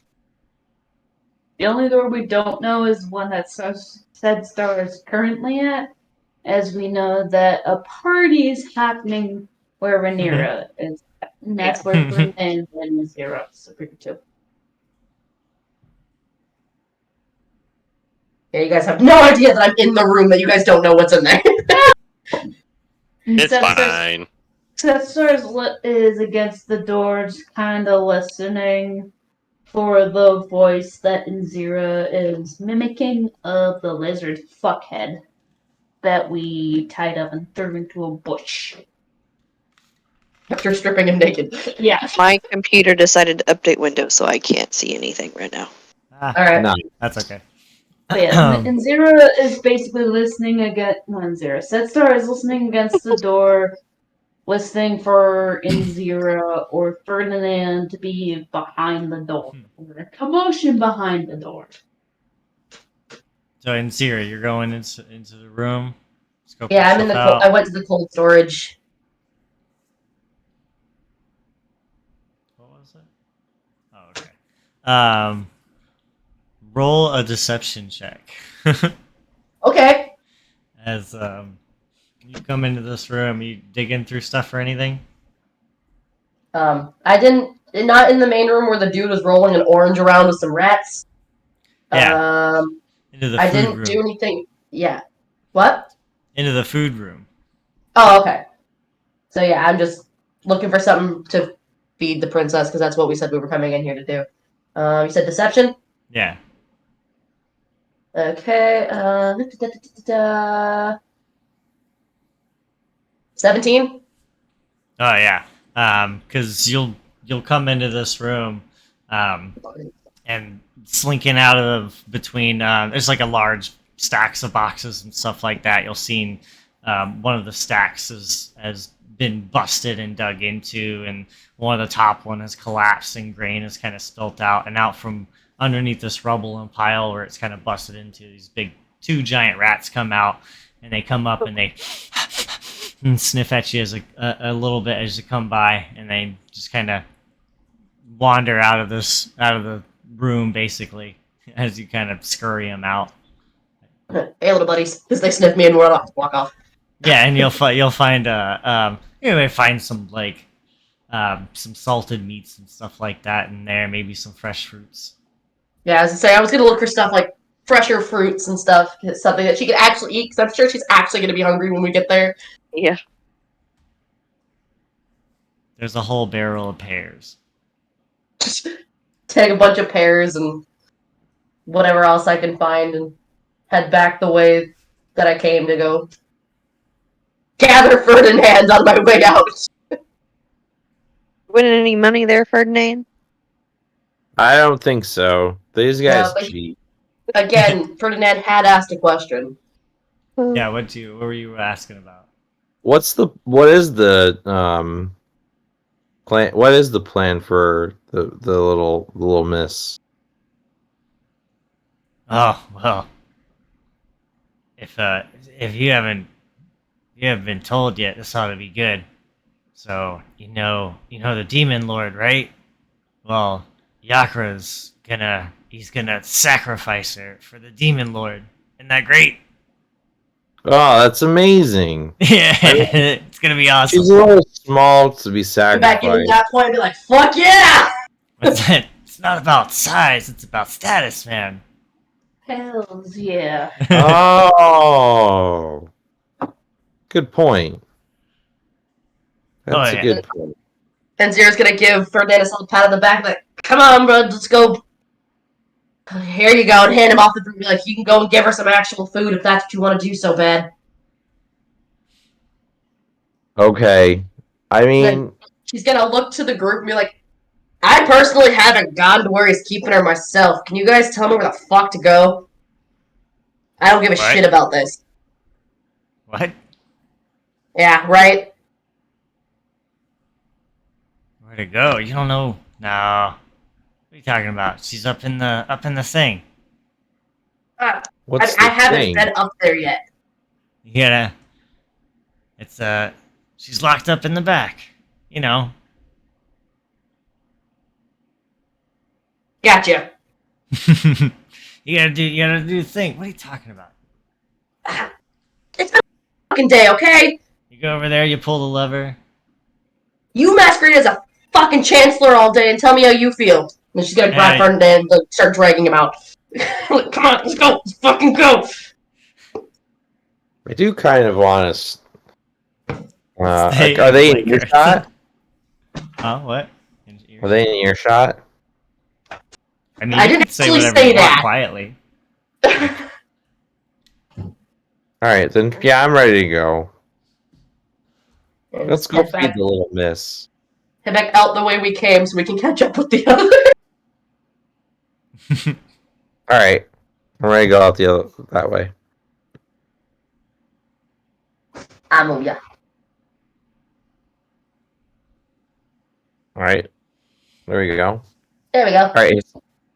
The only door we don't know is one that said Star is currently at, as we know that a party is happening where Rhaenyra is. And that's where Ferdinand and Zero disappeared to. Yeah, you guys have no idea that I'm in the room, that you guys don't know what's in there. It's fine. Star is against the doors, kind of listening for the voice that Inzira is mimicking of the lizard fuckhead that we tied up and threw into a bush. After stripping him naked. Yeah. My computer decided to update Windows, so I can't see anything right now. Alright. No. That's okay. But yeah, Inzira is basically listening against Setstar is listening against the door, listening for Inzira or Ferdinand to be behind the door. Or a commotion behind the door. So, Insira, you're going into the room. Scope Yeah, I'm in stuff the out. I went to the cold storage. What was it? Oh, okay. Roll a deception check. Okay. As you come into this room, you digging through stuff or anything? I didn't not in the main room where the dude was rolling an orange around with some rats. Yeah. Into the I food didn't room. do anything. Yeah. What? Into the food room. Oh, okay. So yeah, I'm just looking for something to feed the princess because that's what we said we were coming in here to do. You said deception? Yeah. Okay. 17? Oh yeah. Because you'll come into this room, and slinking out of between there's like a large stacks of boxes and stuff like that. You'll see one of the stacks has been busted and dug into, and one of the top one has collapsed and grain is kind of spilt out, and out from underneath this rubble and pile where it's kind of busted into, these big two giant rats come out, and they come up and they and sniff at you as a little bit as you come by, and they just kind of wander out of the room basically as you kind of scurry them out. Hey, little buddies, because they sniff me and walk off. Yeah, and you'll find you may find some like some salted meats and stuff like that in there, maybe some fresh fruits. Yeah, as I say, I was gonna look for stuff like fresher fruits and stuff, something that she could actually eat, because I'm sure she's actually gonna be hungry when we get there. Yeah. There's a whole barrel of pears. Just take a bunch of pears and whatever else I can find and head back the way that I came to go gather Ferdinand on my way out. Winning any money there, Ferdinand? I don't think so. These guys but- cheat. Again, Ferdinand had asked a question. Yeah, what were you asking about? What is the plan? What is the plan for the little miss? Oh well, if you haven't been told yet, this ought to be good. So you know the demon lord, right? Well, Yakra's he's gonna sacrifice her for the demon lord. Isn't that great? Oh, that's amazing. Yeah, it's gonna be awesome. She's a little small to be Come back in at sacrificed. that point and be like, fuck yeah! What's that? It's not about size; it's about status, man. Hells yeah. Oh, Good point. That's Oh, a yeah. good point. And Zira's gonna give Fernandez a pat on the back, like, come on, bro, let's go. Here you go, and hand him off the broom, like, you can go and give her some actual food if that's what you want to do so bad. Okay. I mean, She's gonna look to the group and be like, I personally haven't gone to where he's keeping her myself. Can you guys tell me where the fuck to go? I don't give a What? shit about this. What? Yeah, right? Where to go? You don't know? No. What are you talking about? She's up in the thing. what's I the haven't thing? been up there yet. You gotta. It's she's locked up in the back. You know. Gotcha. You gotta do the thing. What are you talking about? It's been a fucking day, okay? You go over there, you pull the lever. You masquerade as a fucking chancellor all day and tell me how you feel. And she's gonna grab Hey. Ferdinand and start dragging him out. Like, come on, let's go. Let's fucking go. I do kind of want to. Stay Are they in like earshot? Huh? What? Are they in earshot? I mean, I you didn't can say actually whatever say you want that. quietly. All right, then. Yeah, I'm ready to go. Let's go head feed back, the little miss. head back out the way we came so we can catch up with the other. All right, I'm ready to go out that way. Yeah. All right, there we go. There we go. All right,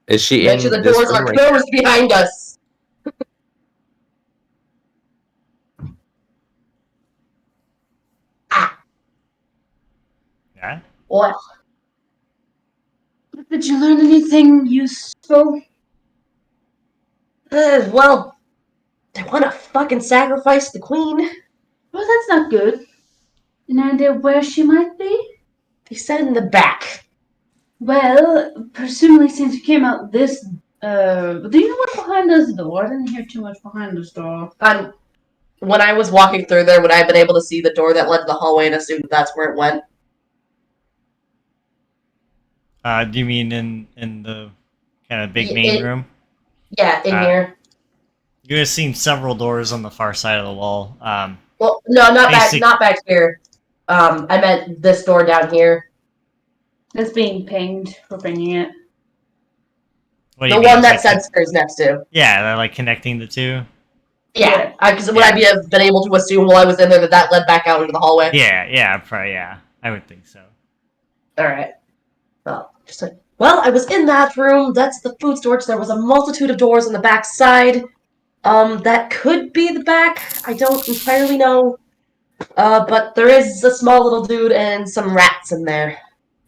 is she Make in sure the this doors room are right closed behind us. Yeah. Well, Did you learn anything useful? well, they want to fucking sacrifice the queen. Well, that's not good. An idea where she might be? They said in the back. Well, presumably since you came out this, do you know what's behind this door? I didn't hear too much behind this door. When I was walking through there, would I have been able to see the door that led to the hallway and assume that's where it went? Do you mean in the kind of big Y- main it- room? Yeah, in here. You have seen several doors on the far side of the wall. Well, no, Basic- not back here. I meant this door down here. It's being pinged for bringing it. What do The you mean? one that Is that Setzer is next to. yeah, they're like connecting the two. Yeah, because would I have been able to assume while I was in there that led back out into the hallway? Yeah, probably, yeah. I would think so. Alright. Well, just like, well, I was in that room. That's the food storage. There was a multitude of doors on the back side. That could be the back. I don't entirely know. But there is a small little dude and some rats in there.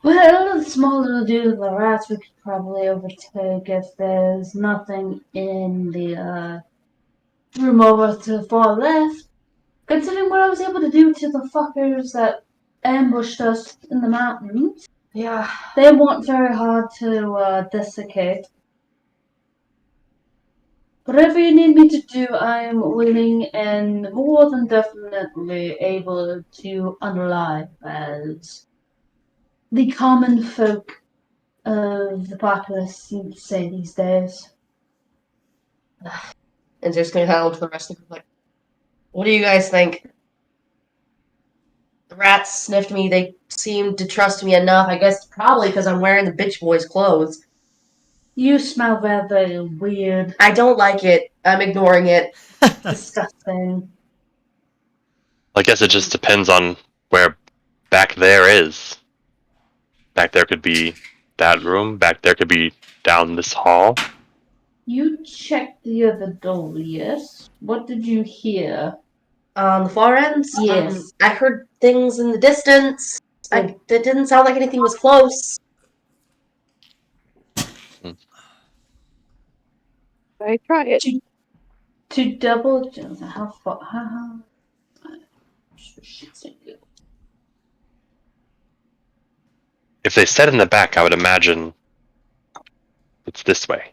Well, the small little dude with the rats we could probably overtake if there's nothing in the room over to the far left. Considering what I was able to do to the fuckers that ambushed us in the mountains, Yeah. they weren't very hard to desiccate. Whatever you need me to do, I am willing and more than definitely able to underlie as the common folk of the populace seem to say these days. And just gonna kind of look to the rest of them like, what do you guys think? The rats sniffed me. They seemed to trust me enough. I guess probably because I'm wearing the bitch boy's clothes. You smell rather weird, I don't like it. I'm ignoring it. disgusting. I guess it just depends on where back there is. Back there could be that room. Back there could be down this hall. You checked the other door, yes? What did you hear? On the far ends? Yes. I heard things in the distance. It didn't sound like anything was close. I try it. To double how far? How? If they said in the back, I would imagine it's this way.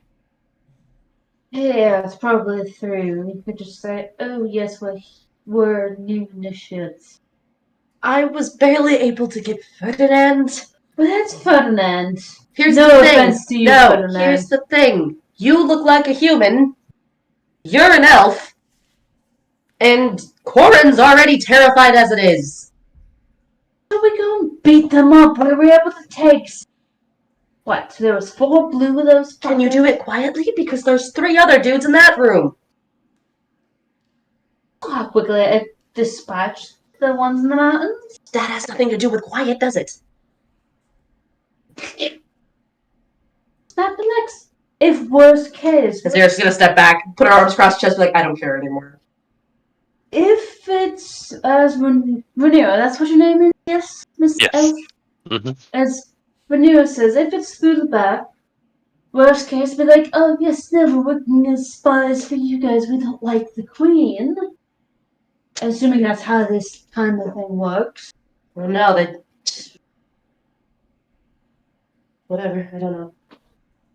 Yeah, it's probably through. You could just say, "Oh yes, we're were new initiates. I was barely able to get Ferdinand. Well, that's Ferdinand. Here's No the thing. offense to you, No, Ferdinand. here's the thing. You look like a human. You're an elf. And Corin's already terrified as it is. So we go and beat them up. We were able to take. What? There was 4 blue of those. Can you do it quietly? Because there's 3 other dudes in that room. How quickly I dispatched the ones in the mountains? That has nothing to do with quiet, does it? Snap the necks. If worst case, Azira's gonna step back, put her arms across her chest, be like, I don't care anymore. if it's as Rhaenyra, that's what your name is, yes, Miss Yes. Elf? Mm-hmm. As Rhaenyra says, if it's through the back, worst case, be like, oh yes, no, we're working as spies for you guys. We don't like the queen. Assuming that's how this kind of thing works. Well, no, they... Whatever, I don't know.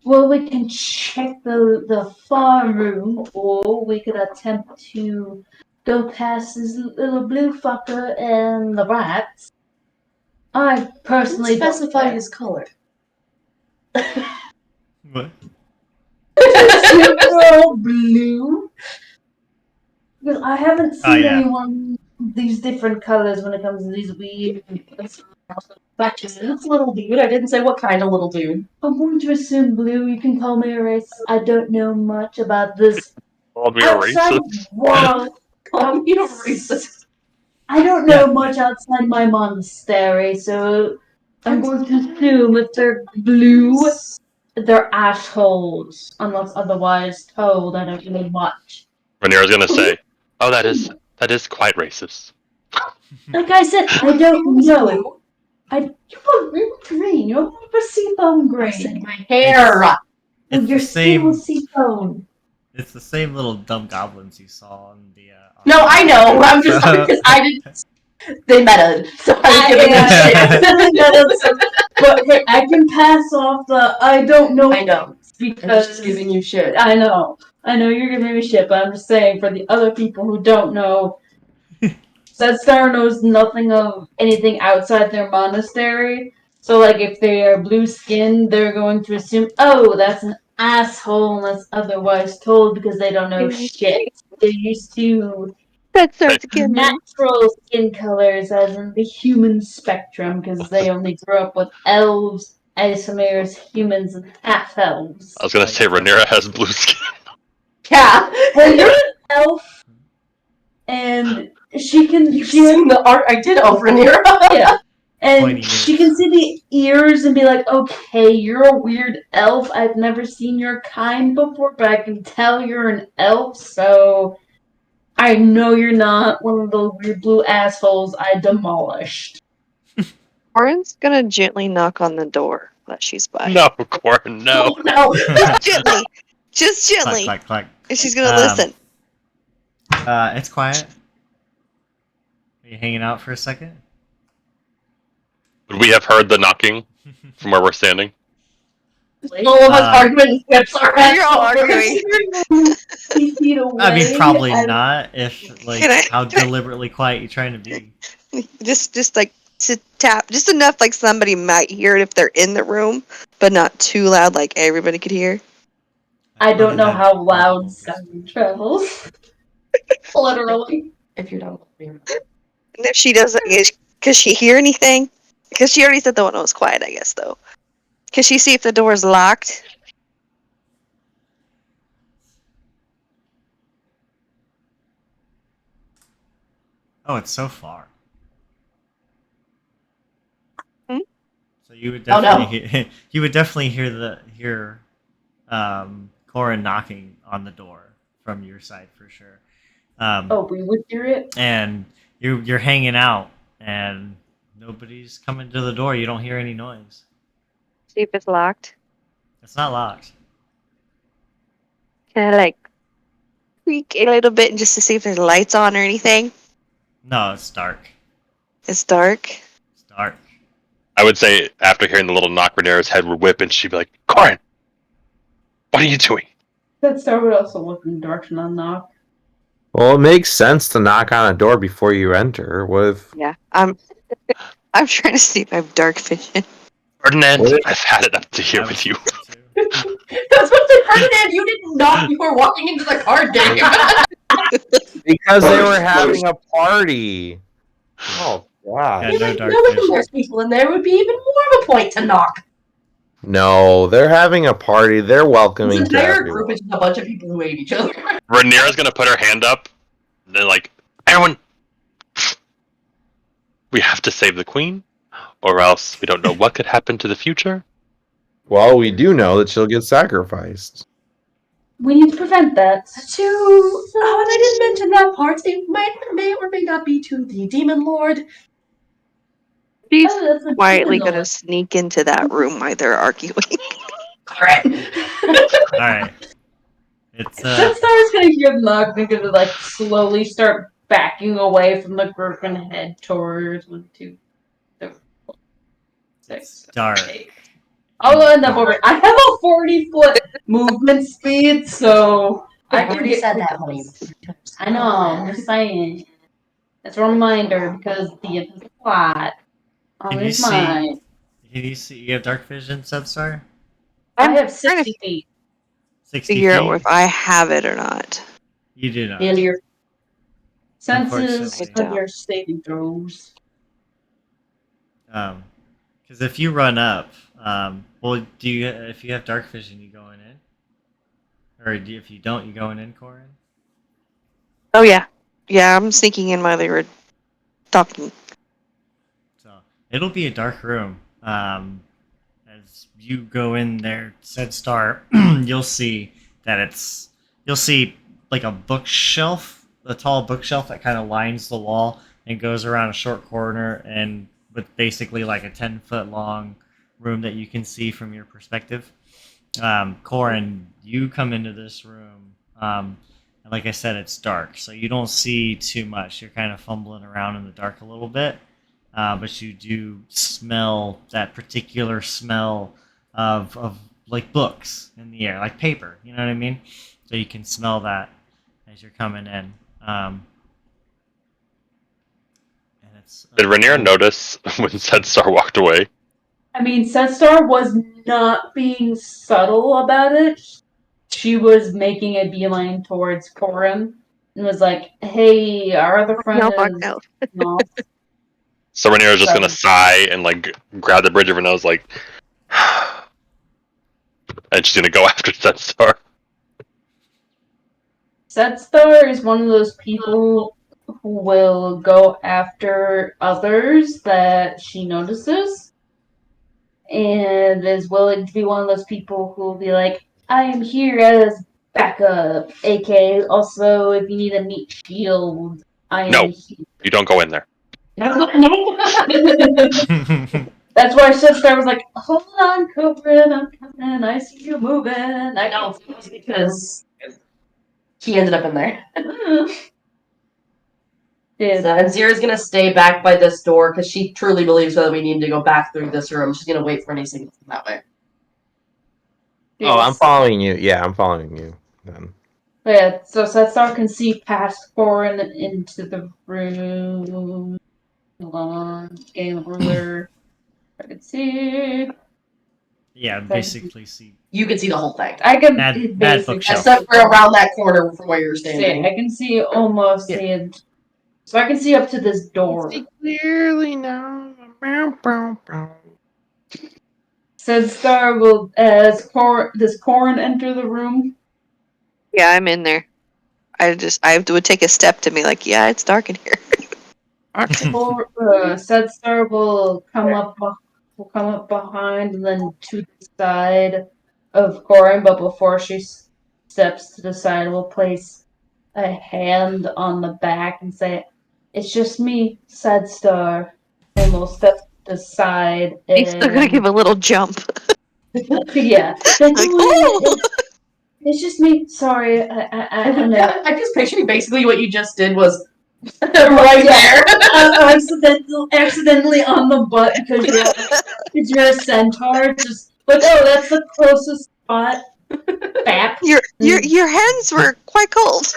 Well, we can check the farm room, or we could attempt to go past this little blue fucker and the rats. I personally don't specify care. his color. What? Super blue. Because I haven't Oh, seen yeah. anyone these different colors when it comes to these weird. That's just this little dude. I didn't say what kind of little dude. I'm going to assume blue. You can call me a racist. I don't know much about this Called me a outside racist. world. Call me a racist. I don't know much outside my monastery, so I'm going to assume if they're blue, they're assholes. Unless otherwise told, I don't really much. Rhaenyra's gonna say, "Oh, that is quite racist." Like I said, I don't know. You're green. You're more of a seafoam I said green. my hair. Well, It's your the skin was same. seafoam. It's the same little dumb goblins you saw on the. No, I know. I'm just sorry because I didn't. They meta, so I'm giving them shit. But hey, I can pass off the I don't know. I know. I'm Because just giving you shit. I know you're giving me shit, but I'm just saying for the other people who don't know, Star knows nothing of anything outside their monastery. So, like, if they are blue skinned, they're going to assume, oh, that's an asshole unless otherwise told because they don't know shit. They're used to That starts again. natural skin colors, as in the human spectrum, because they only grew up with elves, Isomers, humans, and half elves. I was gonna say Rhaenyra has blue skin. Yeah. Well, you're an elf, and she can. You've seen the art I did over Rhaenyra. Yeah. Pointy And she can see the ears and be like, okay, you're a weird elf. I've never seen your kind before, but I can tell you're an elf, so I know you're not one of those weird blue assholes I demolished. Corin's gonna gently knock on the door that she's by. No, Corin, no. No. Just gently. Just gently. Clack, clack, clack. And she's gonna listen. It's quiet. Are you hanging out for a second? Would we have heard the knocking from where we're standing? All of us arguing whips our heads. You're all arguing. 50 feet away. I mean, probably and not. If like how deliberately quiet you're trying to be. Just like to tap, just enough like somebody might hear it if they're in the room, but not too loud like everybody could hear. I don't know how loud sound travels. Literally. If you're done with me. And if she doesn't, could she hear anything? Because she already said the one was quiet, I guess, though. Can she see if the door's locked? Oh, it's so far. Hmm? So you would Oh, no. definitely you would definitely hear Corin knocking on the door from your side for sure. Oh, we would hear it? And you're hanging out and nobody's coming to the door. You don't hear any noise. See if it's locked. It's not locked. Can I like creak a little bit and just to see if there's lights on or anything? No, it's dark. It's dark. It's dark. I would say after hearing the little knock, Rhaenyra's head would whip and she'd be like, Corin, what are you doing? That Star would also look in the direction on knock. Well, it makes sense to knock on a door before you enter. Yeah, I'm trying to see if I have dark vision. Ferdinand, What if- I've had it up to here I with you. too. That's what the Ferdinand, you didn't knock before walking into the card game. Because they were having a party. Oh God. Yeah, You're no like, dark knowing vision. there's people in there would be even more of a point to knock. No, they're having a party. They're This welcoming to entire everyone. group is just a bunch of people who hate each other. Rhaenyra's gonna put her hand up. And then, like, everyone, we have to save the queen, or else we don't know what could happen to the future. Well, we do know that she'll get sacrificed. We need to prevent that. Oh, and I didn't mention that part. It may or may not be to the demon lord. She's Oh, that's a quietly demon gonna sneak into that room while they're arguing. Alright. All right. It's That star's gonna hear the knock and gonna like slowly start backing away from the group and head towards 1, 2, 3, 4, 6, dark. 8. I'll end up over. I have a 40-foot movement speed, so I can get said that, honey. I know, I'm just saying. That's a reminder because the is a plot on Can you his see? mind. Can you see? You have dark vision, Substar? I I'm have trying to 60 feet. 60 figure out feet? if I have it or not. You do not. And your senses Unfortunately. of your saving throws. Because if you run up, well, do you? If you have dark vision, you going in, or if you don't, you going in, Corin? Oh yeah, yeah. I'm sneaking in while they were talking. So it'll be a dark room. As you go in there, said Star, you'll see like a bookshelf, a tall bookshelf that kind of lines the wall and goes around a short corner, and with basically like a 10-foot long room that you can see from your perspective. Corin, you come into this room, and like I said, it's dark, so you don't see too much. You're kind of fumbling around in the dark a little bit, but you do smell that particular smell of like books in the air, like paper. You know what I mean? So you can smell that as you're coming in. And it's Did Rhaenyra notice when said star walked away? I mean, Sunstar was not being subtle about it. She was making a beeline towards Corin and was like, "Hey, our other friend No, fuck is no. no." So Rhaenyra's just gonna So- sigh and like grab the bridge of her nose, like, and she's gonna go after said star. Sunstar is one of those people who will go after others that she notices, and is willing to be one of those people who will be like, "I am here as backup, aka also if you need a meat shield, I am No. here." You don't go in there. No. That's why Sunstar was like, "Hold on, Corbin, I'm coming. I see you moving." I know because he ended up in there. Did And Zira's gonna stay back by this door because she truly believes that we need to go back through this room. She's gonna wait for any signals that way. Oh, I'm following you. Yeah, I'm following you. Then. Yeah, so Sunstar can see past Corin into the room. Hold on, game ruler. I can see. yeah, basically see You can see the whole thing. I can Bad basically bookshelf. Except for around that corner from where you're see. standing. I can see almost Yeah. the end. So I can see up to this door. Clearly now. Sunstar will does Corin enter the room? Yeah, I'm in there. Would take a step to be like, yeah, it's dark in here. Sunstar will come up behind and then to the side of Corin, but before she steps to the side, we'll place a hand on the back and say, "It's just me, Sunstar," and we'll step to the side. He's still gonna give a little jump. Yeah. Like, oh! It's just me. Sorry, I know. I'm just picturing basically what you just did was Right right there. accidentally on the butt because you're a centaur. Just like, oh, that's the closest spot. Bap. Your hands were quite cold.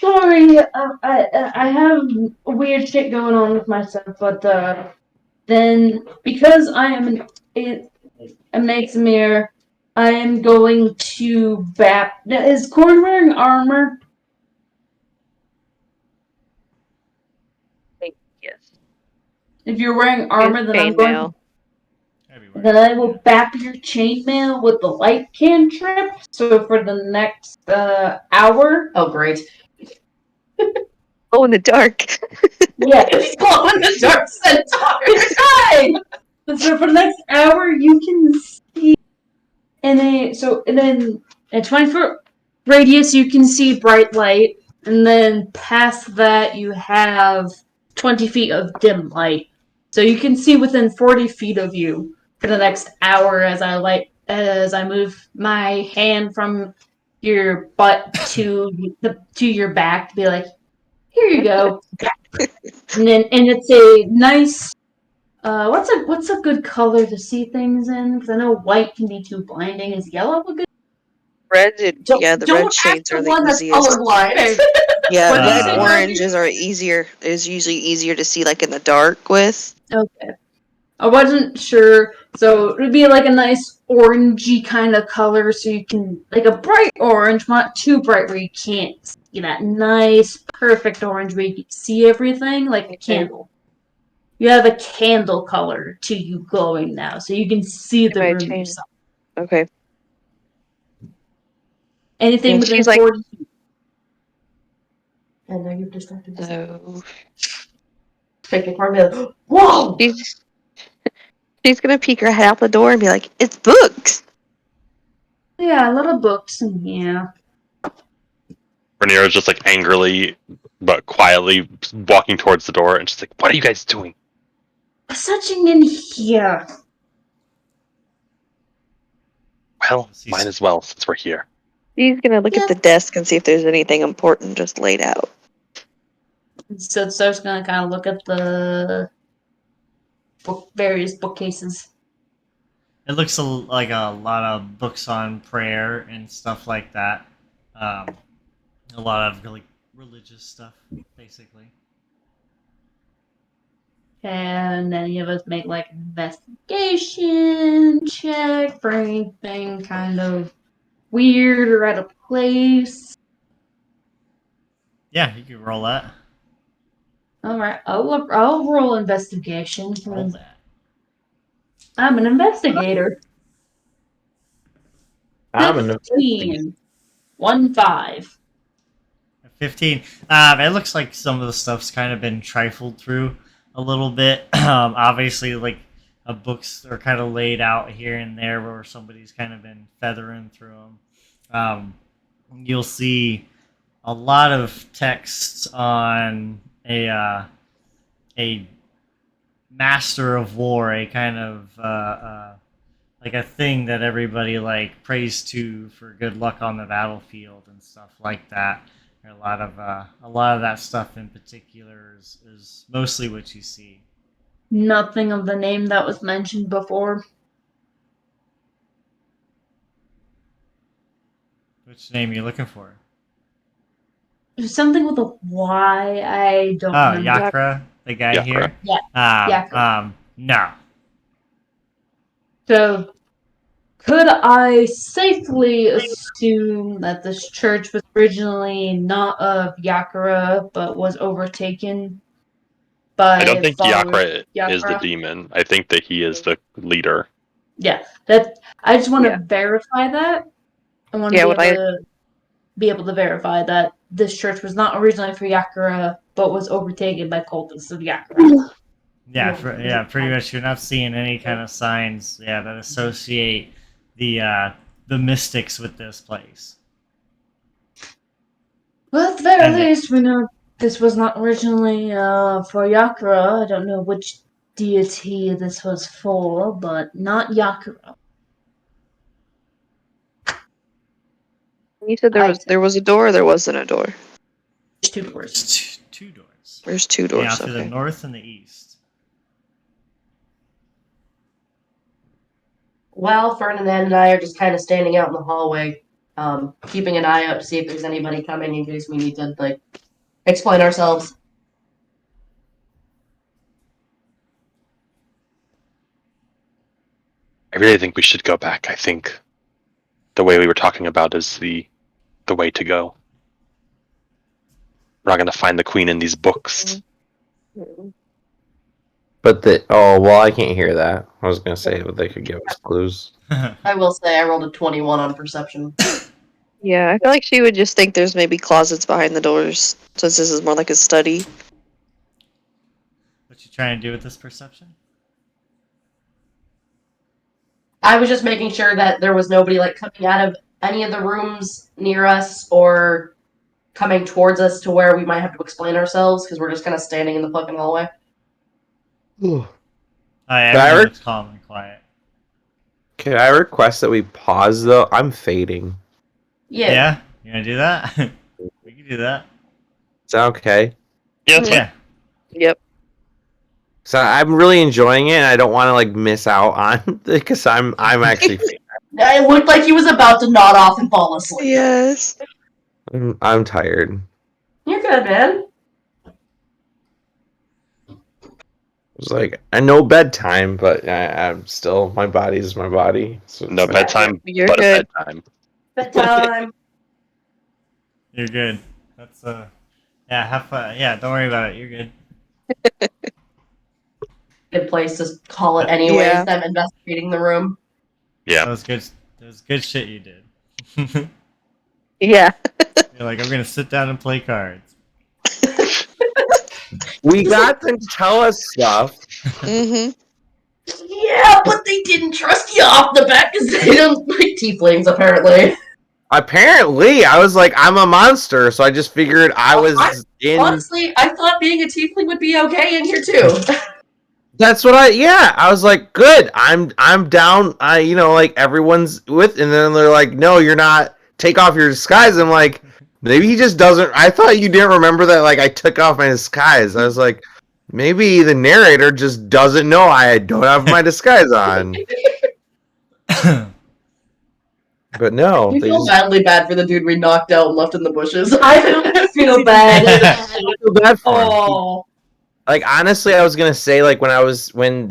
sorry. I have weird shit going on with myself, but then because I am a Maidsamere, I am going to bat. Is Corn wearing armor? Yes. If you're wearing armor, then I'm going to. Chainmail. Everywhere. Then I will bap your chainmail with the light cantrip. So for the next hour. Oh, great. Oh, in the dark. Yeah. It's glow in the dark centaur. Hi! So for the next hour, you can see in a 20-foot radius, you can see bright light, and then past that, you have 20 feet of dim light. So you can see within 40 feet of you for the next hour as I move my hand from your butt to your back to be like, here you go, and it's a nice. What's a good color to see things in? Because I know white can be too blinding. Is yellow a good? Red, Don't red ask shades the are the one that's easiest. colorblind. Yeah, What did you red say, oranges are easier. Is usually easier to see, like in the dark with. Okay. I wasn't sure, so it would be like a nice orangey kind of color, so you can like a bright orange, not too bright where you can't see that nice, perfect orange where you can see everything, like a candle. You have a candle color to you glowing now, so you can see the My room chain. yourself. Okay. Anything And within she's like, 40 feet. And now you've distracted me. so Fake it, Carmel. Whoa! she's gonna peek her head out the door and be like, "It's books." Yeah, a lot of books in here. Rainier is just like angrily but quietly walking towards the door, and she's like, "What are you guys doing?" Searching in here. Well, might as well since we're here. She's gonna look at the desk and see if there's anything important just laid out. So Sarah's gonna kind of look at the various bookcases. It looks like a lot of books on prayer and stuff like that. A lot of really religious stuff, basically. And any of us make like an investigation check for anything kind of weird or out of place. Yeah, you can roll that. All right, I'll roll investigation Roll because that. I'm an investigator. I'm an 15. 1-5. 15. It looks like some of the stuff's kind of been trifled through a little bit. Obviously, like books are kind of laid out here and there where somebody's kind of been feathering through them. You'll see a lot of texts on a master of war, a kind of like a thing that everybody like prays to for good luck on the battlefield and stuff like that. A lot of that stuff in particular is mostly what you see. Nothing of the name that was mentioned before. Which name are you looking for? There's something with a Y. I don't Oh, remember. Yakra, the guy Yakra. here. Yeah. Yakra. No. So, could I safely assume that this church was originally not of Yakara, but was overtaken by I don't think followers Yakra of is the Yakara? demon. I think that he is the leader. Yeah, that I just want to Yeah. verify that. I want to Yeah, be able to verify that this church was not originally for Yakara, but was overtaken by cultists of Yakara. Yeah, pretty much. You're not seeing any kind of signs, that associate the mystics with this place. Well, at the very And least, we know this was not originally for Yakara. I don't know which deity this was for, but not Yakara. you said there was a door or there wasn't a door? There's two doors. It's two doors. There's two Yeah, doors, to the okay. north and the east. Well, Ferdinand and I are just kind of standing out in the hallway, keeping an eye out to see if there's anybody coming in case we need to like explain ourselves. I really think we should go back. I think the way we were talking about is the way to go. We're not going to find the queen in these books. But I can't hear that. I was gonna say, but they could give us clues. I will say I rolled a 21 on perception. Yeah, I feel like she would just think there's maybe closets behind the doors, since this is more like a study. What you trying to do with this perception? I was just making sure that there was nobody like coming out of any of the rooms near us or coming towards us to where we might have to explain ourselves because we're just kind of standing in the fucking hallway. Everyone looks calm and quiet. Can I request that we pause though? I'm fading. Yeah. You gonna do that? We can do that. Is that okay? Yeah, that's fine. Yeah. Yep. So I'm really enjoying it, and I don't want to like miss out on because I'm actually It looked like he was about to nod off and fall asleep. Yes. I'm tired. You're good, man. It's like I know bedtime, but I'm still my body's my body. So No bedtime, You're but good. a bedtime. Bedtime. You're good. That's have fun. Yeah, don't worry about it. You're good. Good place to call it anyways, Yeah. them investigating the room. Yeah. That was good. That was good shit you did. Yeah. You're like, I'm gonna sit down and play cards. We got them to tell us stuff. Mm-hmm. Yeah, but they didn't trust you off the bat because they don't like tieflings, apparently. Apparently, I was like, I'm a monster, so I just figured I was in. Honestly, I thought being a tiefling would be okay in here too. That's what I was like, good. I'm down. Like everyone's with, and then they're like, no, you're not. Take off your disguise. I'm like, maybe he just doesn't. I thought you didn't remember that. Like I took off my disguise. I was like, maybe the narrator just doesn't know I don't have my disguise on. But no, We they feel just madly bad for the dude we knocked out and left in the bushes. I don't feel bad. feel bad for him. Oh. Like honestly, I was gonna say like when it was a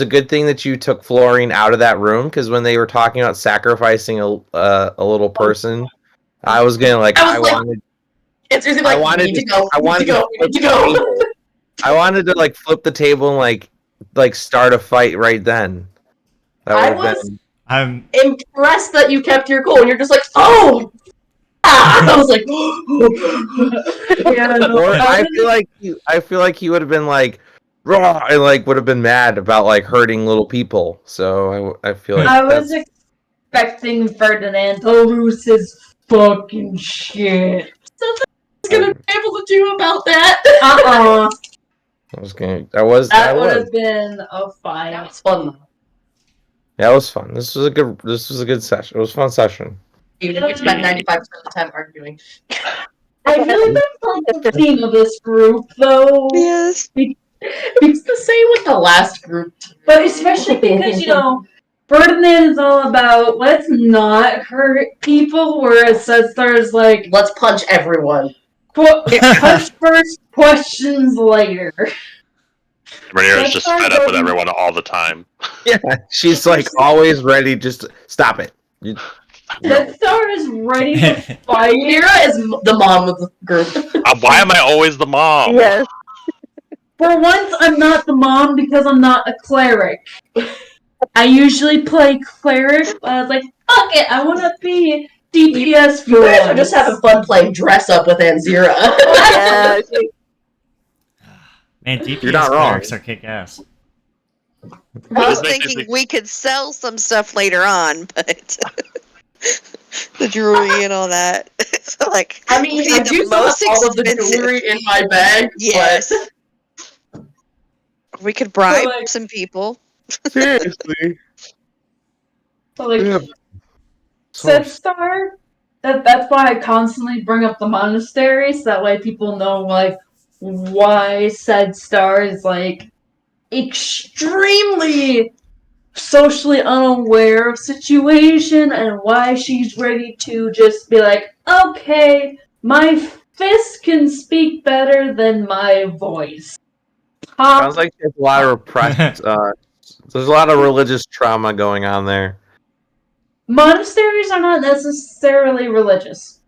good thing that you took Florine out of that room because when they were talking about sacrificing a little person, I was gonna like I was like, wanted it's usually like, I wanted we need to go. I We need wanted to go. We need to go. I wanted to like flip the table and like start a fight right then. I That would have was- been I'm Impressed that you kept your cool and you're just like, oh! Ah! I was like, Yeah, no, or I feel like he would have been like raw and like would have been mad about like hurting little people. So I feel like I was expecting Ferdinand to lose his fucking shit. What's gonna be able to do about that? I was gonna. That was. That would have been a fight. That was fun though. Yeah, it was fun. This was a good session. It was a fun session. Even if we spent 95% of the time arguing. I really don't like the theme of this group, though. Yes. It's the same with the last group. But especially because, Ferdinand is all about let's not hurt people, whereas Sudstar is like, Let's punch everyone. punch first, questions later. Rainier's just fed up with everyone all the time. Yeah, she's like always ready. Just stop it. Sudstar is ready to fight. Mira is the mom of the group. Why am I always the mom? Yes. For once, I'm not the mom because I'm not a cleric. I usually play cleric, but I was like, fuck it, I want to be DPS for You guys are once. just having fun playing dress up with Anzira. Yeah. Man, DPS You're not wrong. clerics are kick ass. I was This makes me thinking think- we could sell some stuff later on, but the jewelry and all that. So, like, I mean, we I need do the still have most all of the expensive. jewelry in my bag. Yes. We could bribe So, like- some people. Seriously. So, like, Yeah. Sudstar, that's why I constantly bring up the monastery, so that way people know, like, why Sudstar is, like, extremely socially unaware of situation and why she's ready to just be like, okay, my fist can speak better than my voice. Sounds like there's a lot of repressed. There's a lot of religious trauma going on there. Monasteries are not necessarily religious.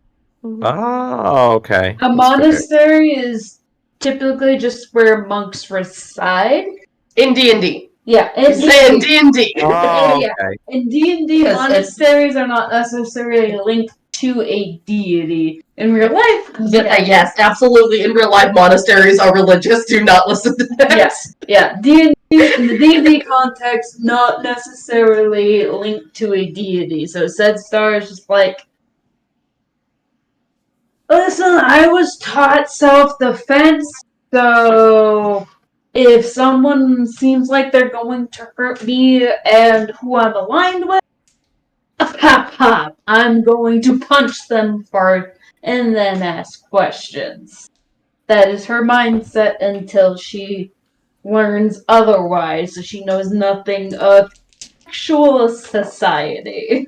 Oh, okay. A That's fair. monastery is typically just where monks reside. In D&D. Yeah, In D&D. Oh, Yeah. okay. In D&D, 'Cause monasteries are not necessarily linked to a deity. In real life, Yes, absolutely. In real life, monasteries are religious. Do not listen to that. Yes, yeah. D&D, in the D&D context, not necessarily linked to a deity. So said star is just like, listen, I was taught self-defense, so if someone seems like they're going to hurt me and who I'm aligned with, pop pop, I'm going to punch them first and then ask questions. That is her mindset until she learns otherwise, so she knows nothing of actual society.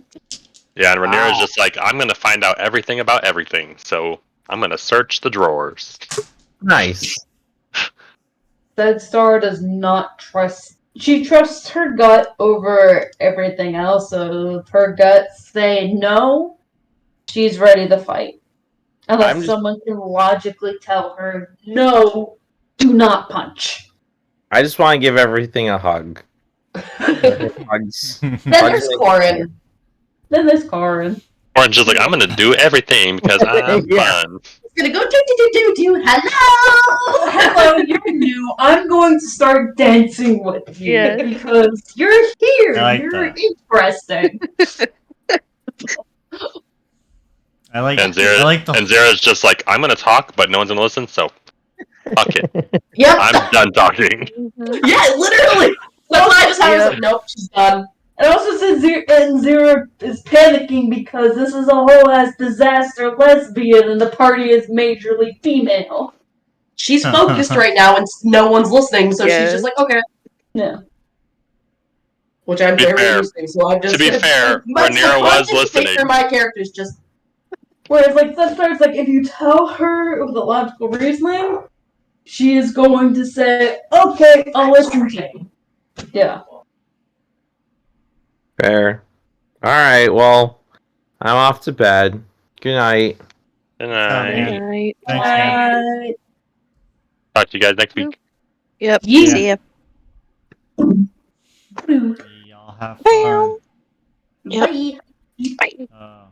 Yeah, and Rhaenyra's Wow. just like, I'm gonna find out everything about everything, so I'm gonna search the drawers. Nice. Said Star does not trust. She trusts her gut over everything else, so if her guts say no, she's ready to fight. Unless someone can logically tell her, no, do not punch. I just want to give everything a hug. Hugs. Then there's Corin. Then there's Corin. Orange is like, I'm gonna do everything because I'm Yeah. fun. It's gonna go do. Hello! Hello, you're new. I'm going to start dancing with you Yeah. because you're here. I like You're that. interesting. I like. And I like the. Zara's just like, I'm gonna talk, but no one's gonna listen, so fuck it. Yep. I'm done talking. Yeah, literally. That's why I just have like, nope, she's done. And also, since Zero is panicking because this is a whole ass disaster lesbian and the party is majorly female. She's focused right now and no one's listening, so Yeah. she's just like, okay. Yeah. Which I'm To be barely fair- listening, so I'm just to be fair, my Rhaenyra was subconscious listening. picture of my character's just Whereas, like, sometimes, like, if you tell her with a logical reasoning, she is going to say, okay, I'll listen to you. Yeah. Fair. All right. Well, I'm off to bed. Good night. And Yeah. Right. Thanks, man. talk to you guys next week. Yep. Yeah. See ya. Y'all have fun. Yep. bye. Bye. Oh.